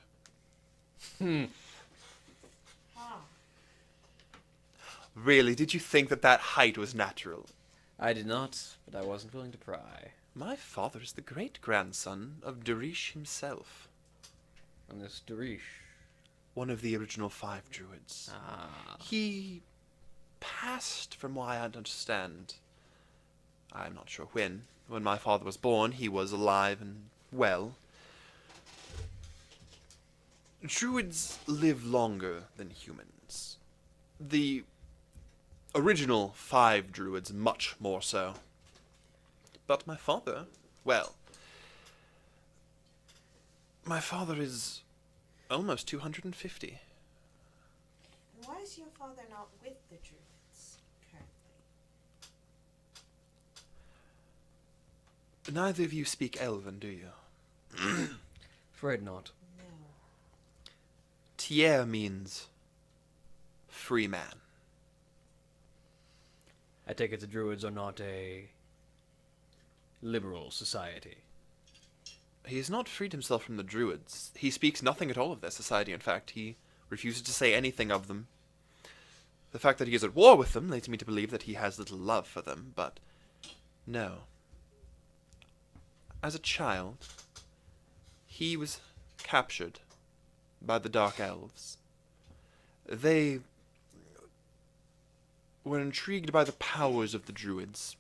Ah. Really, did you think that that height was natural? I did not, but I wasn't willing to pry. My father is the great-grandson of Darish himself, And this Darish. one of the original 5 druids. Ah. He passed, from what I understand. I'm not sure when. When my father was born, he was alive and well. Druids live longer than humans. The original 5 druids much more so. But my father, well, my father is almost 250. And why is your father not with the druids currently? Neither of you speak Elven, do you? Afraid not. No. Tier means free man. I take it the Druids are not a liberal society. He has not freed himself from the druids. He speaks nothing at all of their society. In fact, he refuses to say anything of them. The fact that he is at war with them leads me to believe that he has little love for them, but no. As a child, he was captured by the Dark Elves. They were intrigued by the powers of the druids,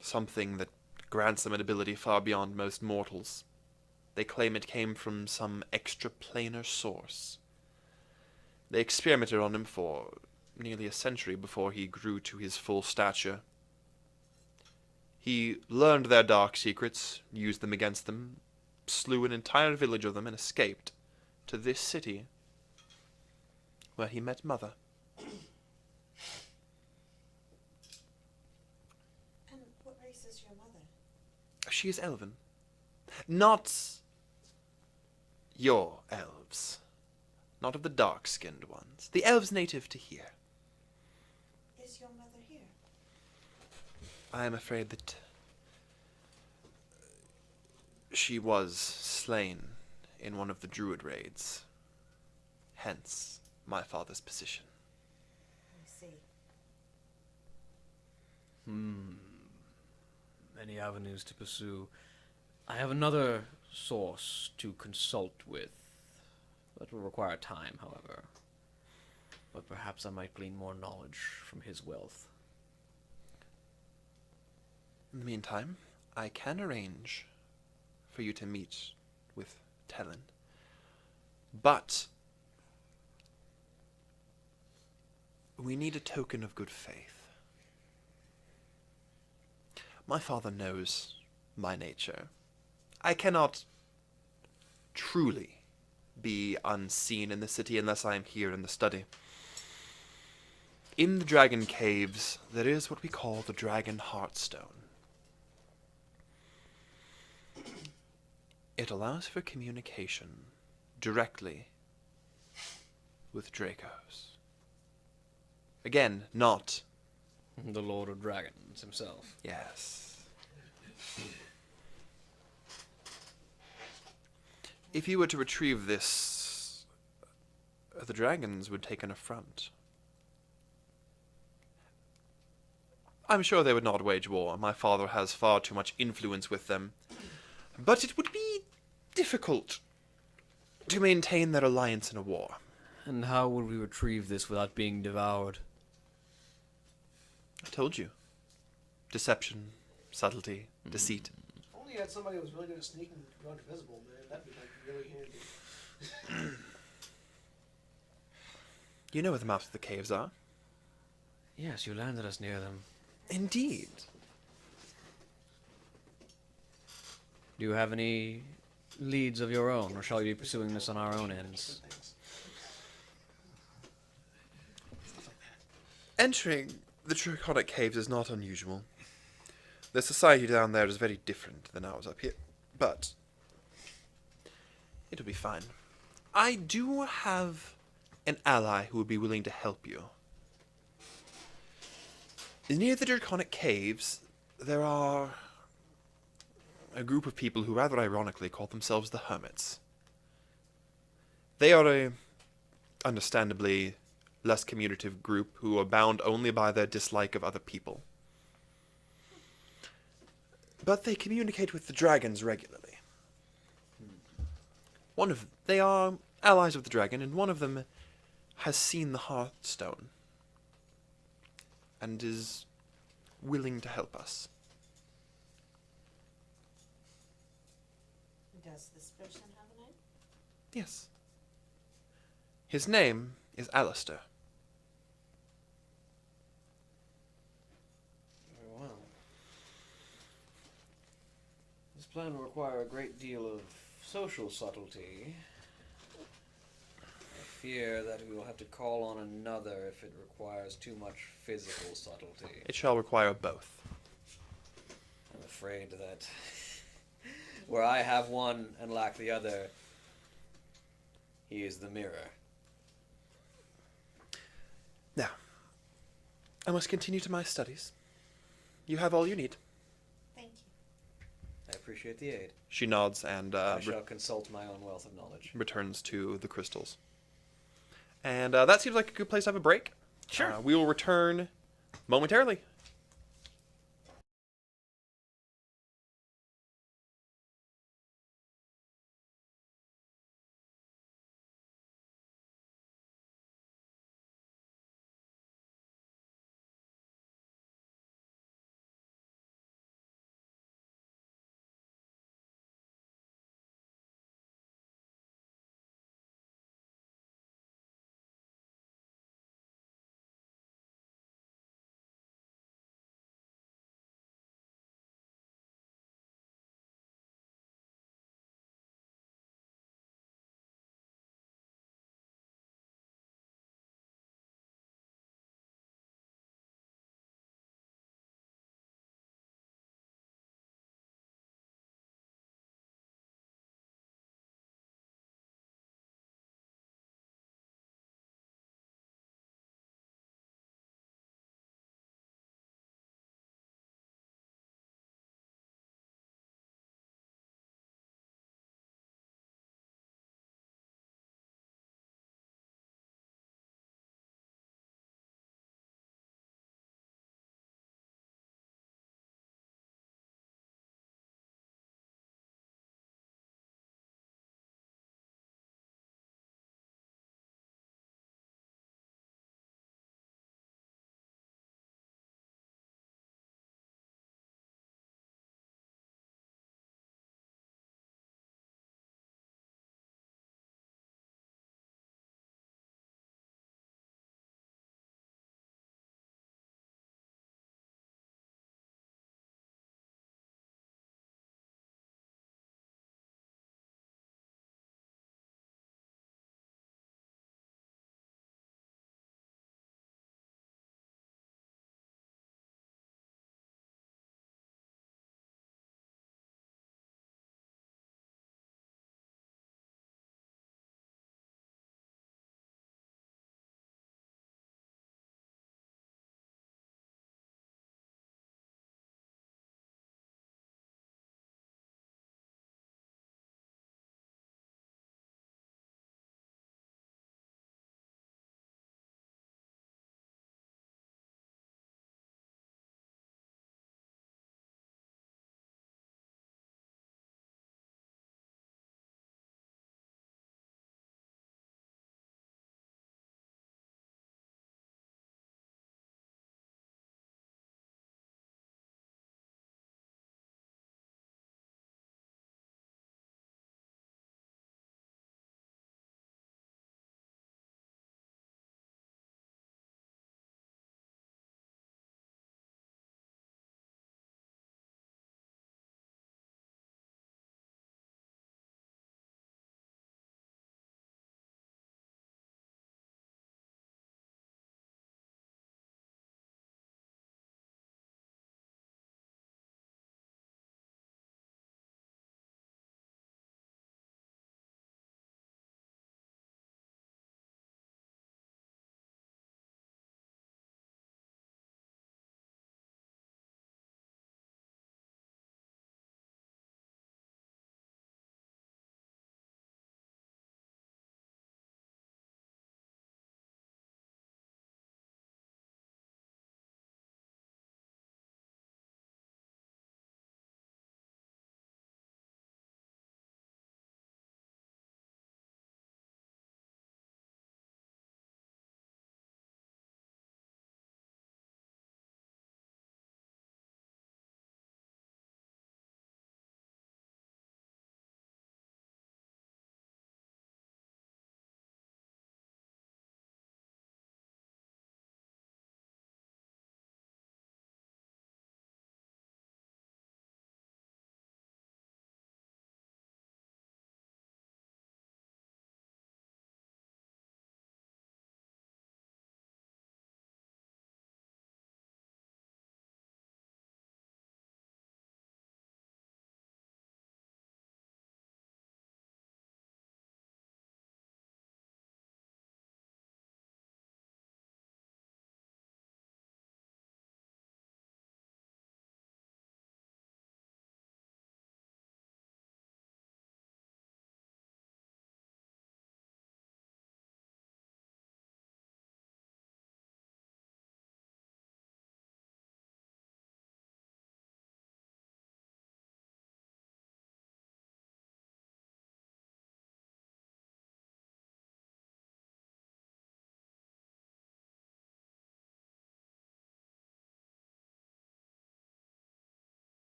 something that grants them an ability far beyond most mortals. They claim it came from some extraplanar source. They experimented on him for nearly a century before he grew to his full stature. He learned their dark secrets, used them against them, slew an entire village of them, and escaped to this city, where he met Mother. And what race is your mother? She is elven. Not your elves. Not of the dark-skinned ones. The elves native to here. Is your mother here? I am afraid that she was slain in one of the druid raids. Hence, my father's position. I see. Many avenues to pursue. I have another source to consult with. That will require time, however. But perhaps I might glean more knowledge from his wealth. In the meantime, I can arrange for you to meet with Talon. But we need a token of good faith. My father knows my nature. I cannot truly be unseen in the city unless I am here in the study. In the dragon caves, there is what we call the dragon heartstone. It allows for communication directly with Dracos. Again, not... The Lord of Dragons himself. Yes. If you were to retrieve this, the dragons would take an affront. I'm sure they would not wage war. My father has far too much influence with them. But it would be difficult to maintain their alliance in a war. And how would we retrieve this without being devoured? I told you. Deception, subtlety. deceit. If only you had somebody who was really good at sneaking and going invisible, man. That'd be like really handy. You know where the mouths of the caves are? Yes, you landed us near them. Indeed. Do you have any leads of your own, or shall we be pursuing this on our own ends? Entering the Draconic Caves is not unusual. The society down there is very different than ours up here, but it'll be fine. I do have an ally who would be willing to help you. Near the Draconic Caves, there are a group of people who rather ironically call themselves the Hermits. They are a, understandably, less communicative group who are bound only by their dislike of other people. But they communicate with the dragons regularly. They are allies of the dragon, and one of them has seen the Hearthstone and is willing to help us. Does this person have a name? Yes. His name is Alistair. Very well. This plan will require a great deal of social subtlety. I fear that we will have to call on another if it requires too much physical subtlety. It shall require both. I'm afraid that where I have one and lack the other, he is the mirror. Now, I must continue to my studies. You have all you need. Thank you. I appreciate the aid. She nods and I shall consult my own wealth of knowledge. returns to the crystals. And that seems like a good place to have a break. Sure. We will return momentarily.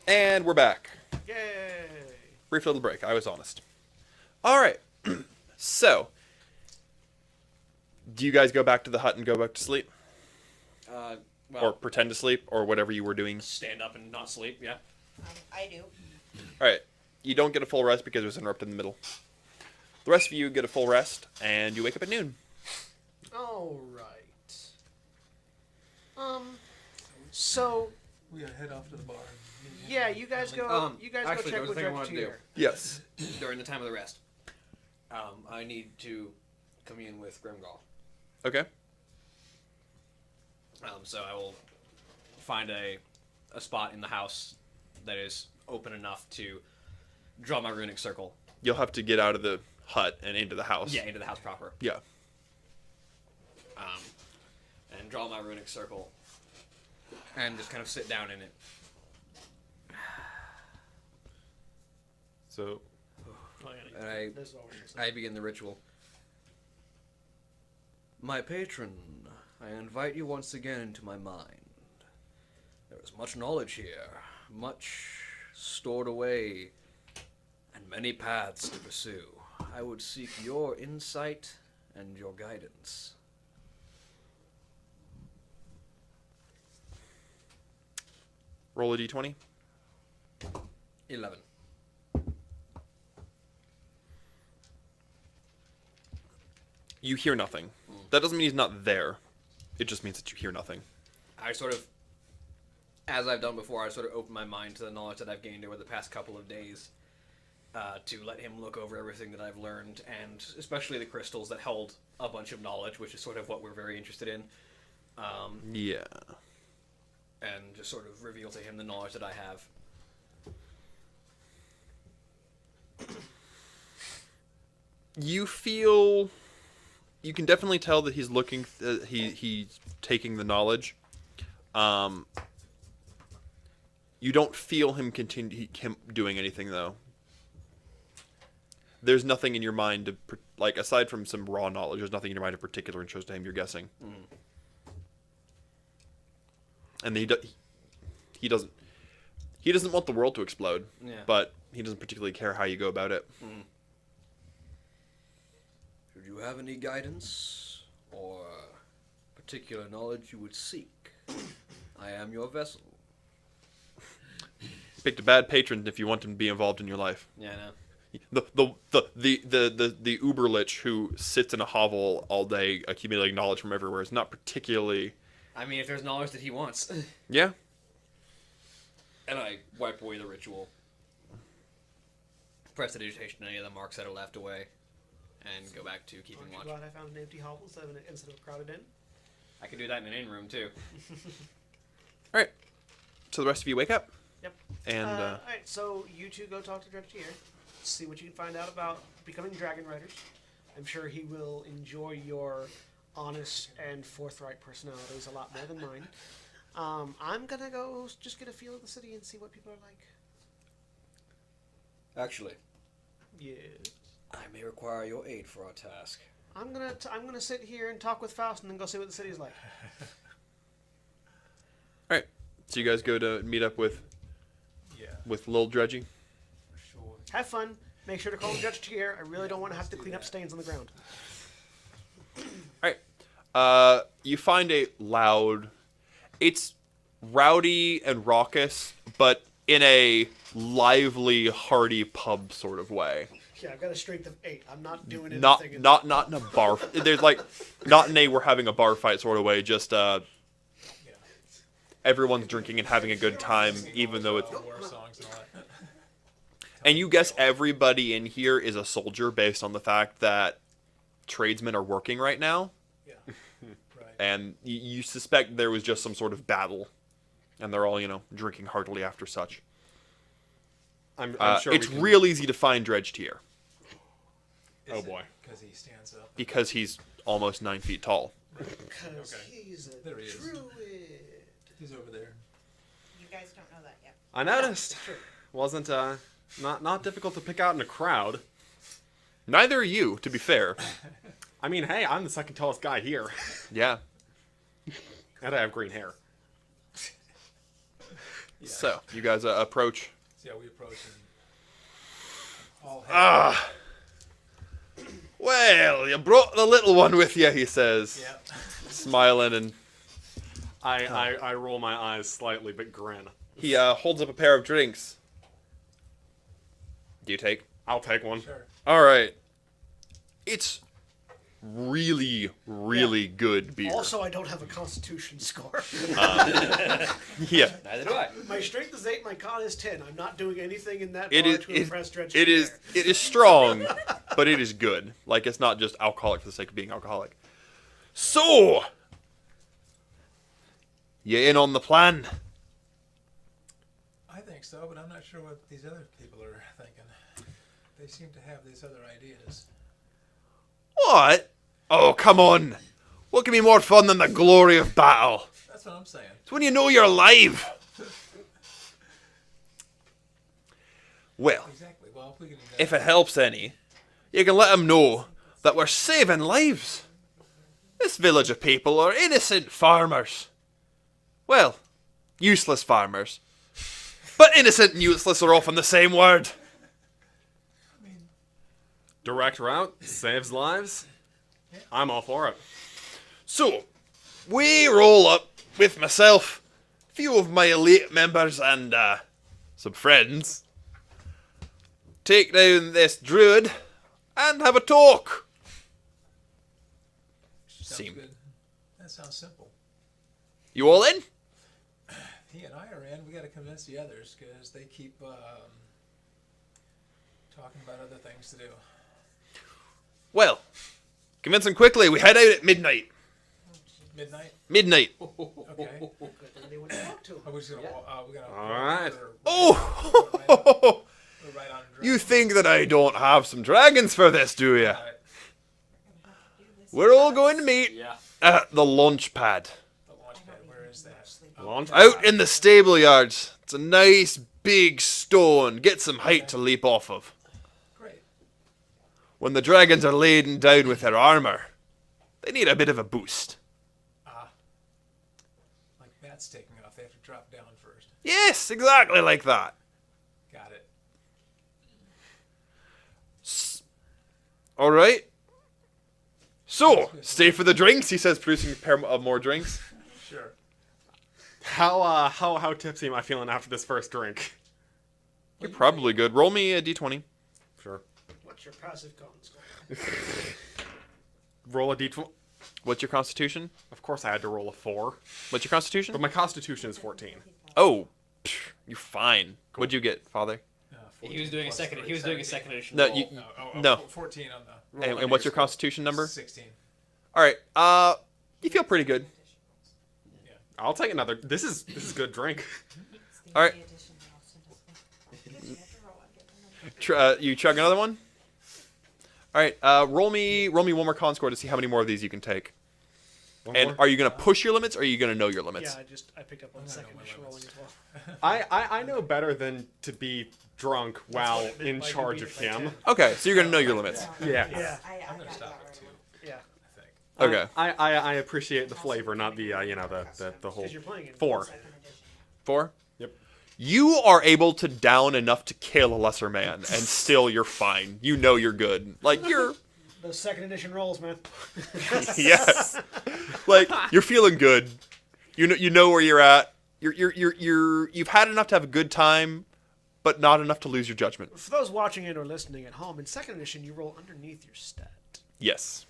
And we're back. Yay! Brief little break. I was honest. All right. So, do you guys go back to the hut and go back to sleep? Well, Or pretend to sleep? Or whatever you were doing? stand up and not sleep, yeah. I do. All right. You don't get a full rest because it was interrupted in the middle. The rest of you get a full rest, and you wake up at noon. All right. So We gotta head off to the bar. yeah, you guys go. You guys actually, go there check was with a thing I Dr. wanted to do. Tier. Yes. During the time of the rest, I need to commune with Grimgall. Okay. So I will find a spot in the house that is open enough to draw my runic circle. You'll have to get out of the hut and into the house. Yeah, into the house proper. Yeah. And draw my runic circle. And just kind of sit down in it. So, And I begin the ritual. My patron, I invite you once again into my mind. There is much knowledge here, much stored away, and many paths to pursue. I would seek your insight and your guidance. Roll a d20. 11. You hear nothing. That doesn't mean he's not there. It just means that you hear nothing. I sort of, as I've done before, I sort of open my mind to the knowledge that I've gained over the past couple of days, to let him look over everything that I've learned, and especially the crystals that hold a bunch of knowledge, which is sort of what we're very interested in. Yeah. And just sort of reveal to him the knowledge that I have. You feel... You can definitely tell that he's looking... he's taking the knowledge. You don't feel him him doing anything, though. There's nothing in your mind to... Like, aside from some raw knowledge, there's nothing in your mind in particular and shows to him you're guessing. Mm. And he doesn't want the world to explode, Yeah. but he doesn't particularly care how you go about it. Mm. Should you have any guidance or particular knowledge you would seek, I am your vessel. Picked a bad patron if you want him to be involved in your life. Yeah, I know. The Uberlich who sits in a hovel all day accumulating knowledge from everywhere is not particularly... I mean, if there's knowledge that he wants. Yeah. And I wipe away the ritual. Prestidigitation any of the marks that are left away. And go back to keeping Aren't you watch. glad I found an empty hovel instead of a crowded inn? I can do that in an in-room, too. Alright. So the rest of you wake up. Yep. And, Alright, so you two go talk to Dr. Tier. See what you can find out about becoming dragon riders. I'm sure he will enjoy your honest and forthright personalities a lot more than mine. I'm gonna go just get a feel of the city and see what people are like. Actually, Yeah. I may require your aid for our task. I'm gonna sit here and talk with Faust and then go see what the city's like. Alright. So you guys go to meet up with Lil Dredgy. Sure. Have fun. Make sure to call Judge Tier. I really don't want to have to clean up stains on the ground. Alright. You find a loud... It's rowdy and raucous, but in a lively, hearty pub sort of way. Yeah, I've got a strength of 8. I'm not doing anything. Not in a bar... There's like... Not in a we're having a bar fight sort of way, just, everyone's drinking and having a good time, even though it's... War songs and all that. And you guess everybody in here is a soldier based on the fact that tradesmen are working right now. Yeah. Right. And you suspect there was just some sort of battle. And they're all, drinking heartily after such. I'm sure it's real easy to find Dredge Tier. Oh boy. Because he stands up. Because he's almost 9 feet tall. Because Okay. he's a There he is. druid. He's over there. You guys don't know that yet. I noticed. Wasn't not difficult to pick out in a crowd. Neither are you, to be fair. I mean, hey, I'm the second tallest guy here, Yeah. and I have green hair. Yeah. So, you guys approach. So, yeah, we approach and all head. Ah. Well, you brought the little one with you, he says, Yeah. smiling, and I roll my eyes slightly, but grin. he holds up a pair of drinks. Do you take? I'll take one. Sure. All right. It's really, really good beer. Also, I don't have a Constitution score. Yeah. Neither do I. My strength is 8, my con is 10. I'm not doing anything in that It bar is. to impress Dredge. It is strong, but it is good. Like, it's not just alcoholic for the sake of being alcoholic. So, you in on the plan? I think so, but I'm not sure what these other people are thinking. They seem to have these other ideas. What? Oh, come on. What can be more fun than the glory of battle? That's what I'm saying. It's when you know you're alive. Well, Exactly. Well, if we can. if it helps any, you can let them know that we're saving lives. This village of people are innocent farmers. Well, useless farmers. But innocent and useless are often the same word. Direct route saves lives. I'm all for it. So, we roll up with myself, a few of my elite members, and some friends. Take down this druid and have a talk. Sounds good. That sounds simple. You all in? He and I are in. We got to convince the others because they keep talking about other things to do. Well, convince them quickly. We head out at midnight. Midnight. Midnight. Okay. Anyone to talk to? Are we just gonna? We're gonna. All right. Oh! We're right on. You think that I don't have some dragons for this, do you? Right. We're all going to meet Yeah. at the launch pad. The launch pad. Where is that? Launch Out in the stable yards. It's a nice big stone. Get some height to leap off of. Great. When the dragons are laden down with their armor, they need a bit of a boost. Like bats taking off, they have to drop down first. Yes, exactly like that. Got it. All right. So, stay for the drinks, he says, producing a pair of more drinks. Sure. How tipsy am I feeling after this first drink? You're probably good. Roll me a d20. Sure. What's your passive con score? Roll a d12. What's your constitution? Of course, I had to roll a 4, What's your constitution? but my constitution is 14. Oh, you're fine. What'd you get, Father? He was doing a second. He was doing a second edition. No, roll. you. No. No. 14 on the. And what's your constitution number? 16. All right. You feel pretty good. I'll take another. This is good drink. All right. You chug another one. All right. Roll me one more con score to see how many more of these you can take. One And more? are you gonna push your limits, or are you gonna know your limits? Yeah, I picked up on the second issue rolling as well. I know better than to be drunk while what I meant in by charge you of beat it by him. Okay, so you're gonna know your limits. Yeah. Yeah, I'm gonna stop at 2. yeah. I think. Okay. I appreciate the flavor, not the the whole. Because you're playing in 4. 4. Yep. You are able to down enough to kill a lesser man, and still you're fine. You know you're good. Like you're. Those second edition rolls, man. Yes. Like you're feeling good. You know where you're at. You've had enough to have a good time, but not enough to lose your judgment. For those watching it or listening at home, in second edition you roll underneath your stat. Yes.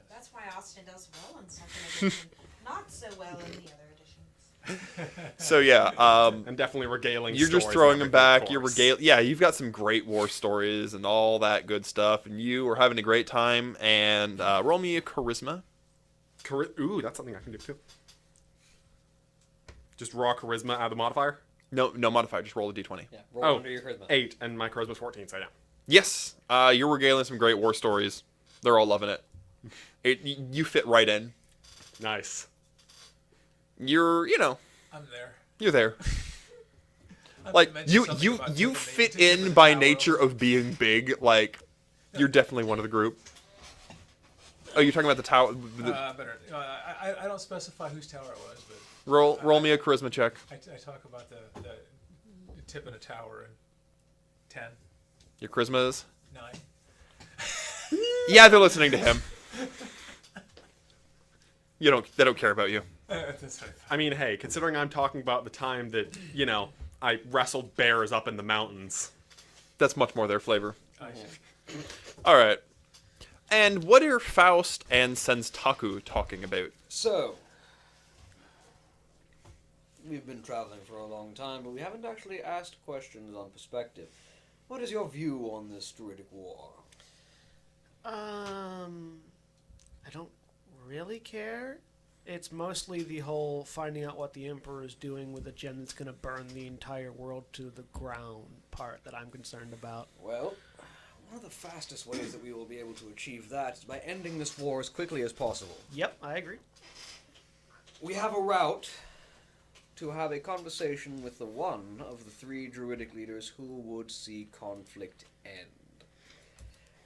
That's why Austin does well in second edition, not so well in the other editions. So yeah, I'm definitely regaling. you're just stories throwing and them everything, back. of You're course. Yeah, you've got some great war stories and all that good stuff, and you are having a great time. And roll me a charisma. Ooh, that's something I can do too. Just raw charisma out of the modifier. No modifier. Just roll a d20. Yeah. Roll Oh, under your charisma. 8, and my charisma's 14. So yeah. Yes. You're regaling some great war stories. They're all loving it. You fit right in. Nice. You're I'm there. You're there. I Like mentioned you something you about you taking fit the in different by power nature over- of being big. Like you're definitely one of the group. Oh, you're talking about the tower. Better. I don't specify whose tower it was, but Roll me a charisma check. I talk about the tip of the tower and 10, Your charisma is? 9. Yeah, they're listening to him. They don't care about you. That's right. I mean, hey, considering I'm talking about the time that, I wrestled bears up in the mountains. That's much more their flavor. I see. All right. And what are Faust and Senstaku talking about? So, we've been traveling for a long time, but we haven't actually asked questions on perspective. What is your view on this druidic war? I don't really care. It's mostly the whole finding out what the Emperor is doing with a gem that's going to burn the entire world to the ground part that I'm concerned about. Well, one of the fastest ways that we will be able to achieve that is by ending this war as quickly as possible. Yep, I agree. We have a route to have a conversation with the one of the 3 druidic leaders who would see conflict end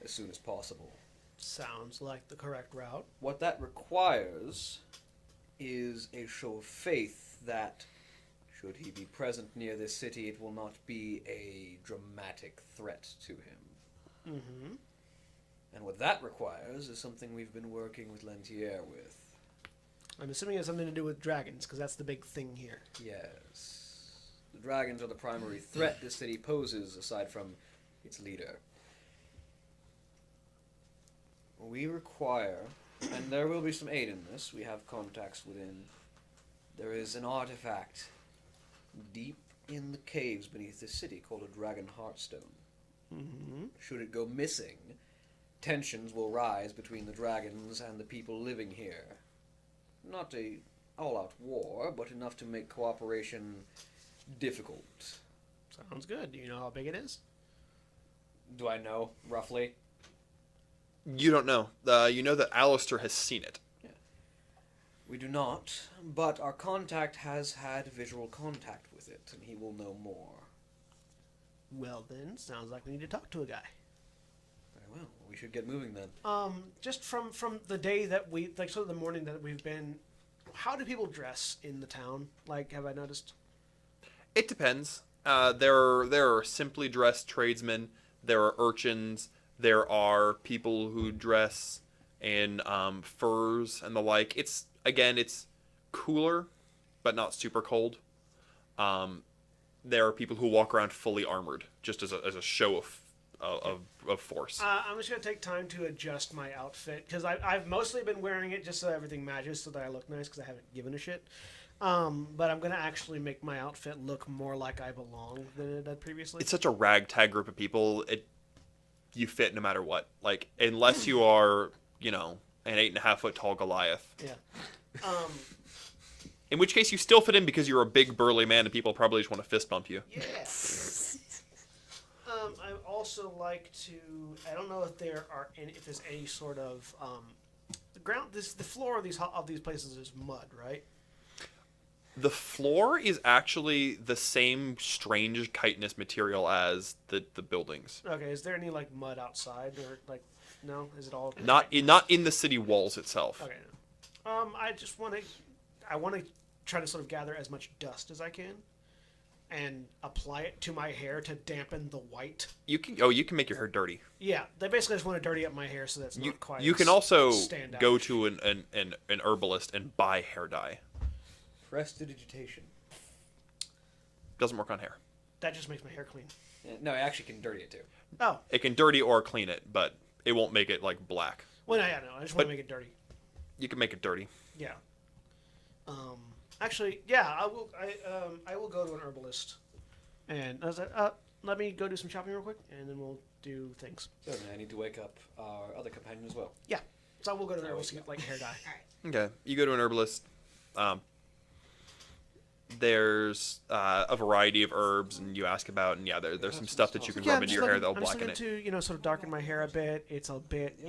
as soon as possible. Sounds like the correct route. What that requires is a show of faith that, should he be present near this city, it will not be a dramatic threat to him. Mm-hmm. And what that requires is something we've been working with Lentier with. I'm assuming it has something to do with dragons, because that's the big thing here. Yes. The dragons are the primary threat this city poses, aside from its leader. We require, and there will be some aid in this, we have contacts within. There is an artifact deep in the caves beneath the city called a Dragon Heartstone. Mm-hmm. Should it go missing, tensions will rise between the dragons and the people living here. Not a all-out war, but enough to make cooperation difficult. Sounds good. Do you know how big it is? Do I know, roughly? You don't know. You know that Alistair has seen it. Yeah. We do not, but our contact has had visual contact with it, and he will know more. Well then, sounds like we need to talk to a guy. Very well. We should get moving then. Just from the day that we, like, sort of the morning that we've been, how do people dress in the town? Like, have I noticed? It depends. There are simply dressed tradesmen. There are urchins. There are people who dress in furs and the like. It's cooler, but not super cold. There are people who walk around fully armored, just as a show of force. I'm just gonna take time to adjust my outfit because I've mostly been wearing it just so everything matches, so that I look nice because I haven't given a shit. But I'm gonna actually make my outfit look more like I belong than it did previously. It's such a ragtag group of people. You fit no matter what. Like, unless you are, an 8.5 foot tall Goliath. Yeah. In which case you still fit in because you're a big burly man and people probably just want to fist bump you. Yeah. I also like to. I don't know if if there's any sort of the floor of these places is mud, right? The floor is actually the same strange chitinous material as the buildings. Okay, is there any like mud outside or like no? Is it all not in the city walls itself? Okay. I want to try to sort of gather as much dust as I can and apply it to my hair to dampen the white. You can make your hair dirty. Yeah, they basically just want to dirty up my hair so that's not quite. You can also stand out. go to an herbalist and buy hair dye. Prestidigitation. Doesn't work on hair. That just makes my hair clean. Yeah, no, it actually can dirty it too. Oh. It can dirty or clean it, but it won't make it like black. Well, no, I just want to make it dirty. You can make it dirty. Yeah. Actually, yeah, I will. I will go to an herbalist, and I was like, let me go do some shopping real quick, and then we'll do things. Certainly, I need to wake up our other companion as well. Yeah. So I will go to the herbalist to get like hair dye. Okay, you go to an herbalist. There's a variety of herbs, and you ask about, and there's some stuff that you can rub into your hair that'll blacken it. To sort of darken my hair a bit. It's a bit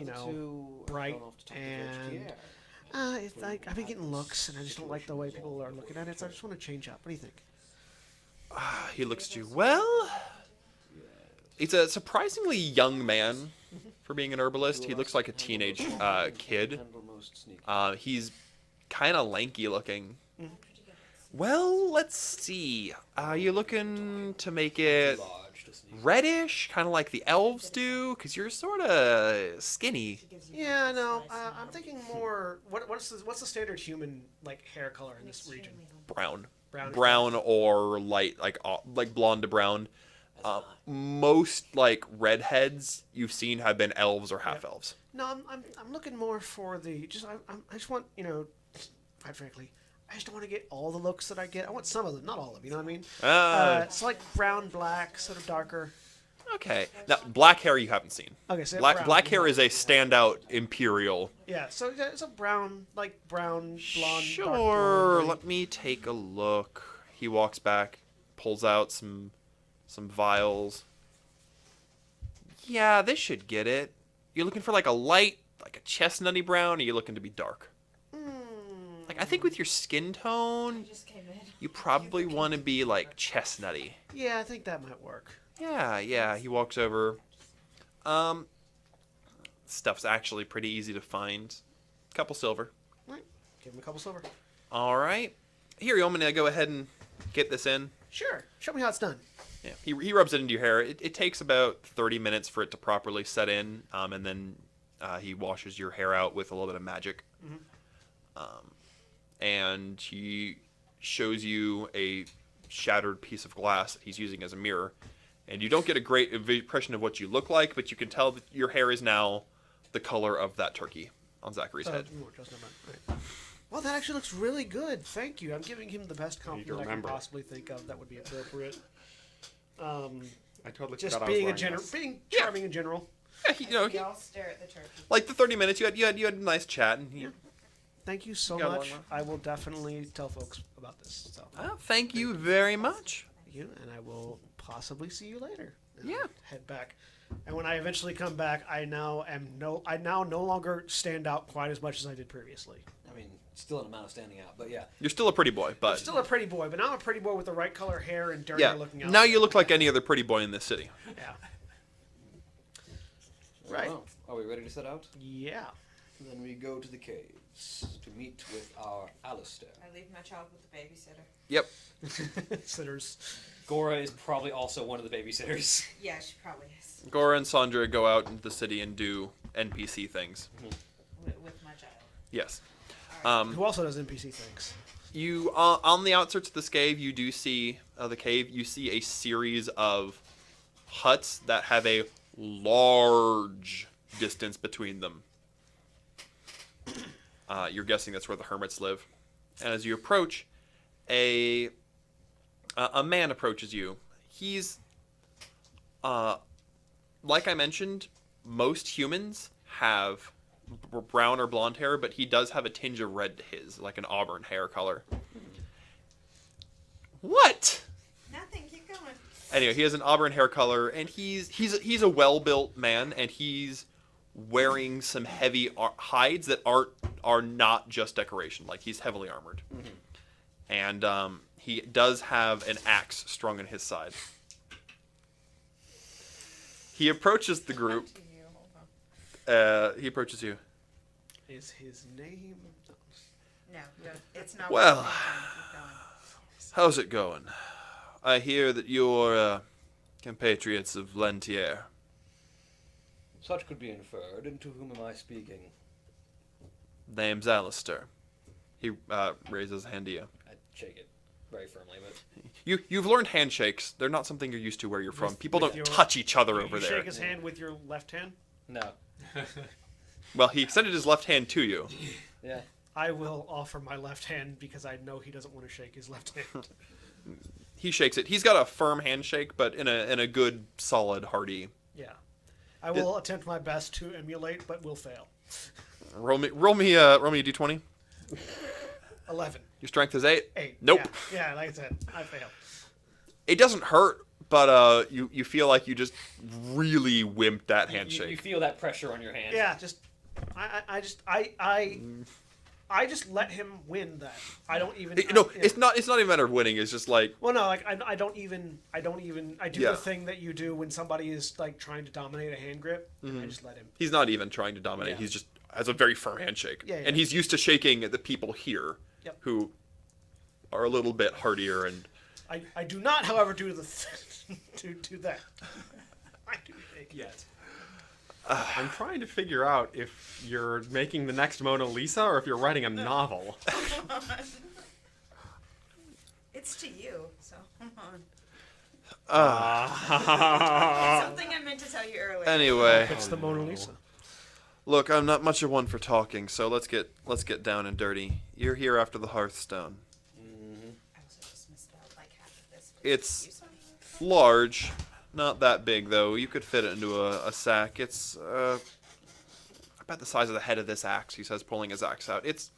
bright, and it's like I've been getting looks, and I just don't like the way people are looking at it. So I just want to change up. What do you think? He looks at you. Well, it's a surprisingly young man. for being an herbalist. He looks like a teenage kid. Handle most sneaky. He's kind of lanky looking. Well, let's see. You looking to make it Large to sneak. reddish, kind of like the elves do? Because you're sort of skinny. Yeah, no. I'm thinking more. What's the standard human like hair color in this region? Brown. Brown. Brown or light, like blonde to brown. Most like redheads you've seen have been elves or half elves. No, I'm looking more for the just. I just want quite frankly, I just don't want to get all the looks that I get. I want some of them, not all of them. You know what I mean? It's like brown, black, sort of darker. Okay. Now, black hair you haven't seen. Okay, so Black brown. hair is a standout imperial. Yeah, so it's a brown, like brown, blonde. Sure. Dark blonde, Let me take a look. He walks back, pulls out some vials. Yeah, this should get it. You're looking for like a light, like a chestnutty brown, or are you looking to be dark? Like, I think with your skin tone, Just came in. you probably want to be like chestnutty. Yeah, I think that might work. Yeah. He walks over. Stuff's actually pretty easy to find. Couple silver. Right. Give him a couple silver. All right. Here, you want me to go ahead and get this in? Sure. Show me how it's done. Yeah. He rubs it into your hair. It takes about 30 minutes for it to properly set in, and then he washes your hair out with a little bit of magic. And he shows you a shattered piece of glass that he's using as a mirror. And you don't get a great impression of what you look like, but you can tell that your hair is now the color of that turkey on Zachary's head. Right. Well, that actually looks really good. Thank you. I'm giving him the best compliment I can remember. possibly think of that would be appropriate. I totally Just forgot being I was wearing this. being charming in general. Yeah, We all stare at the turkey. like the 30 minutes you had a nice chat, and he, Thank you so Got one much. more? I will definitely tell folks about this. So, thank you very much. thank you, and I will possibly see you later. And Yeah. Head back. And when I eventually come back, I now no longer stand out quite as much as I did previously. I mean, still an amount of standing out, but yeah. You're still a pretty boy, but Still a pretty boy, but now I'm a pretty boy with the right color hair and dirtier yeah. looking out. Now you look like any other pretty boy in this city. Yeah. Right. Well, are we ready to set out? Yeah. Then we go to the caves to meet with our Alistair. I leave my child with the babysitter. Yep. Sitters. Gora is probably also one of the babysitters. Yeah, she probably is. Gora and Sandra go out into the city and do NPC things. With my child. Yes. Who also does NPC things. You on the outskirts of this cave, you do see the cave. You see a series of huts that have a large distance between them. You're guessing that's where the hermits live. And as you approach, a man approaches you. He's, like I mentioned, most humans have brown or blonde hair, but he does have a tinge of red to his, like an auburn hair color. What? Nothing, keep going. Anyway, he has an auburn hair color, and he's a well-built man, and he's wearing some heavy hides that are not just decoration. Like, he's heavily armored. And he does have an axe strung in his side. He approaches the group. He approaches you. Is his name? No, it's not. Well, Keep going. how's it going? I hear that you're compatriots of Lentier. Such could be inferred. And to whom am I speaking? Name's Alistair. He raises a hand to you. I shake it very firmly, but You've learned handshakes. They're not something you're used to where you're from. With- People with don't your- touch each other You over there. shake his hand with your left hand. no. Well, he extended his left hand to you. Yeah. I will offer my left hand because I know he doesn't want to shake his left hand. He shakes it. He's got a firm handshake, but in a good, solid, hearty. Yeah. I will attempt my best to emulate, but will fail. Roll me a d20. 11. Your strength is 8. 8. Nope. Yeah, like I said, I fail. It doesn't hurt, but you feel like you just really wimped that handshake. You feel that pressure on your hand. Yeah, just I I just let him win that. I don't even. No, it's not even a matter of winning. It's just like. Well, no, like I do Yeah. the thing that you do when somebody is like trying to dominate a hand grip. I just let him. He's not even trying to dominate. Yeah. He's just has a very firm handshake. Yeah, yeah. And he's used to shaking the people here, Yep. who are a little bit hardier and. I do not, however, do the do that. I do think. Yet. I'm trying to figure out if you're making the next Mona Lisa or if you're writing a novel. It's to you, so come on. Uh, Something I meant to tell you earlier. anyway, It's the Mona Lisa. look, I'm not much of one for talking, so let's get down and dirty. You're here after the Hearthstone. I also just misspelled like half of this. It's You saw me? large, not that big though. You could fit it into a sack. It's about the size of the head of this axe. He says, pulling his axe out. It's,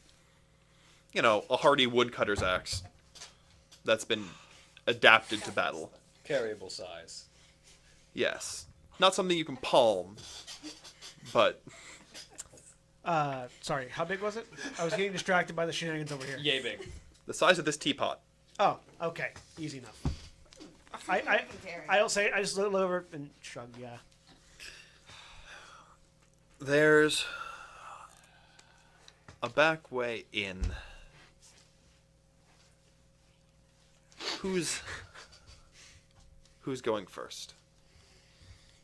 a hardy woodcutter's axe that's been adapted to battle. Carryable size. Yes, not something you can palm, but Sorry, how big was it? I was getting distracted by the shenanigans over here. Yay big. the size of this teapot. Oh, okay, easy enough. I can carry. don't say. I just look over and shrug. Yeah. There's a back way in. Who's going first?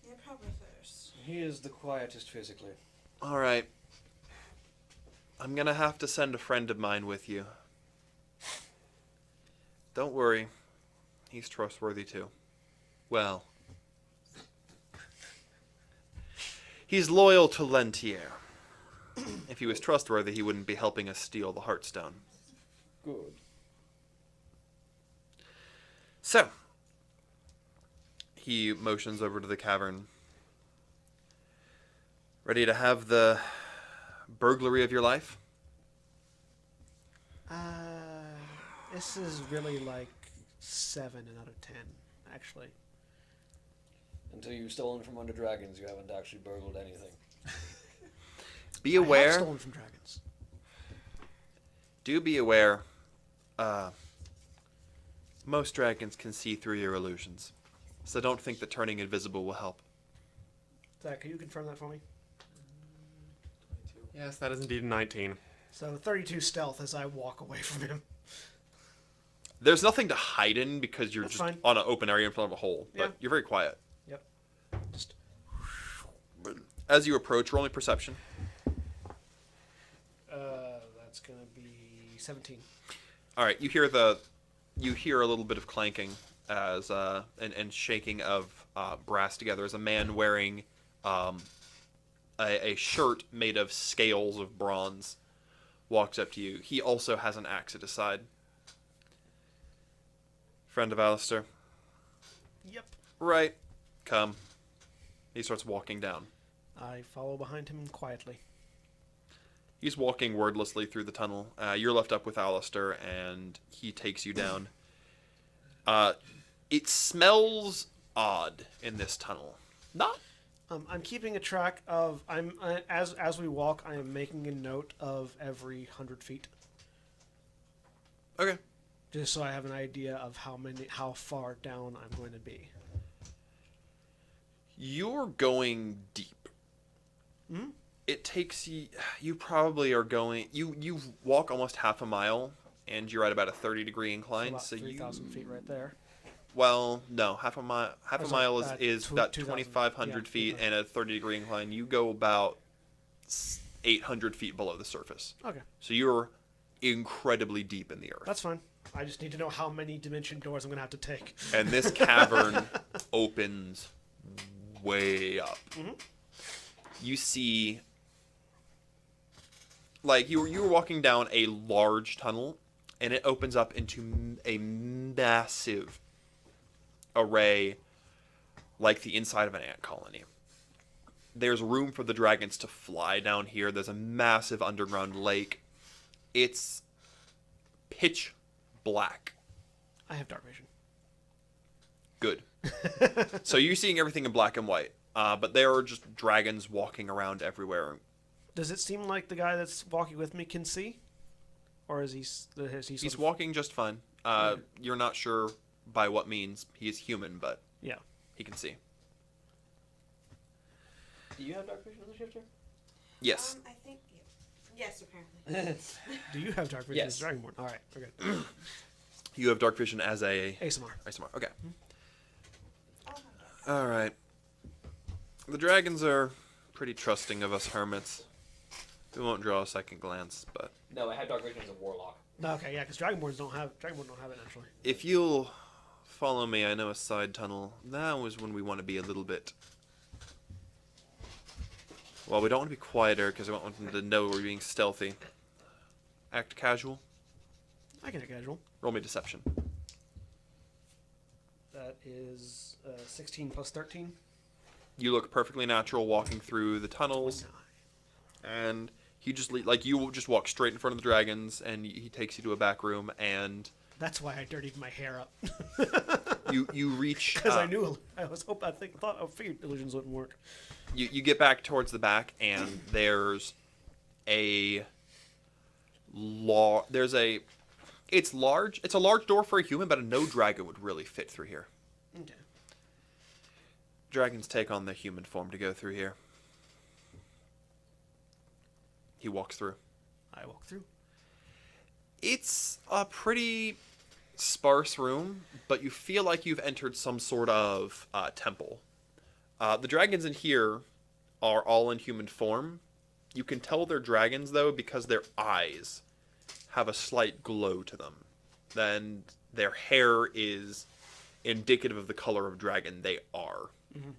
Yeah, probably first. He is the quietest physically. All right. I'm gonna have to send a friend of mine with you. Don't worry. He's trustworthy too. Well, he's loyal to Lentier. If he was trustworthy, he wouldn't be helping us steal the Heartstone. Good. So, he motions over to the cavern. Ready to have the burglary of your life? This is really like 7 out of 10, actually. Until you've stolen from under dragons, you haven't actually burgled anything. Be I have aware. stolen from dragons. Do be aware. Most dragons can see through your illusions, so don't think that turning invisible will help. Zach, can you confirm that for me? Yes, that is indeed a 19. So 32 stealth as I walk away from him. There's nothing to hide in because you're That's just fine. on an open area in front of a hole, but Yeah. you're very quiet. Yep. Just As you approach, roll me perception. that's gonna be 17. All right, you hear a little bit of clanking as and shaking of brass together as a man wearing a shirt made of scales of bronze walks up to you. He also has an axe at his side. Friend of Alistair. Yep. Right. Come. He starts walking down. I follow behind him quietly. He's walking wordlessly through the tunnel. You're left up with Alistair, and he takes you down. It smells odd in this tunnel. Not. I'm keeping a track of. As we walk, I am making a note of every 100 feet, Okay. just so I have an idea of how far down I'm going to be. You're going deep. Hmm? It takes you. You probably are going. You walk almost half a mile, and you're at about a 30-degree incline. About So 3,000 feet right there. Well, no, half a mile. Half a Oh, mile sorry, is tw- about 2,000, 2,500 yeah, feet 2,000. and a 30-degree incline. You go about 800 feet below the surface. Okay, So you're incredibly deep in the earth. that's fine. I just need to know how many dimension doors I'm going to have to take. And this cavern opens way up. Mhm. You see, like you were walking down a large tunnel, and it opens up into a massive array, like the inside of an ant colony. There's room for the dragons to fly down here. There's a massive underground lake. It's pitch black. I have dark vision. Good. So you're seeing everything in black and white, but there are just dragons walking around everywhere. Does it seem like the guy that's walking with me can see? or is he? He's walking just fine. You're not sure by what means he is human, but Yeah. he can see. Do you have dark vision as a shifter? Yes. I think. Yes, apparently. Do you have dark vision Yes. as Dragonborn? All right. Okay. You have dark vision as a ASMR. ASMR. Okay. Oh, All right. The dragons are pretty trusting of us hermits. We won't draw a second glance, but No, I have dark vision as a warlock. Okay, yeah, because Dragonborn don't have it naturally. if you'll follow me, I know a side tunnel. That was when we want to be a little bit. Well, we don't want to be quieter because we don't want them to know we're being stealthy. Act casual. I can get casual. Roll me deception. That is 16 plus 13. You look perfectly natural walking through the tunnels, and he just you just walk straight in front of the dragons, and he takes you to a back room, and That's why I dirtied my hair up. you reach Because I knew I figured illusions wouldn't work. you get back towards the back, and there's a it's large. It's a large door for a human, but no dragon would really fit through here. Okay. Dragons take on their human form to go through here. He walks through. I walk through. It's a pretty sparse room, but you feel like you've entered some sort of temple. The dragons in here are all in human form. You can tell they're dragons, though, because their eyes have a slight glow to them. Then their hair is indicative of the color of dragon they are. Mm-hmm.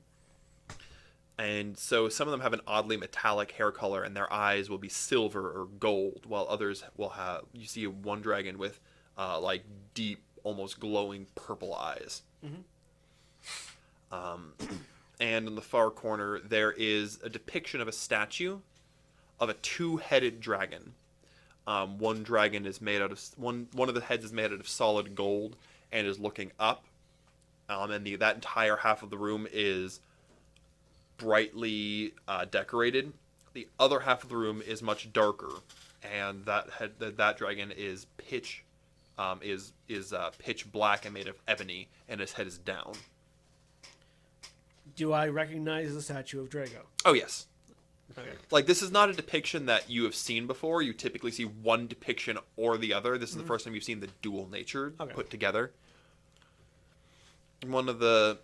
And so some of them have an oddly metallic hair color, and their eyes will be silver or gold, while others will have... You see one dragon with, like, deep, almost glowing purple eyes. Mm-hmm. And in the far corner, there is a depiction of a statue of a two-headed dragon. One dragon is made out of... One of the heads is made out of solid gold and is looking up. And that entire half of the room is brightly decorated. The other half of the room is much darker, and that dragon is pitch black and made of ebony, and his head is down. Do I recognize the statue of Drago? Oh yes. Okay. Like, this is not a depiction that you have seen before. You typically see one depiction or the other. This is the first time you've seen the dual nature put together. And one of the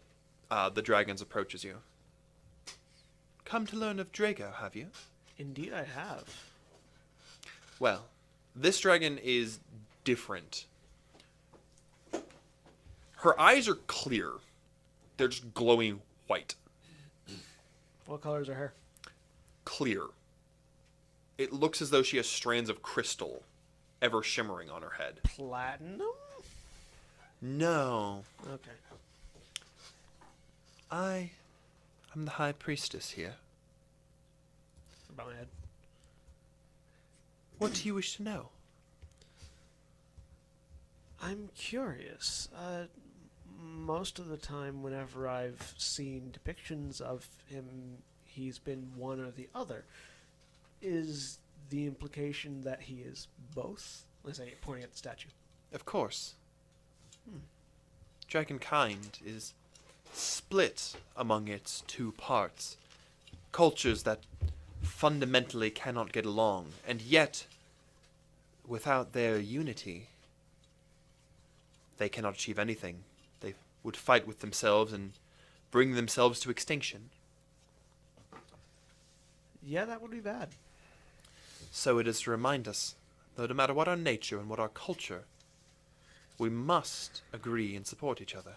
dragons approaches you. Come to learn of Drago, have you? Indeed, I have. Well, this dragon is different. Her eyes are clear. They're just glowing white. What color is her hair? Clear. It looks as though she has strands of crystal ever shimmering on her head. Platinum? No. Okay. I am the High Priestess here. About my head. What do you wish to know? I'm curious. Most of the time, whenever I've seen depictions of him, he's been one or the other. Is the implication that he is both? Let's say, pointing at the statue. Of course. Dragonkind is split among its two parts. Cultures that fundamentally cannot get along, and yet, without their unity, they cannot achieve anything. They would fight with themselves and bring themselves to extinction. Yeah, that would be bad. So it is to remind us that no matter what our nature and what our culture, we must agree and support each other.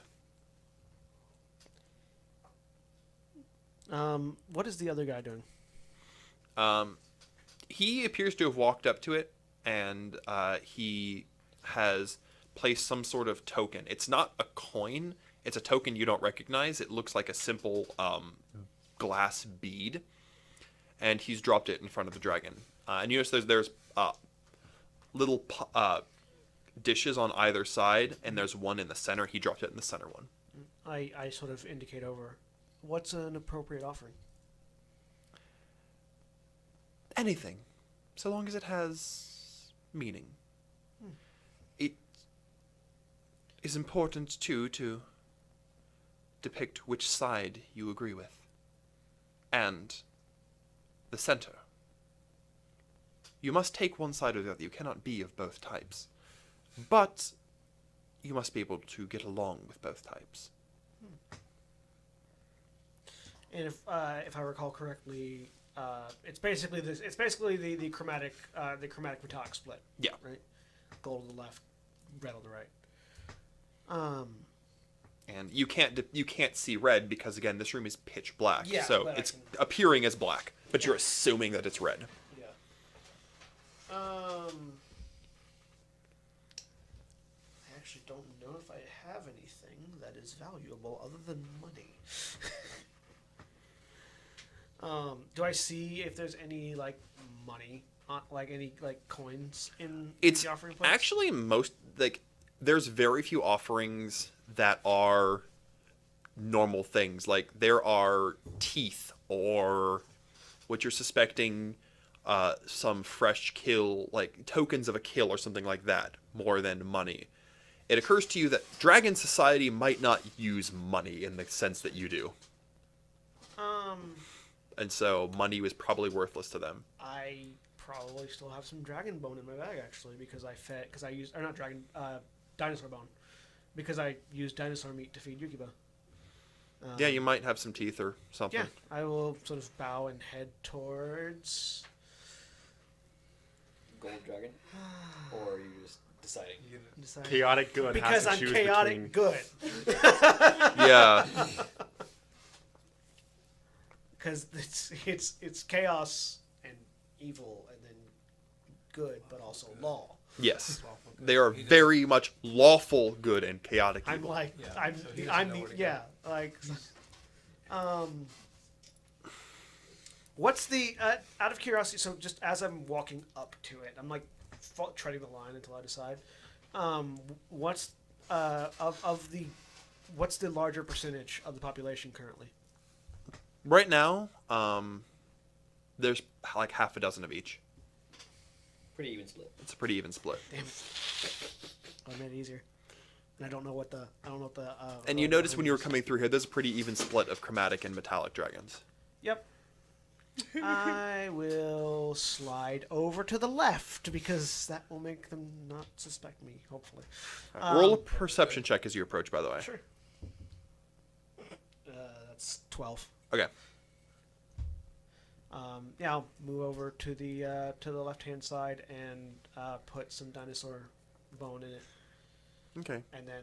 What is the other guy doing? He appears to have walked up to it, and he has placed some sort of token. It's not a coin. It's a token you don't recognize. It looks like a simple glass bead, and he's dropped it in front of the dragon. And you notice there's little dishes on either side, and there's one in the center. He dropped it in the center one. I sort of indicate over. What's an appropriate offering? Anything, so long as it has meaning. is important, too, to depict which side you agree with. And the center. You must take one side or the other. You cannot be of both types. But you must be able to get along with both types. And if I recall correctly, it's basically this. It's basically the chromatic metallic split. Yeah. Right. Gold on the left, red on the right. And you can't see red because, again, this room is pitch black. Yeah, so but it's appearing as black, but you're assuming that it's red. Yeah. I actually don't know if I have anything that is valuable other than money. Do I see if there's any like money, like any like coins in It's the offering place? actually there's very few offerings that are normal things. Like there are teeth or what you're suspecting some fresh kill, like tokens of a kill or something like that, more than money. It occurs to you that Dragon Society might not use money in the sense that you do. And so money was probably worthless to them. I probably still have some dragon bone in my bag actually because I used or not dragon dinosaur bone because I used dinosaur meat to feed Yukiba. Yeah, you might have some teeth or something. Yeah, I will sort of bow and head towards Gold dragon? Or are you just deciding? Chaotic good because has to I'm choose chaotic between... good. Yeah. Because it's chaos and evil and then good, but also law. Yes. They are very much lawful good and chaotic I'm evil. like Yeah, I'm so he the, doesn't I'm know the where to yeah like what's the out of curiosity? So just as I'm walking up to it, I'm like treading the line until I decide. What's what's the larger percentage of the population currently? Right now, there's like half a dozen of each. Pretty even split. It's a pretty even split. Damn it! I made it easier. And I don't know what the And you notice when you were coming through here, there's a pretty even split of chromatic and metallic dragons. Yep. I will slide over to the left because that will make them not suspect me, hopefully. Roll a perception check as you approach, by the way. Sure. That's 12. Okay. Yeah, I'll move over to the left-hand side and put some dinosaur bone in it, Okay. and then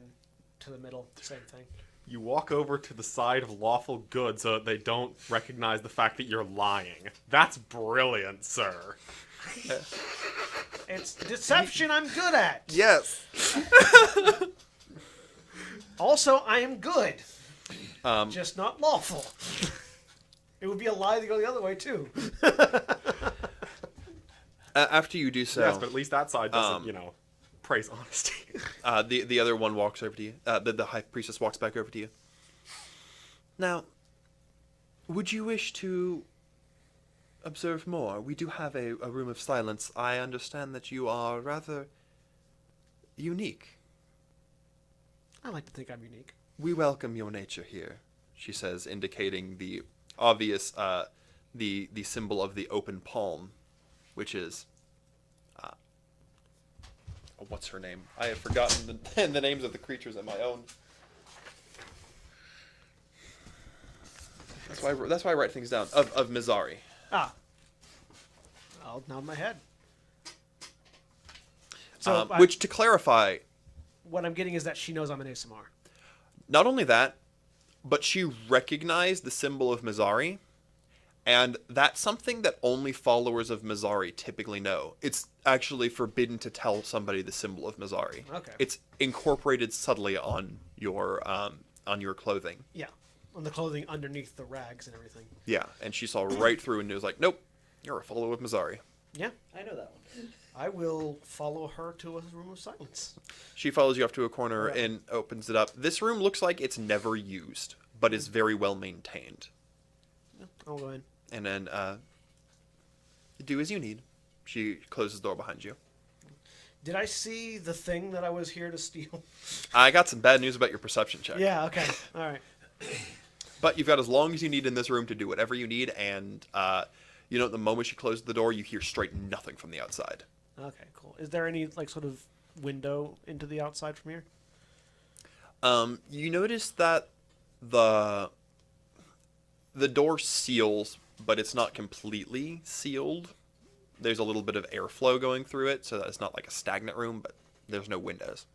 to the middle, same thing. You walk over to the side of lawful good so that they don't recognize the fact that you're lying. That's brilliant, sir. It's deception I'm good at. Yes. Also, I am good, Um, just not lawful. It would be a lie to go the other way too. after you do so, Yes, but at least that side doesn't, Um, praise honesty. the other one walks over to you. The high priestess walks back over to you. Now, would you wish to observe more? We do have a room of silence. I understand that you are rather unique. I like to think I'm unique. We welcome your nature here, she says, indicating the obvious, the symbol of the open palm, which is, what's her name? I have forgotten the names of the creatures at my own. That's why I write things down. Of Mizari. Ah. I'll nod my head. So, Which, to clarify, what I'm getting is that she knows I'm an ASMR. not only that, but she recognized the symbol of Mizari, and that's something that only followers of Mizari typically know. It's actually forbidden to tell somebody the symbol of Mizari. Okay. It's incorporated subtly on your clothing. Yeah. On the clothing underneath the rags and everything. Yeah, and she saw right through and was like, "Nope, you're a follower of Mizari." Yeah. I know that one. I will follow her to a room of silence. She follows you off to a corner and opens it up. This room looks like it's never used, but is very well maintained. Yeah, I'll go in. And then do as you need. She closes the door behind you. Did I see the thing that I was here to steal? I got some bad news about your perception check. Yeah, okay. All right. But you've got as long as you need in this room to do whatever you need, and the moment you close the door, you hear straight nothing from the outside. Okay, cool. Is there any like sort of window into the outside from here? You notice that the door seals, but it's not completely sealed. There's a little bit of airflow going through it, so that it's not like a stagnant room, but there's no windows.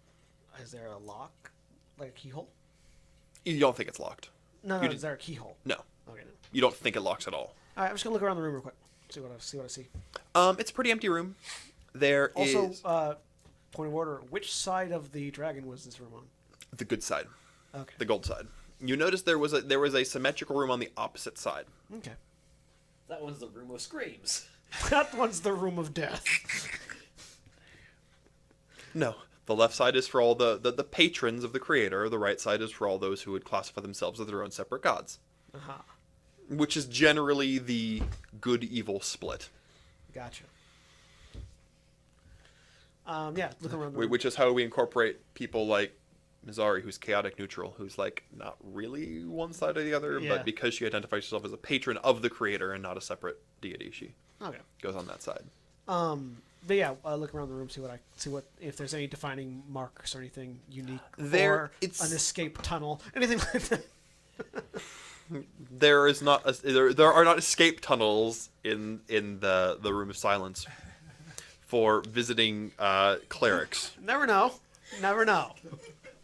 Is there a lock? Like a keyhole? You don't think it's locked. No, is there a keyhole? No. Okay, no. You don't think it locks at all. Alright, I'm just gonna look around the room real quick. See what I see. It's a pretty empty room. There Also, is point of order, which side of the dragon was this room on? the good side, Okay. the gold side. You notice there was a symmetrical room on the opposite side. Okay. That one's the room of screams. That one's the room of death. No. The left side is for all the patrons of the creator. The right side is for all those who would classify themselves as their own separate gods. Uh-huh. Which is generally the good-evil split. Gotcha. Yeah, look around the room. Which is how we incorporate people like Mizari, who's chaotic neutral, who's like not really one side or the other, Yeah. but because she identifies herself as a patron of the creator and not a separate deity, she Okay. goes on that side. But yeah, look around the room, see what if there's any defining marks or anything unique, There- or it's- an escape tunnel, anything like that. There is not there are not escape tunnels in the room of silence for visiting clerics. Never know.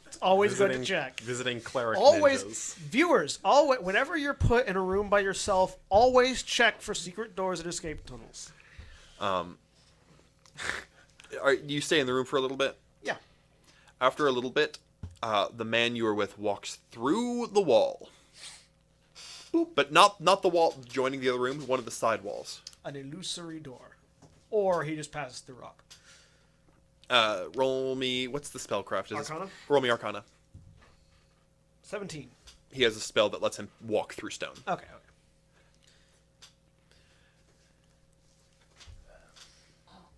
It's always good to check. Visiting cleric Always, ninjas. viewers, always, whenever you're put in a room by yourself, always check for secret doors and escape tunnels. You stay in the room for a little bit. Yeah. After a little bit, the man you were with walks through the wall. Boop. But not the wall joining the other room, one of the side walls. An illusory door. Or he just passes through rock. Roll me, what's the spellcraft? Arcana? Roll me Arcana. 17. He has a spell that lets him walk through stone. Okay.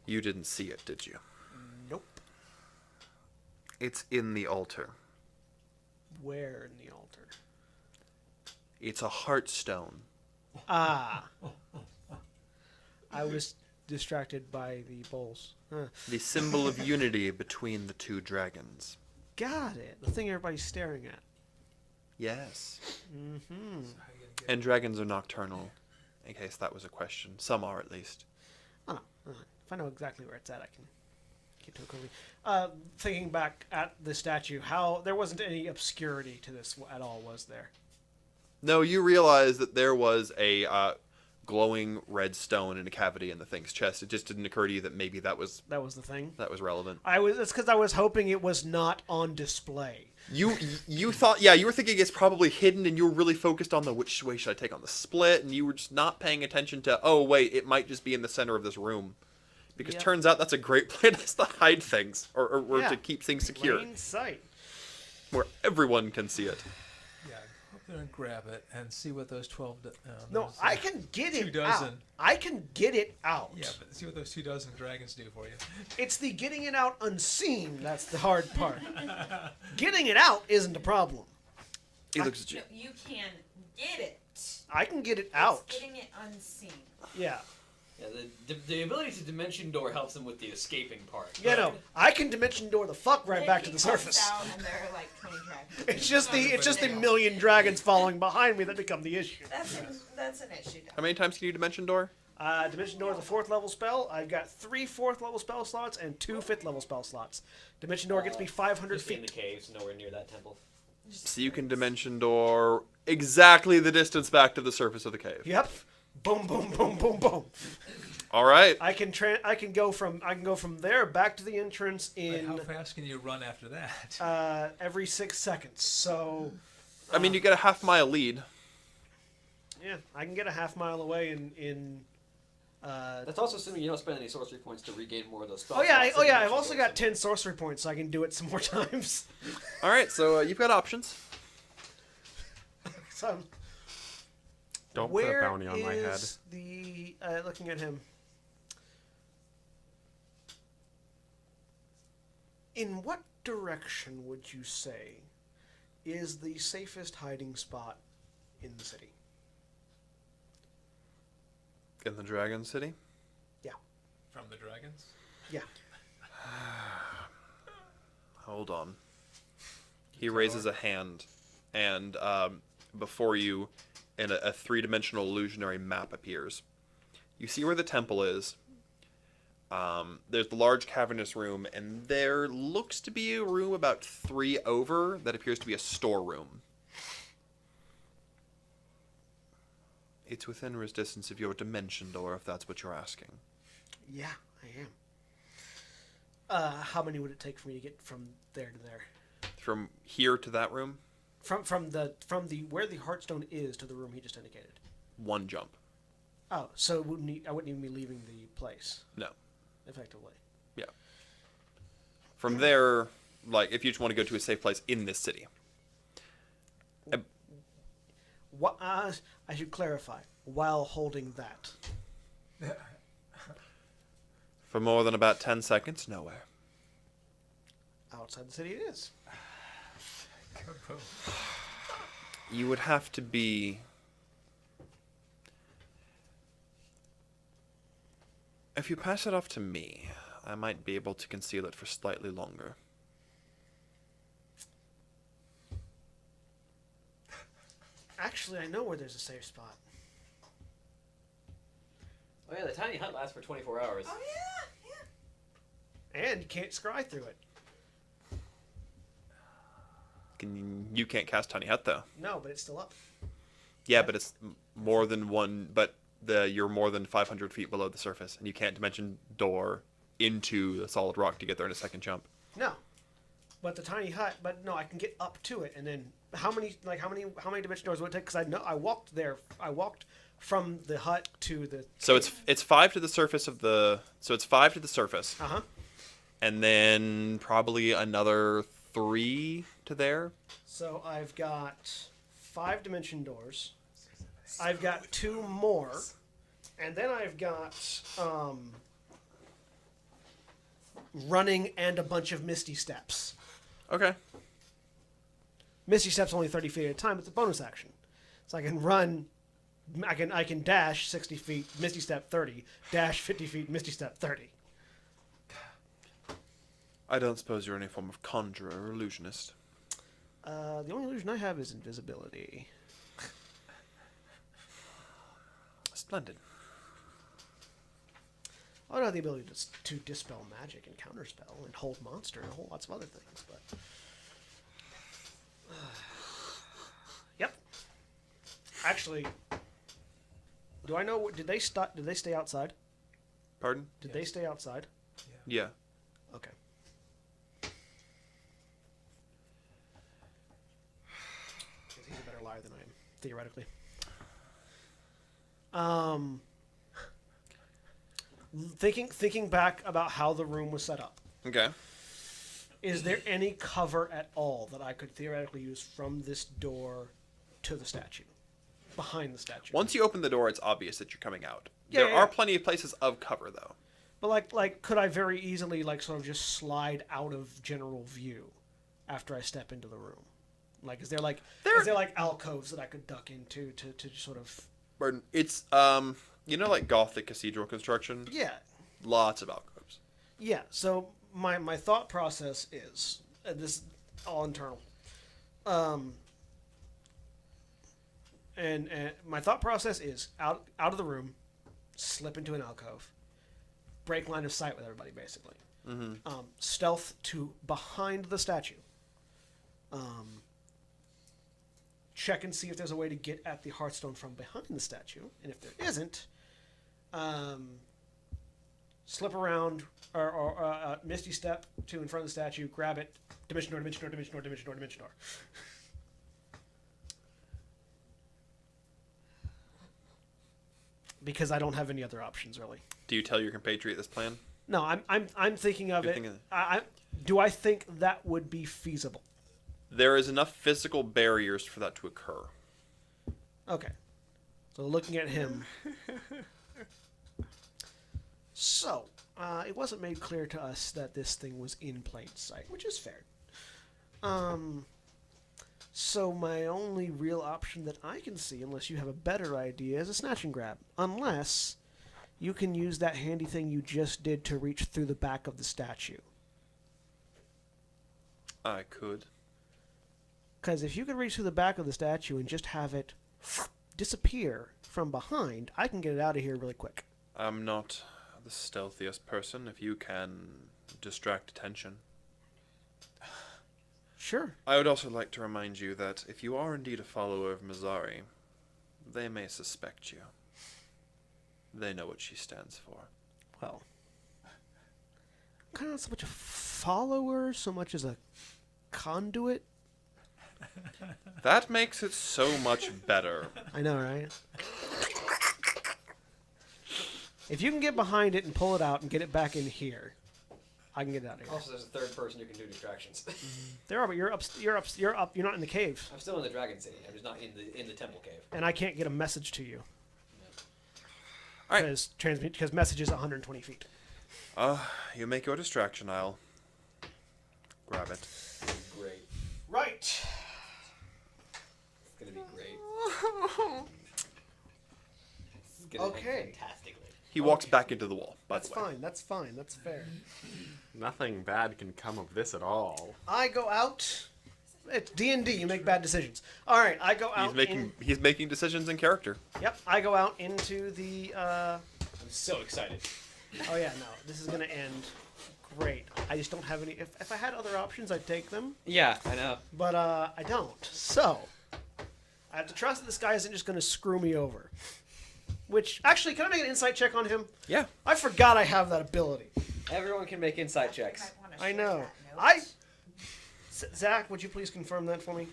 You didn't see it, did you? Nope. It's in the altar. Where in the altar? It's a heartstone. Ah. I was distracted by the bowls. Huh. The symbol of unity between the two dragons. Got it. The thing everybody's staring at. Yes. Mm-hmm. And dragons are nocturnal, in case that was a question. Some are, at least. Oh, no. If I know exactly where it's at, I can get to it quickly. Thinking back at the statue, there wasn't any obscurity to this at all, was there? No, you realize that there was a glowing red stone in a cavity in the thing's chest. It just didn't occur to you that maybe that was the thing. That was relevant. It's because I was hoping it was not on display. You thought, yeah, you were thinking it's probably hidden, and you were really focused on which way should I take on the split, and you were just not paying attention to, oh wait, it might just be in the center of this room, because turns out that's a great place to hide things or to keep things secure, Plain sight, where everyone can see it. Yeah, go up there and grab it and see what those 12. No, I can get it 2 out. dozen. I can get it out. Yeah, but see what those 2 dozen dragons do for you. It's the getting it out unseen that's the hard part. Getting it out isn't a problem. He looks at you. No, you can get it. I can get it out. It's getting it unseen. Yeah. Yeah, the ability to dimension door helps them with the escaping part. Yeah, no, I can dimension door the fuck right back to the surface. Out and there are like 20 dragons. It's just the million dragons following behind me that become the issue. That's an issue. How many times can you dimension door? Dimension Door is a 4th level spell. I've got 3 4th level spell slots and 2 5th level spell slots. Dimension Door gets me 500 Just feet. in the caves, nowhere near that temple. So you can dimension door exactly the distance back to the surface of the cave. Yep. Boom, boom, boom, boom, boom. All right. I can go from there back to the entrance in. How fast can you run after that? Every 6 seconds. So. I mean, you get a half-mile lead. Yeah, I can get a half mile away in. That's also assuming you don't spend any sorcery points to regain more of those spells. Oh yeah, I've also got 10 sorcery points, so I can do it some more times. All right, so you've got options. So, Don't put a bounty on my head. The looking at him? In what direction would you say is the safest hiding spot in the city? In the Dragon City? Yeah. From the dragons? Yeah. Hold on. He raises a hand, and before you, a three-dimensional illusionary map appears. You see where the temple is. There's the large cavernous room, and there looks to be a room about 3 over that appears to be a storeroom. It's within resistance of your dimension door, if that's what you're asking. Yeah, I am. How many would it take for me to get from there to there? From here to that room, From the where the Heartstone is to the room he just indicated. 1 jump. Oh, so I wouldn't even be leaving the place. No. Effectively. Yeah. From there, like, if you just want to go to a safe place in this city. What I should clarify while holding that. For more than about 10 seconds, nowhere. Outside the city it is. You would have to be... If you pass it off to me, I might be able to conceal it for slightly longer. Actually, I know where there's a safe spot. Oh yeah, the tiny hut lasts for 24 hours. Oh yeah, yeah. And you can't scry through it. You can't cast Tiny Hut, though. No, but it's still up. Yeah, but it's more than one... But you're more than 500 feet below the surface, and you can't dimension door into the solid rock to get there in a second jump. No. But the tiny hut, but no, I can get up to it, and then how many dimension doors would it take? Because I know I walked there. I walked from the hut to the. So it's 5 to the surface of the. So it's 5 to the surface. Uh huh. And then probably another 3 to there. So I've got 5 dimension doors. I've got 2 more, and then I've got running and a bunch of misty steps. Okay. Misty steps only 30 feet at a time. It's a bonus action, so I can run. I can dash 60 feet, misty step 30, dash 50 feet, misty step 30. I don't suppose you're any form of conjurer or illusionist. The only illusion I have is invisibility. Splendid. I don't have the ability to dispel magic and counterspell and hold monster and a whole lots of other things, but yep. Actually, do I know? Did they stay outside? Pardon? Did they stay outside? Yeah. Okay. He's a better liar than I am, theoretically. Thinking back about how the room was set up, Okay. is there any cover at all that I could theoretically use from this door to the statue, behind the statue? Once you open the door, it's obvious that you're coming out. Yeah, There yeah. are plenty of places of cover, though. But like, could I very easily sort of just slide out of general view after I step into the room? Like, is there alcoves that I could duck into to sort of? Pardon. It's like Gothic cathedral construction. Yeah. Lots of alcoves. Yeah. So my thought process is this is all internal. And my thought process is out of the room, slip into an alcove, break line of sight with everybody, basically. Mm-hmm. Stealth to behind the statue. Check and see if there's a way to get at the Heartstone from behind the statue, and if there isn't, slip around or misty step to in front of the statue, grab it, dimension door, dimension door, dimension door, dimension door, dimension door. Because I don't have any other options, really. Do you tell your compatriot this plan? No, I'm thinking of You're it. thinking Do I think that would be feasible? There is enough physical barriers for that to occur. Okay. So looking at him. So, it wasn't made clear to us that this thing was in plain sight, which is fair. So my only real option that I can see, unless you have a better idea, is a snatch and grab. Unless you can use that handy thing you just did to reach through the back of the statue. I could. Because if you can reach through the back of the statue and just have it disappear from behind, I can get it out of here really quick. I'm not the stealthiest person. If you can distract attention. Sure. I would also like to remind you that if you are indeed a follower of Mazari, they may suspect you. They know what she stands for. Well, I'm kind of not so much a follower, so much as a conduit. That makes it so much better. I know, right? If you can get behind it and pull it out and get it back in here, I can get it out of here. Also, there's a third person who can do distractions. There are, but you're up. You're not in the cave, I'm still in the Dragon City. I'm just not in the Temple Cave. and I can't get a message to you All right. because message is 120 feet. You make your distraction. I'll grab it. Great. Right. It's gonna be great. It's gonna end Okay. fantastically. He walks back into the wall. By That's the way. fine. That's fine. That's fair. Nothing bad can come of this at all. I go out. It's D&D. You make bad decisions. All right. I go out. He's making decisions in character. Yep. I go out into the. I'm so excited. Oh yeah. No. This is gonna end great. I just don't have any. If I had other options, I'd take them. Yeah, I know. But I don't. So I have to trust that this guy isn't just gonna screw me over. Which actually, can I make an insight check on him? Yeah. I forgot I have that ability. Everyone can make insight checks. I know. Zach, would you please confirm that for me?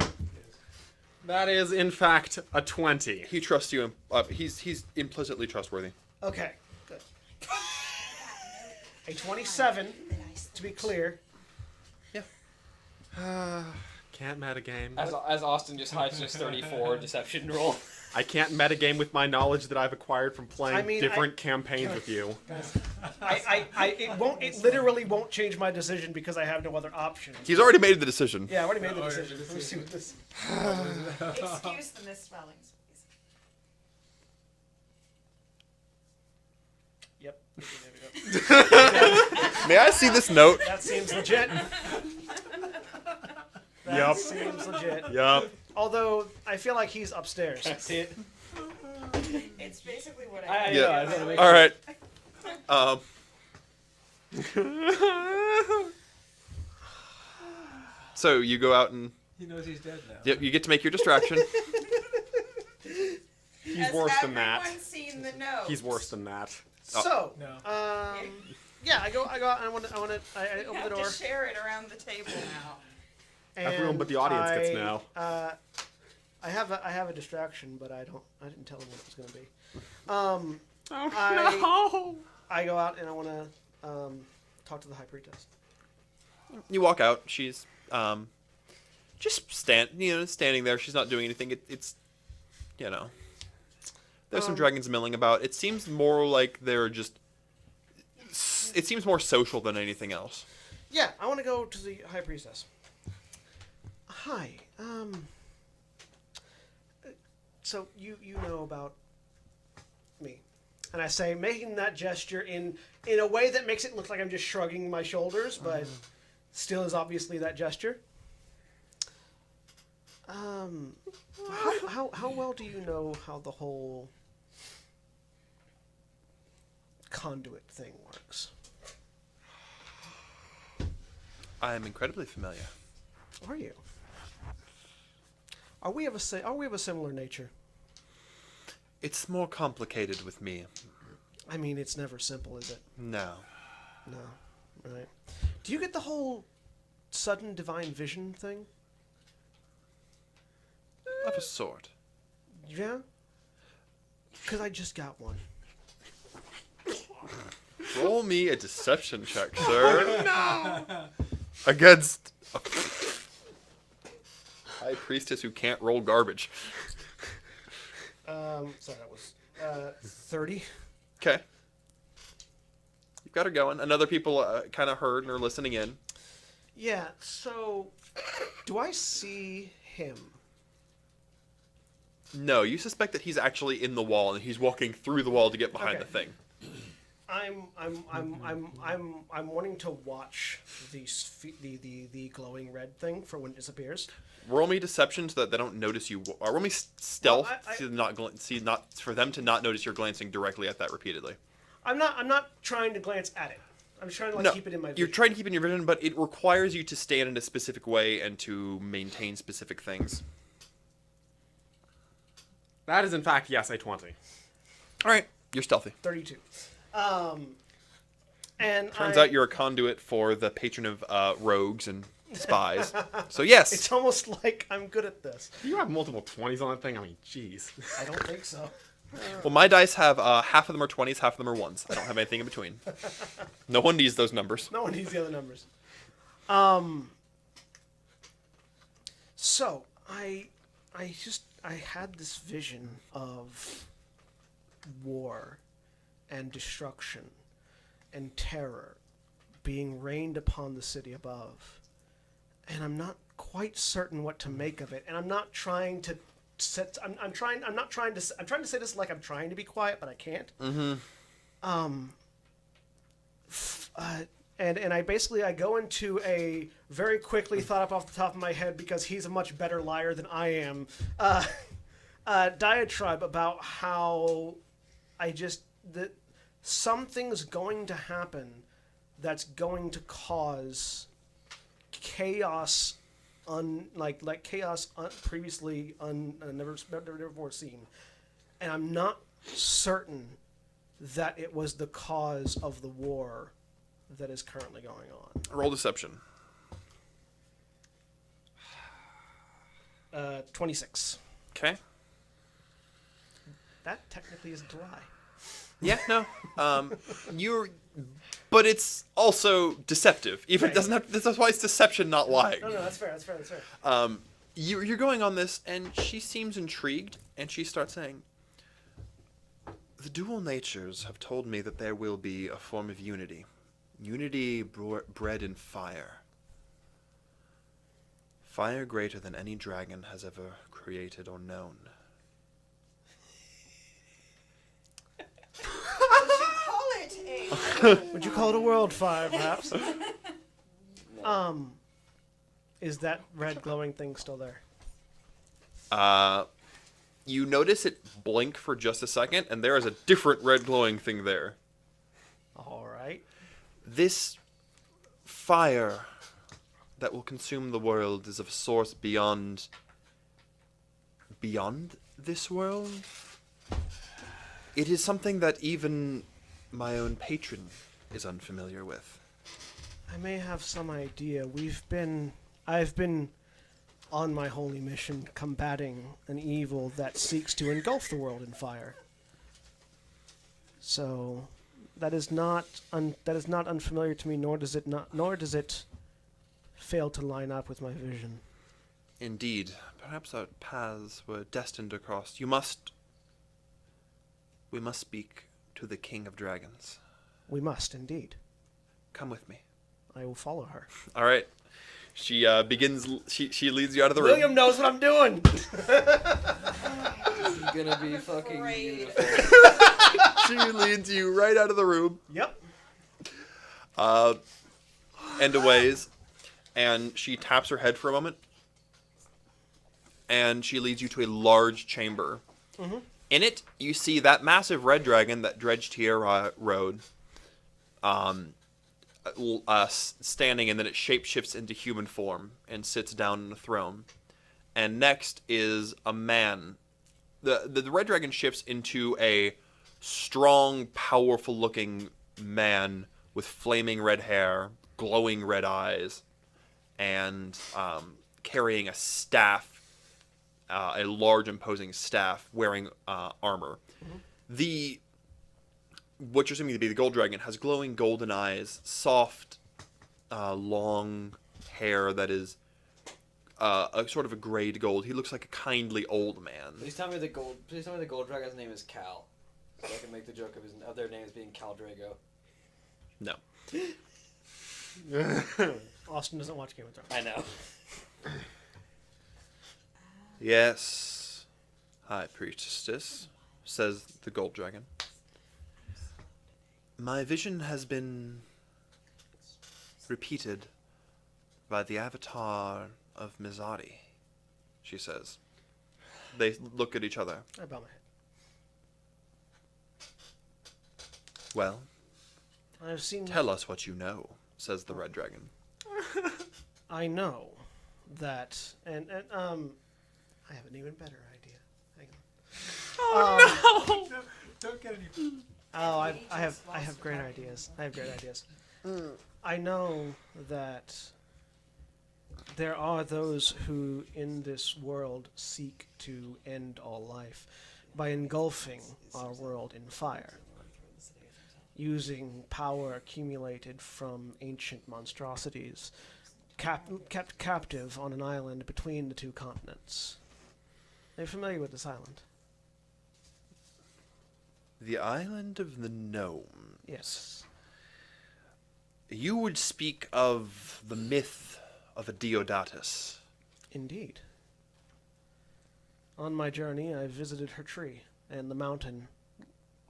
That is, in fact, a 20. He trusts you. He's implicitly trustworthy. Okay, good. A 27, to be clear. Can't metagame. As Austin just hides his 34 deception roll. I can't metagame with my knowledge that I've acquired from playing I mean, different campaigns with you. It literally won't change my decision because I have no other options. He's already made the decision. Yeah, I already made the decision. Let me see what this. Excuse the misspellings, please. Yep. May I see this note? That seems legit. That Yup. seems legit. Yup. Although I feel like he's upstairs. That's it. It's basically what I I know, Yeah. I was gonna make All right. So you go out and He knows he's dead now. yep, you get to make your distraction. He's worse than that. Everyone's seen the note. He's worse than that. So, No. yeah, I go out. I open You the have door. to share it around the table now. Everyone but the audience gets I, to know. I have a distraction, but I didn't tell him what it was going to be. I go out and I want to talk to the high priestess. You walk out. She's just standing there. She's not doing anything. It's there's some dragons milling about. It seems more like they're just. It seems more social than anything else. Yeah, I want to go to the high priestess. Hi. So you know about me, and I say, making that gesture in a way that makes it look like I'm just shrugging my shoulders, but still is obviously that gesture. How well do you know how the whole conduit thing works? I am incredibly familiar. Are you? Are we of a similar nature? It's more complicated with me. I mean, it's never simple, is it? No. No. Right. Do you get the whole sudden divine vision thing? Of a sort. Yeah? Because I just got one. Roll me a deception check, sir. No! Against a high priestess who can't roll garbage. Sorry, that was 30. Okay. You've got her going. And other people kind of heard and are listening in. Yeah, so do I see him? No, you suspect that he's actually in the wall and he's walking through the wall to get behind Okay. the thing. I'm wanting to watch the glowing red thing for when it disappears. Roll me deception so that they don't notice you. Roll me stealth Well, for them to not notice you're glancing directly at that repeatedly. I'm not trying to glance at it. I'm just trying to keep it in my vision. You're trying to keep it in your vision, but it requires you to stand in a specific way and to maintain specific things. That is, in fact, yes, a 20. All right, you're stealthy. 32. And Turns out you're a conduit for the patron of rogues and spies. So yes, it's almost like I'm good at this. Do you have multiple 20s on that thing? I mean, jeez. I don't think so. well, my dice have half of them are 20s, half of them are 1s. I don't have anything in between. No one needs those numbers. No one needs the other numbers. So I had this vision of war and destruction and terror being rained upon the city above, and I'm not quite certain what to make of it. And I'm not trying to set. I'm trying to say this like I'm trying to be quiet, but I can't. Mm-hmm. And I go into a very quickly thought up off the top of my head, because he's a much better liar than I am, diatribe about how that something's going to happen that's going to cause chaos, previously never before seen, and I'm not certain that it was the cause of the war that is currently going on. Roll deception. 26. Okay. That technically is dry. Yeah, no. But it's also deceptive. Even Right. it doesn't have. That's why it's deception, not lying. No, that's fair. You're going on this, and she seems intrigued, and she starts saying, "The dual natures have told me that there will be a form of unity. Unity bred in fire. Fire greater than any dragon has ever created or known." Would you call it a Worldfire, perhaps? Is that red glowing thing still there? You notice it blink for just a second, and there is a different red glowing thing there. All right. This fire that will consume the world is of a source beyond this world. It is something that even my own patron is unfamiliar with. I may have some idea. I've been on my holy mission combating an evil that seeks to engulf the world in fire. So that is not unfamiliar to me, nor does it fail to line up with my vision. Indeed, perhaps our paths were destined to cross. We must speak to the King of Dragons. We must indeed. Come with me. I will follow her. All right. She begins. She leads you out of the room. William knows what I'm doing. This is gonna be fucking Great. beautiful. She leads you right out of the room. Yep. And a ways, and she taps her head for a moment, and she leads you to a large chamber. Mm-hmm. In it, you see that massive red dragon that dredged here rode, standing, and then it shapeshifts into human form and sits down on a throne. And next is a man. The red dragon shifts into a strong, powerful-looking man with flaming red hair, glowing red eyes, and carrying a staff, a large, imposing staff, wearing armor. Mm-hmm. What you're assuming to be the gold dragon has glowing golden eyes, soft, long hair that is a sort of a gray to gold. He looks like a kindly old man. Please tell me the gold dragon's name is Cal, so I can make the joke of their names being Cal Drago. No. Austin doesn't watch Game of Thrones. I know. Yes, High Priestess, says the Gold Dragon. My vision has been repeated by the avatar of Mizari, she says. They look at each other. I bow my head. Well, I've seen. tell us what you know, says the Red Dragon. I know that, and I have an even better idea. Hang on. No, don't get any. Oh, I have great ideas. I have great ideas. I know that there are those who in this world seek to end all life by engulfing our world in fire, using power accumulated from ancient monstrosities, kept captive on an island between the two continents. Are you familiar with this island? The island of the gnome. Yes. You would speak of the myth of a Deodatus. Indeed. On my journey, I visited her tree and the mountain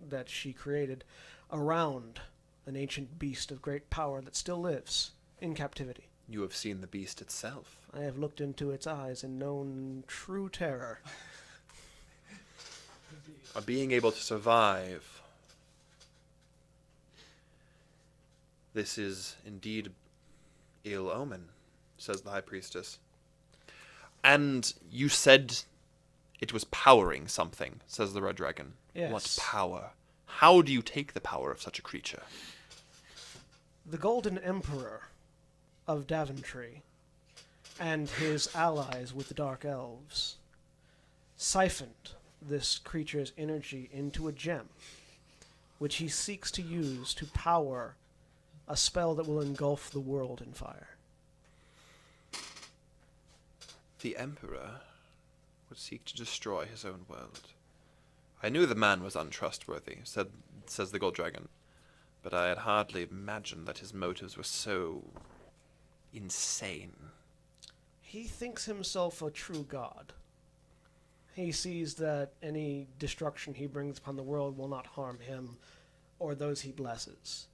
that she created around an ancient beast of great power that still lives in captivity. You have seen the beast itself. I have looked into its eyes and known true terror. A being able to survive. This is indeed ill omen, says the High Priestess. And you said it was powering something, says the Red Dragon. Yes. What power? How do you take the power of such a creature? The Golden Emperor of Daventry and his allies with the Dark Elves siphoned this creature's energy into a gem, which he seeks to use to power a spell that will engulf the world in fire. The Emperor would seek to destroy his own world. I knew the man was untrustworthy, says the Gold Dragon, but I had hardly imagined that his motives were so insane. He thinks himself a true god. He sees that any destruction he brings upon the world will not harm him or those he blesses.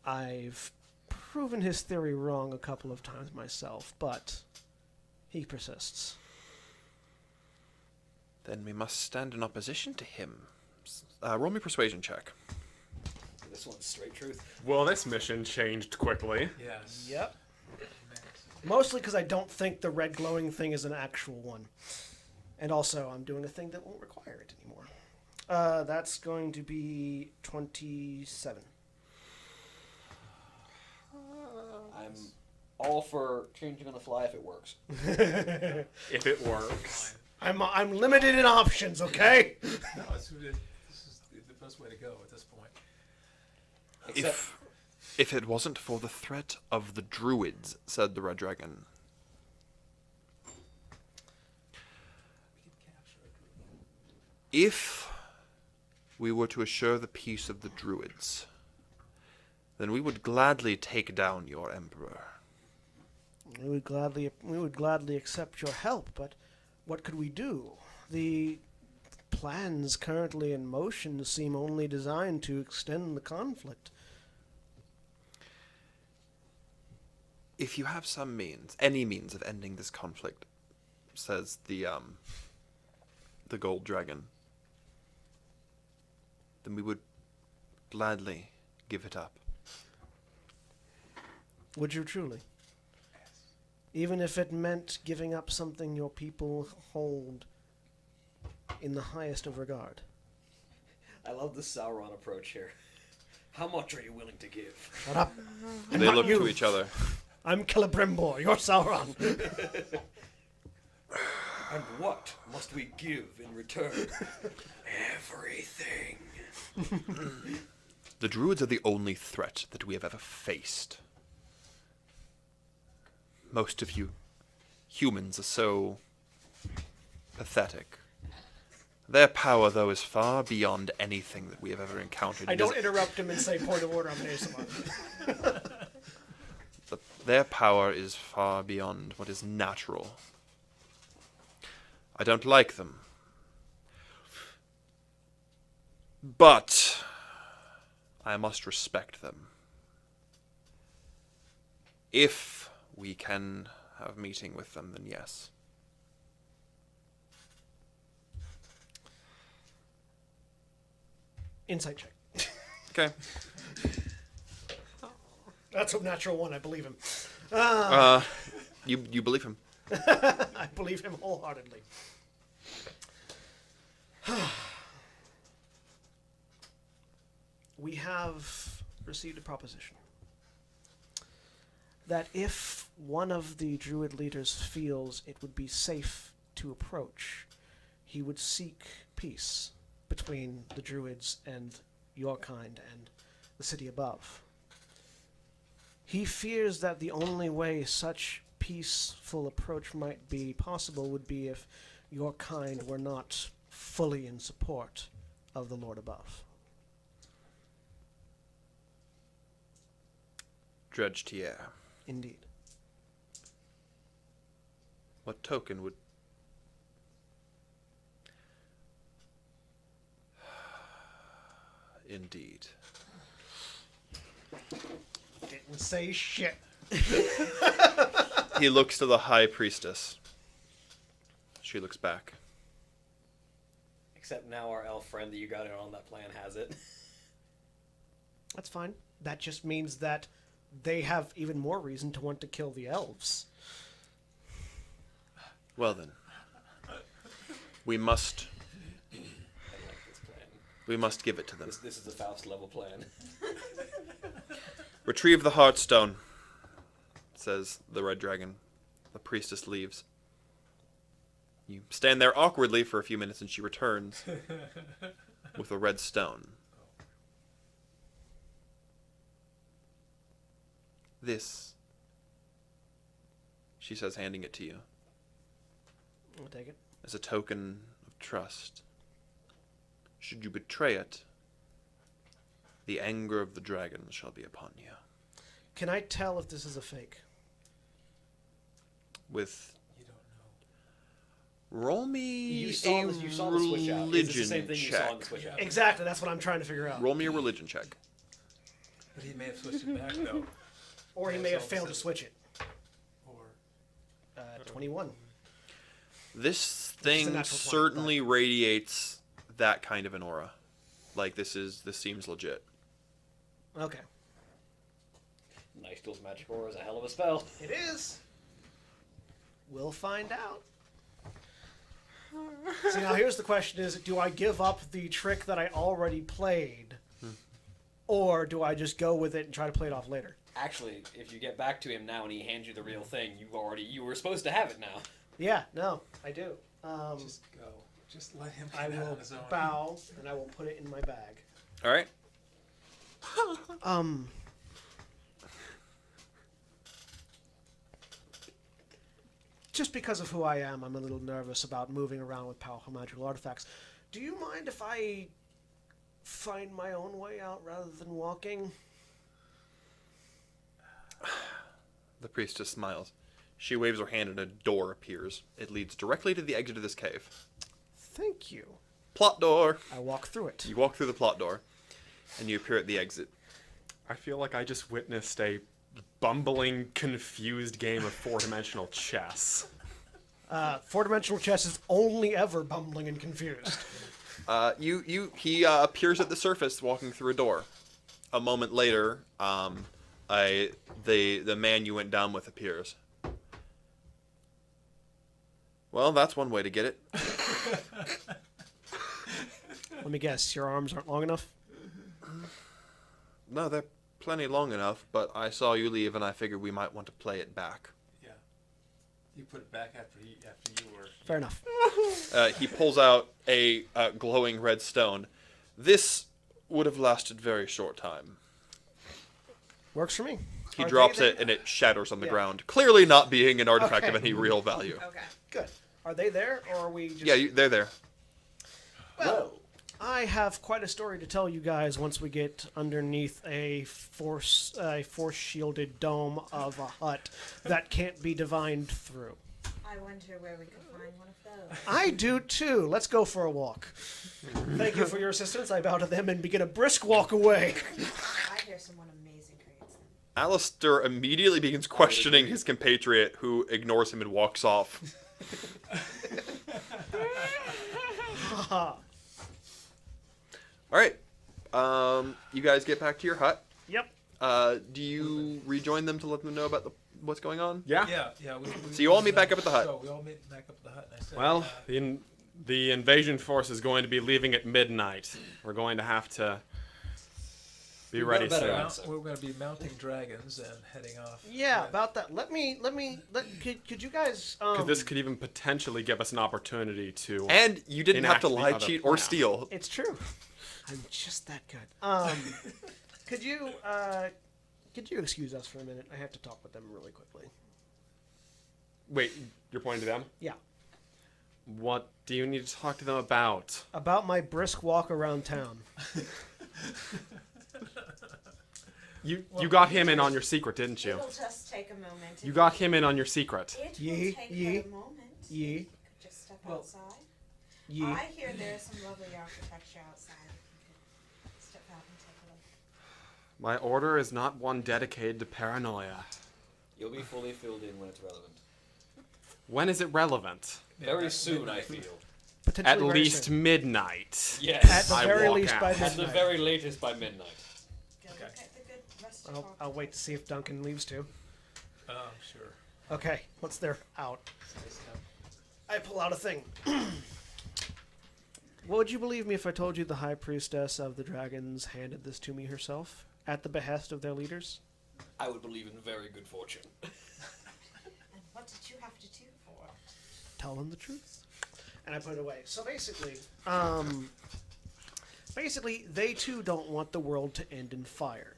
I've proven his theory wrong a couple of times myself, but he persists. Then we must stand in opposition to him. Roll me a persuasion check. This one's straight truth. Well, this mission changed quickly. Yes. Yep. Mostly because I don't think the red glowing thing is an actual one. And also, I'm doing a thing that won't require it anymore. That's going to be 27. I'm all for changing on the fly if it works. If it works. I'm limited in options, okay? No, this is the best way to go at this point. If it wasn't for the threat of the druids, said the Red Dragon. If we were to assure the peace of the druids, then we would gladly take down your emperor. We would gladly accept your help, but what could we do? The plans currently in motion seem only designed to extend the conflict. If you have some means, any means of ending this conflict, says the Gold Dragon, then we would gladly give it up. Would you truly? Even if it meant giving up something your people hold in the highest of regard. I love the Sauron approach here. How much are you willing to give? Shut up. They look to each other. I'm Celebrimbor, you're Sauron. And what must we give in return? Everything. The druids are the only threat that we have ever faced. Most of you humans are so pathetic. Their power, though, is far beyond anything that we have ever encountered. I don't interrupt him and say point of order on ASMR. Their power is far beyond what is natural. I don't like them. But I must respect them. If we can have a meeting with them, then yes. Insight check. Okay. That's a natural one. I believe him. You believe him? I believe him wholeheartedly. We have received a proposition that if one of the druid leaders feels it would be safe to approach, he would seek peace between the druids and your kind and the city above. He fears that the only way such peaceful approach might be possible would be if your kind were not fully in support of the Lord above. Dredge Tier. Indeed. What token would... Indeed. Didn't say shit. He looks to the High Priestess. She looks back. Except now our elf friend that you got in on that plan has it. That's fine. That just means that they have even more reason to want to kill the elves. Well then. We must I like this plan. We must give it to them. This is a Faust level plan. Retrieve the Heartstone, says the Red Dragon. The priestess leaves. You stand there awkwardly for a few minutes and she returns with a red stone. This, she says, handing it to you, I'll take it. as a token of trust. Should you betray it, the anger of the dragon shall be upon you. Can I tell if this is a fake? With You don't know. roll me You saw a the switch out. Is this the religion same thing you saw on the check. switch out? Exactly, that's what I'm trying to figure out. Roll me a religion check. But he may have switched it back though. Or he Yeah, may have so- failed to switch it. Or 21. This a thing natural 20, certainly radiates that kind of an aura. Like this seems legit. Okay. Nice Duel's Magic Aura is a hell of a spell. It is. We'll find out. See, now here's the question is, do I give up the trick that I already played? Or do I just go with it and try to play it off later? Actually, if you get back to him now and he hands you the real thing, you were supposed to have it now. Yeah, no, I do. just go. Just let him I get out will on his own. bow, and I will put it in my bag. All right. Just because of who I am, I'm a little nervous about moving around with powerful magical artifacts. Do you mind if I find my own way out rather than walking? The priestess smiles. She waves her hand and a door appears. It leads directly to the exit of this cave. Thank you. Plot door. I walk through it. You walk through the plot door, and you appear at the exit. I feel like I just witnessed a bumbling, confused game of four-dimensional chess. Four-dimensional chess is only ever bumbling and confused. He appears at the surface, walking through a door. A moment later, the man you went down with appears. Well, that's one way to get it. Let me guess, your arms aren't long enough? No, they're plenty long enough, but I saw you leave, and I figured we might want to play it back. Yeah. You put it back after you were. Fair enough. He pulls out a glowing red stone. This would have lasted very short time. Works for me. He Are drops they it, there? and it shatters on the Yeah. ground, clearly not being an artifact of Okay. any real value. Okay. Good. Are they there, or are we just... Yeah, they're there. Well, I have quite a story to tell you guys once we get underneath a force shielded dome of a hut that can't be divined through. I wonder where we could find one of those. I do too. Let's go for a walk. Thank you for your assistance. I bow to them and begin a brisk walk away. I hear someone amazing creates them. Alistair immediately begins questioning his compatriot, who ignores him and walks off. All right. You guys get back to your hut. Yep. Do you rejoin them to let them know about what's going on? Yeah. Yeah. So you all meet back up at the hut. So we all meet back up at the hut. And I said, Well, the invasion force is going to be leaving at midnight. We're going to have to be ready better soon. we're going to be mounting dragons and heading off. Yeah, about that. Could you guys Because this could even potentially give us an opportunity to. And you didn't have to enact the lie, other cheat, or plan. steal. It's true. I'm just that good. Could you excuse us for a minute? I have to talk with them really quickly. Wait, you're pointing to them? Yeah. What do you need to talk to them about? About my brisk walk around town. You got him in on your secret, didn't you? It'll just take a moment. You got him in on your secret. It will Ye- take ye- but a moment. ye- You could just step outside. Ye. I hear there's some lovely architecture outside. You could step out and take a look. My order is not one dedicated to paranoia. You'll be fully filled in when it's relevant. When is it relevant? Very soon, I feel. Potentially At very least soon. midnight. Yes. At the I very walk least out. by At At the midnight. very latest by midnight. Go look at the good rest I'll wait to see if Duncan leaves too. Oh, sure. Okay, once they're out, I pull out a thing. Well, would you believe me if I told you the High Priestess of the Dragons handed this to me herself, at the behest of their leaders? I would believe in very good fortune. And what did you have to do for it? Tell them the truth. And I put it away. So basically, they too don't want the world to end in fire.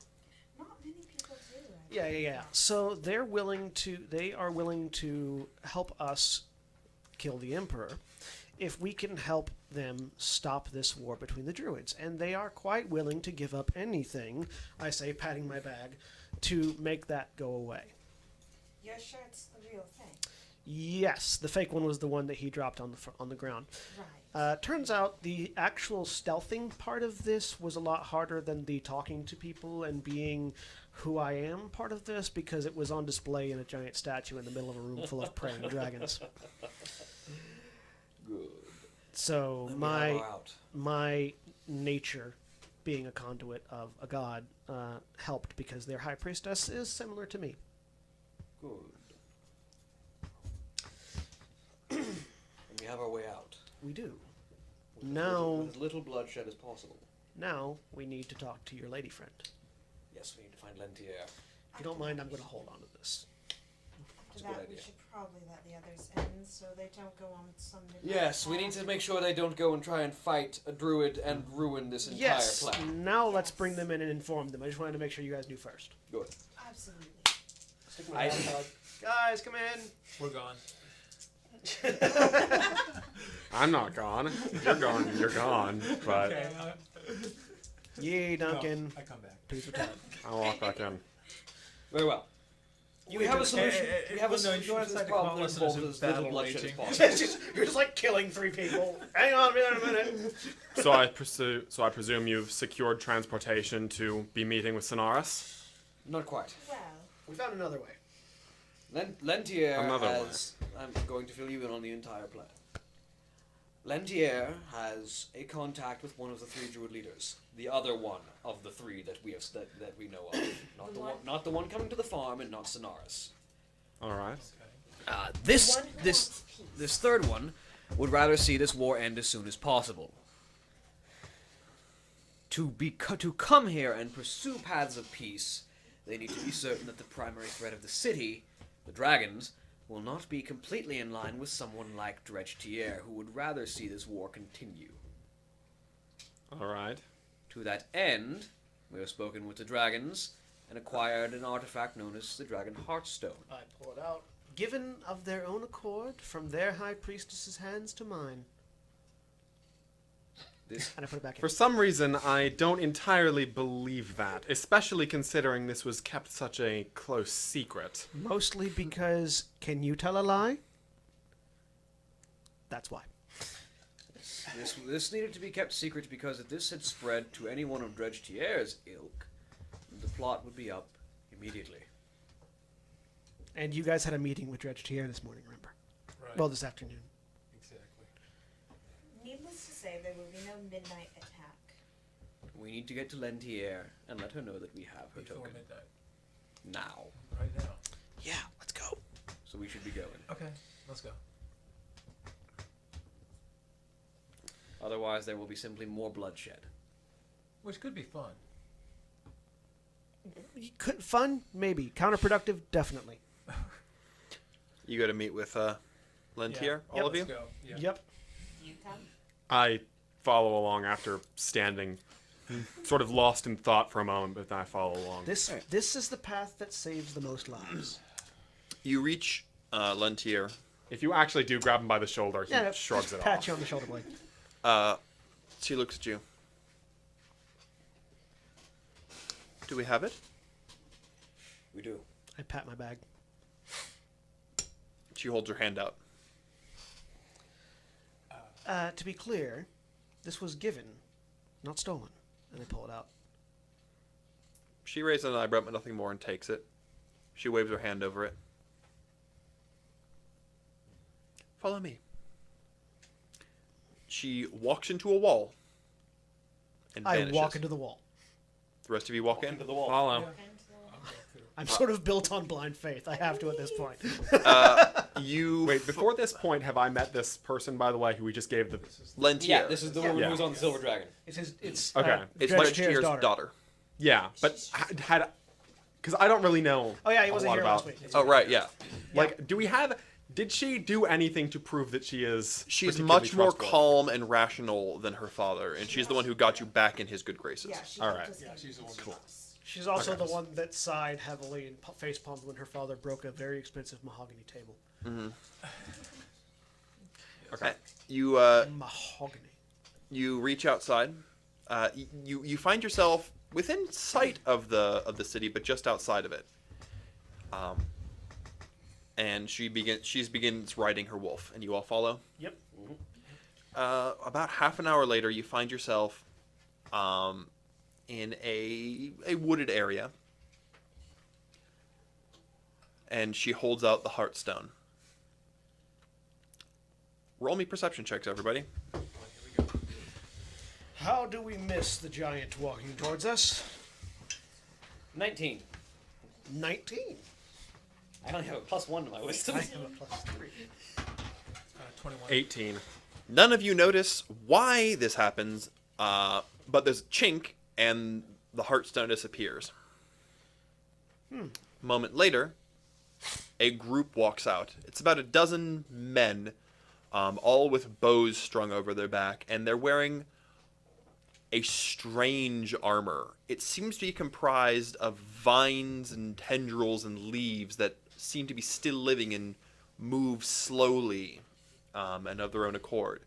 Not many people do. Yeah. So they are willing to help us kill the Emperor if we can help them stop this war between the Druids. And they are quite willing to give up anything, I say, patting my bag, to make that go away. You're sure it's the real thing? Yes, the fake one was the one that he dropped on the ground. Right. Turns out the actual stealthing part of this was a lot harder than the talking to people and being who I am part of this, because it was on display in a giant statue in the middle of a room full of praying dragons. Good. So Then we have our out. my nature, being a conduit of a god, helped, because their high priestess is similar to me. Good. And we have our way out. We do. With Now, as little bloodshed as possible. now we need to talk to your lady friend. Yes, we need to find Lentier. If you don't mind, I'm going to hold on to this. After a good that, we idea. should probably let the others in so they don't go on some midnight Yes, we need to path. make sure they don't go and try and fight a druid and ruin this entire Yes. plan. Now let's Yes. bring them in and inform them. I just wanted to make sure you guys knew first. Good. Absolutely. Guys, come in. We're gone. I'm not gone. You're gone. You're gone. But Okay. Yay, Duncan. I come back. Please return. I'll walk back in. Very well. We have a solution. We have a no, solution you to this decide to problem call that us involves as a as little battle bloodshed as raging. possible. You're just like killing 3 people. Hang on a minute. So I presume you've secured transportation to be meeting with Sonaris? Not quite. Well, We found another way. Lentier Another has... I'm going to fill you in on the entire plan. Lentier has a contact with one of the 3 druid leaders. The other one of the 3 that we have that we know of. Not the one coming to the farm, and not Sonaris. All right. This one who this wants peace. this third one would rather see this war end as soon as possible. To come here and pursue paths of peace, they need to be certain that the primary threat of the city, the dragons, will not be completely in line with someone like Dredgetier, who would rather see this war continue. All right. To that end, we have spoken with the dragons and acquired an artifact known as the Dragon Heartstone. I pull it out. Given of their own accord, from their high priestess's hands to mine. And I put it back in. For some reason, I don't entirely believe that, especially considering this was kept such a close secret. Mostly because, can you tell a lie? That's why. This needed to be kept secret because if this had spread to any one of Dredge Tier's ilk, the plot would be up immediately. And you guys had a meeting with Dredge Tier this morning, remember? Right. Well, this afternoon. Exactly. Needless to say, there will be no midnight attack. We need to get to Lentier and let her know that we have her Before token. midnight. Now. Right now. Yeah, let's go. So we should be going. Okay, let's go. Otherwise, there will be simply more bloodshed. Which could be fun. Fun? Maybe. Counterproductive? Definitely. You go to meet with Lentier, all of you? Let's go. Yeah. Yep. You come? I follow along after standing, sort of lost in thought for a moment, but then I follow along. This is the path that saves the most lives. You reach Lentier. If you actually do grab him by the shoulder, he shrugs just it pat off. you on the shoulder blade. She looks at you. Do we have it? We do. I pat my bag. She holds her hand out. To be clear, this was given, not stolen. And I pull it out. She raises an eyebrow, but nothing more, and takes it. She waves her hand over it. Follow me. She walks into a wall and I vanishes. walk into the wall. The rest of you walk in. Into the wall. Follow. I'm sort of built on blind faith. I have to at this point. You Wait, before this point, have I met this person, by the way, who we just gave the... Lentier. Yeah, this is the woman Yeah. who was on the Silver Dragon. It's Okay. It's Dredge Lentier's Tier's daughter. Yeah, but had... Because I don't really know Oh yeah, he a wasn't lot here about... last week. Oh, right, yeah. Like, do we have... Did she do anything to prove that she is She's particularly much more trustworthy? calm and rational than her father, and she's the one who got you back in his good graces. Yeah, she All helped right. us get She's the one. Cool. She's also Okay. the one that sighed heavily and face palmed when her father broke a very expensive mahogany table. Okay. You Mahogany. you reach outside. You find yourself within sight of the city, but just outside of it. And she begins riding her wolf, and you all follow. Yep. About half an hour later, you find yourself in a wooded area, and she holds out the heartstone. Roll me perception checks, everybody. How do we miss the giant walking towards us? 19. 19. I only have a +1 to my wisdom. I have a +3. 21. 18. None of you notice why this happens, but there's a chink, and the heartstone disappears. A moment later, a group walks out. It's about a dozen men, all with bows strung over their back, and they're wearing a strange armor. It seems to be comprised of vines and tendrils and leaves that seem to be still living and move slowly and of their own accord.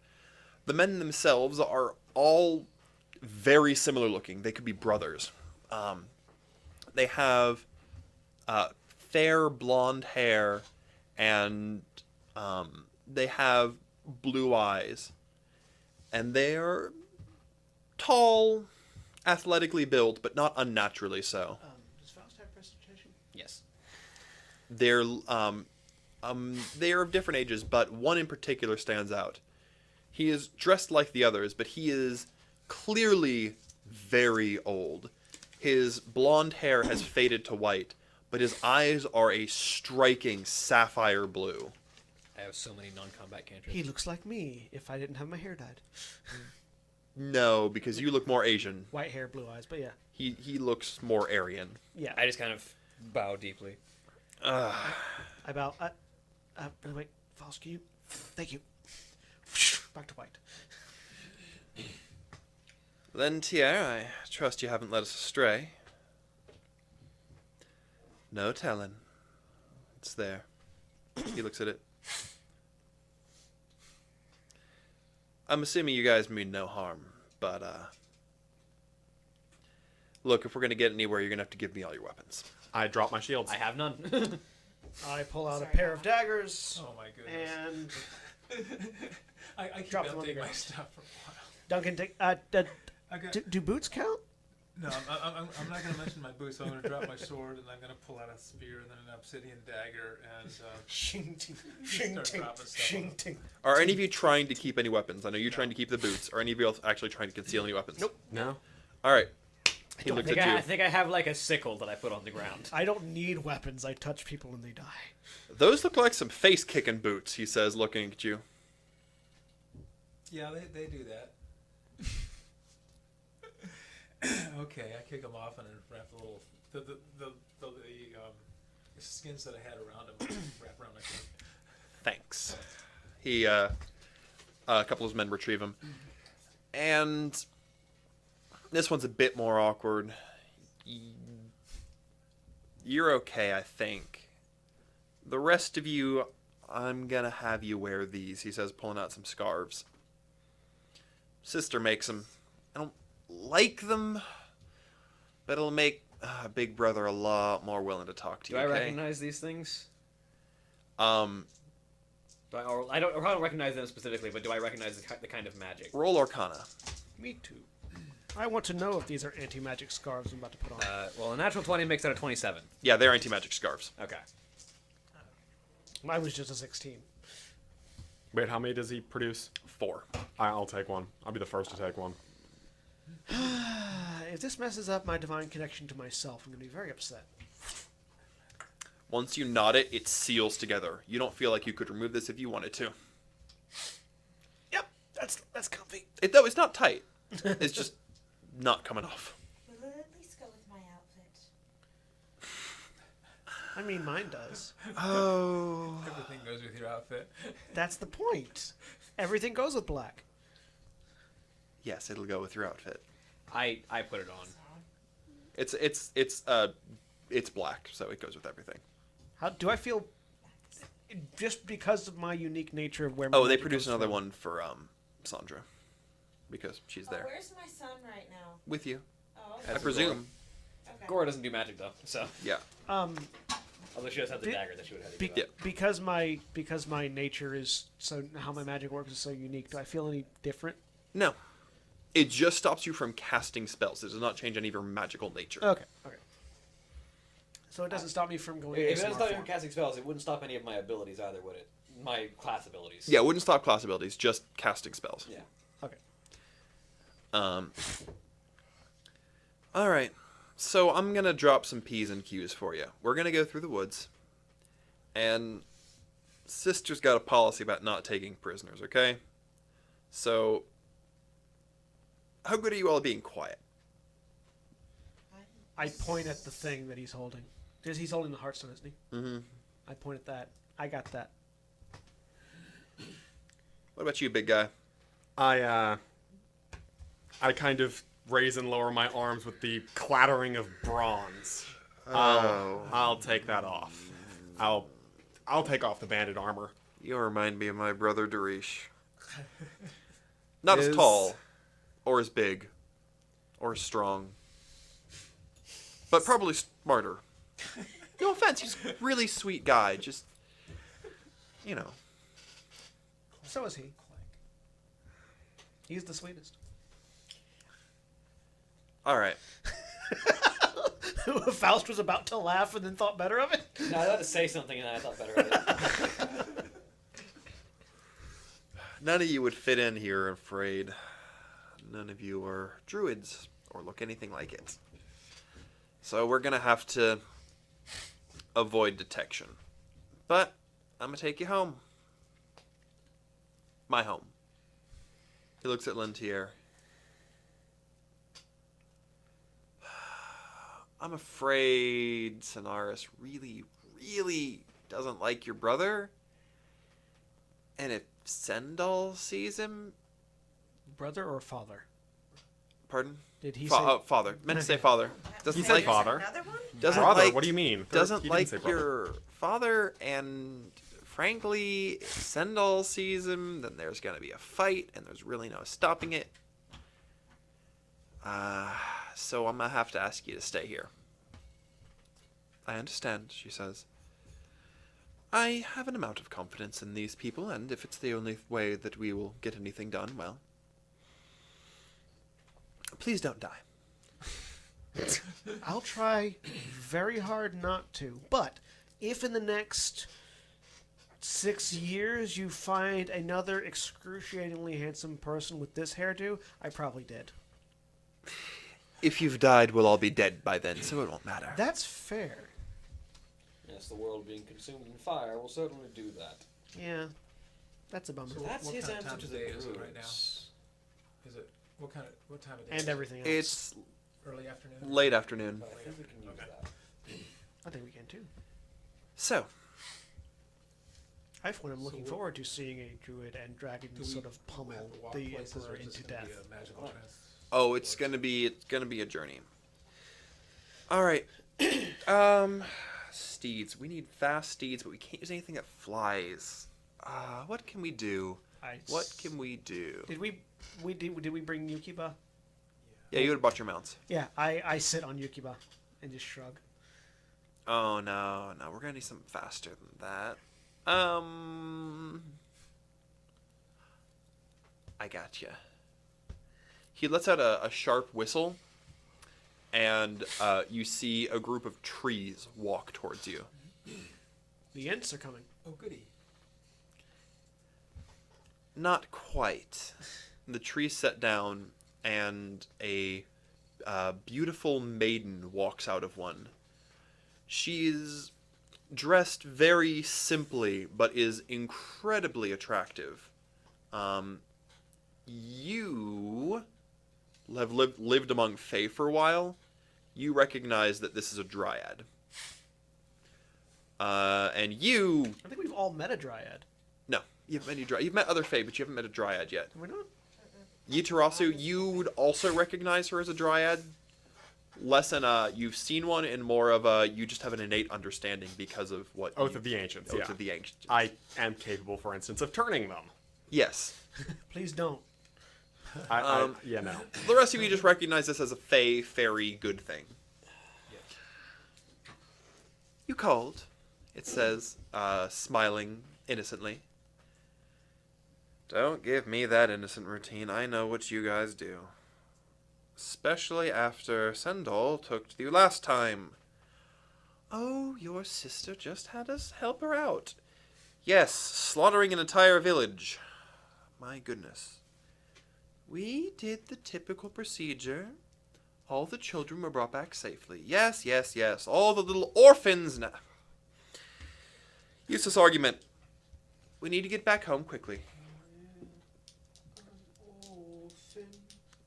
The men themselves are all very similar looking. They could be brothers. They have fair blonde hair, and they have blue eyes. And they're tall, athletically built, but not unnaturally so. Does Faust have presentation? Yes. They're of different ages, but one in particular stands out. He is dressed like the others, but he is clearly very old. His blonde hair has faded to white, but his eyes are a striking sapphire blue. I have so many non-combat cantrips. He looks like me if I didn't have my hair dyed. No, because you look more Asian. White hair, blue eyes, but yeah. He looks more Aryan. Yeah. I just kind of bow deeply. I bow. Wait, Faust, can you? Thank you. Back to white. Lentier, I trust you haven't led us astray. No telling. It's there. He looks at it. I'm assuming you guys mean no harm, But, look, if we're going to get anywhere, you're going to have to give me all your weapons. I drop my shields. I have none. I pull out Sorry, a pair of Donna. daggers Oh my goodness. and I keep Drop them on the emptying my ground. stuff for a while. Duncan. I got, Do boots count? no, I'm not going to mention my boots. I'm going to drop my sword, and I'm going to pull out a spear, and then an obsidian dagger, and Shing ting, shing, ting, shing, ting. Are any of you trying to keep any weapons? I know you're trying to keep the boots. Are any of you else actually trying to conceal any weapons? Nope. No. All right. He I looks think, at you. I think I have like a sickle that I put on the ground. I don't need weapons. I touch people and they die. Those look like some face-kicking boots, he says, looking at you. Yeah, they do that. Okay, I kick them off and then wrap the little the skins that I had around them wrap around my coat. Thanks. He, a couple of his men retrieve him. And this one's a bit more awkward. You're okay, I think. The rest of you, I'm gonna have you wear these, he says, pulling out some scarves. Sister makes them. I don't like them, but it'll make Big Brother a lot more willing to talk to Do you, I okay? recognize these things? Um, I don't recognize them specifically, but do I recognize the kind of magic? roll Arcana. Me too. I want to know if these are anti-magic scarves I'm about to put on. Well, a natural 20 makes that a 27. Yeah, they're anti-magic scarves. Okay. Mine was just a 16. Wait, how many does he produce? 4. I'll take one. I'll be the first to take one. If this messes up my divine connection to myself, I'm going to be very upset. Once you knot it, it seals together. You don't feel like you could remove this if you wanted to. Yep, that's comfy. Though it's not tight. It's just not coming off. Will it at least go with my outfit? I mean, mine does. Oh. Everything goes with your outfit. That's the point. Everything goes with black. Yes, it'll go with your outfit. I put it on. It's black, so it goes with everything. How do I feel? Just because of my unique nature of where. My Oh, they magic produce goes another from. one for Sandra, because she's there Where's my son right now? with you. Oh, I okay. presume. Okay. Gora doesn't do magic though, so Yeah. although she does have the Be- dagger that she would have to Be- give up. because my nature is so how my magic works is so unique. Do I feel any different? No. It just stops you from casting spells. It does not change any of your magical nature. Okay. So it doesn't stop me from going. If it ASMR doesn't stop you form. from casting spells, it wouldn't stop any of my abilities either, would it? My class abilities. Yeah, it wouldn't stop class abilities, just casting spells. Yeah. Okay. All right. So I'm going to drop some P's and Q's for you. We're going to go through the woods. And Sister's got a policy about not taking prisoners, okay? So how good are you all at being quiet? I point at the thing that he's holding. Because he's holding the heartstone, isn't he? Mm-hmm. I point at that. I got that. What about you, big guy? I kind of raise and lower my arms with the clattering of bronze. I'll take that off. I'll take off the banded armor. You remind me of my brother Darish. Not as Is- tall, or as big, or as strong, but probably smarter. No offense, he's a really sweet guy. Just, you know. So is he. He's the sweetest. All right. Faust was about to laugh and then thought better of it. No, I had to say something and I thought better of it. None of you would fit in here, I'm afraid. None of you are druids or look anything like it. So we're going to have to avoid detection. But I'm going to take you home. My home. He looks at Lentier. I'm afraid Sonaris really, really doesn't like your brother. And if Sendal sees him... Brother or father? Pardon? Did he say... Father. Meant to say father. Doesn't said like father. Another one? Doesn't Brother? like, What do you mean? Doesn't He like didn't say brother. your father, and frankly, if Sendal sees him, then there's gonna be a fight, and there's really no stopping it. So I'm gonna have to ask you to stay here. I understand, she says. I have an amount of confidence in these people, and if it's the only way that we will get anything done, well, please don't die. I'll try very hard not to. But if in the next 6 years you find another excruciatingly handsome person with this hairdo, I probably did. If you've died, we'll all be dead by then, so it won't matter. That's fair. Yes, the world being consumed in fire will certainly do that. Yeah. That's a bummer. So That's what his kind of answer time to of the day is it right now? druids. Is it what time of day? And is it? everything else. It's Early afternoon. late afternoon. But I think we can use Okay. that. I think we can too. So, I, for one, am looking we're- forward to seeing a druid and dragon Do we sort of pummel have to walk the places, emperor or is this into gonna death. be a magical trans- it's gonna be a journey. All right, steeds. We need fast steeds, but we can't use anything that flies. What can we do? What can we do? Did we bring Yukiba? Yeah, you would have bought your mounts. Yeah, I sit on Yukiba and just shrug. Oh no, we're gonna need something faster than that. I gotcha. He lets out a sharp whistle, and you see a group of trees walk towards you. The Ents are coming. Oh, goody. Not quite. The trees set down, and a beautiful maiden walks out of one. She's dressed very simply, but is incredibly attractive. You have lived among Fae for a while. You recognize that this is a dryad. And you... I think we've all met a dryad. No, you haven't met any dryad. You've met other Fae, but you haven't met a dryad yet. Have we not? Yitarasu, you would also recognize her as a dryad. Less than you've seen one, and more of a you just have an innate understanding because of what Oath of the Ancients, Oath yeah. of the Ancients. I am capable, for instance, of turning them. Yes. Please don't. Yeah, no. The rest of you just recognize this as a Fae, fairy, good thing. You called, it says, smiling innocently. Don't give me that innocent routine. I know what you guys do. Especially after Sendal took to you last time. Oh, your sister just had us help her out. Yes, slaughtering an entire village. My goodness. We did the typical procedure. All the children were brought back safely. Yes, yes, yes. All the little orphans now. Useless argument. We need to get back home quickly.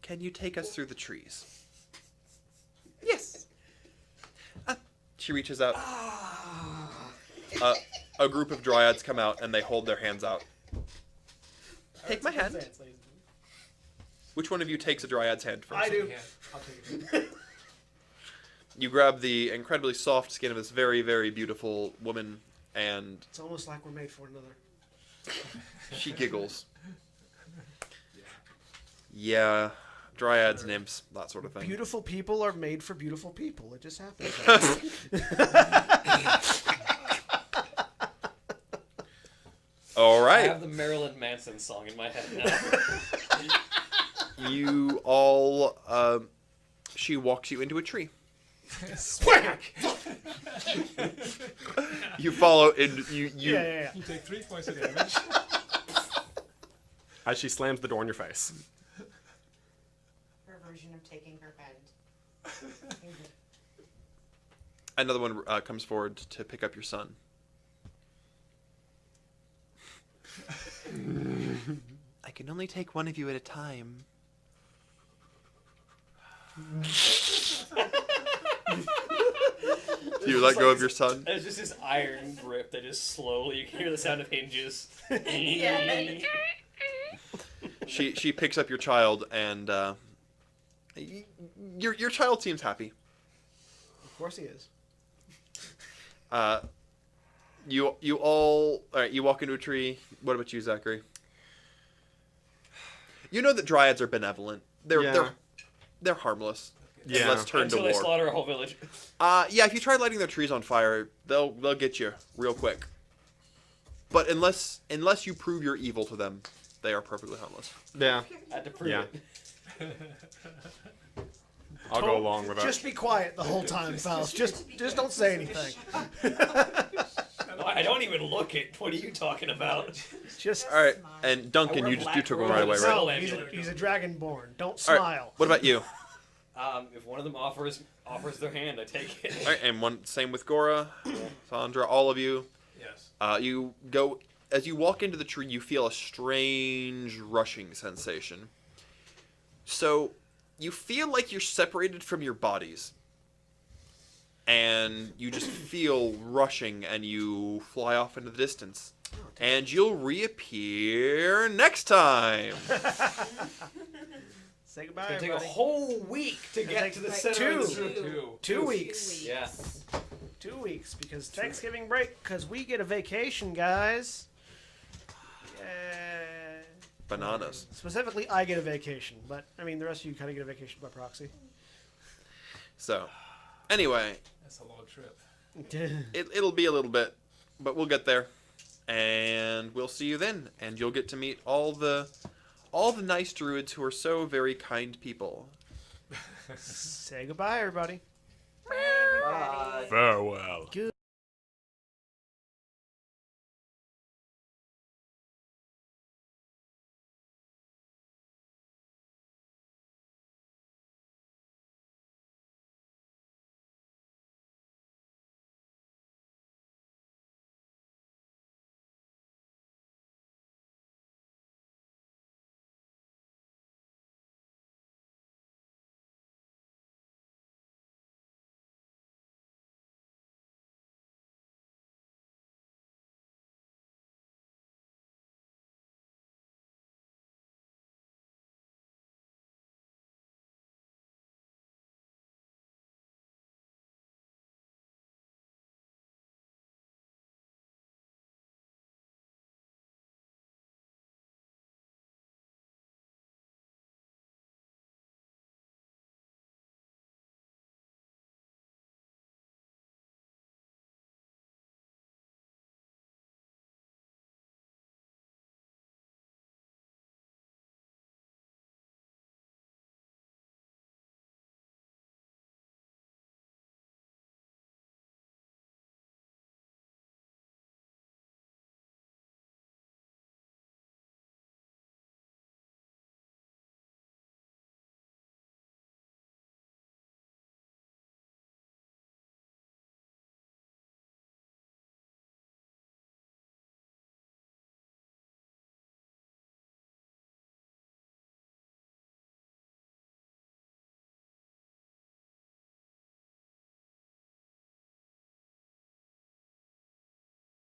Can you take us through the trees? Yes. She reaches out. A group of dryads come out and they hold their hands out. Take my hand. Which one of you takes a dryad's hand first? I do. Yeah, I'll take it. You grab the incredibly soft skin of this very, very beautiful woman, and It's almost like we're made for another. she giggles. Yeah, dryads, nymphs, that sort of thing. Beautiful people are made for beautiful people. It just happens. All I right. have the Marilyn Manson song in my head now. You all, she walks you into a tree. Smack! You follow, and you yeah. You take 3 points of damage. As she slams the door in your face. Her version of taking her hand. Another one comes forward to pick up your son. I can only take one of you at a time. You let go of your son? There's just this iron grip that just slowly, you can hear the sound of hinges. Yeah. She picks up your child, and your child seems happy. Of course he is. You all right? You walk into a tree. What about you, Zachary? You know that dryads are benevolent. Yeah. they're harmless. Yeah. Let's turn Until to they war. slaughter a whole village. Yeah, if you try lighting their trees on fire, they'll get you real quick. But unless you prove you're evil to them, they are perfectly harmless. Yeah. I had to prove Yeah. it. I'll go along with that. Just be quiet the whole time, Faust. Just don't say anything. No, I don't even look it. What are you talking about? Just All right, and Duncan, you took one right away, right? Smile. no. He's a dragonborn. Don't All smile. right, what about you? If one of them offers their hand, I take it. All right, and same with Gora, Sandra, all of you. Yes. You go as you walk into the tree. You feel a strange rushing sensation. So you feel like you're separated from your bodies, and you just feel rushing, and you fly off into the distance, and you'll reappear next time. Say goodbye, It's gonna take a everybody. whole week to get to the center of the two. tree. 2 weeks. Yeah. 2 weeks because Thanksgiving break. Because we get a vacation, guys. Yeah. Bananas. Specifically, I get a vacation, but I mean the rest of you kind of get a vacation by proxy. So, anyway, That's a long trip. it'll be a little bit, but we'll get there, and we'll see you then, and you'll get to meet all the nice druids who are so very kind people. Say goodbye, everybody. Bye. Farewell. Good.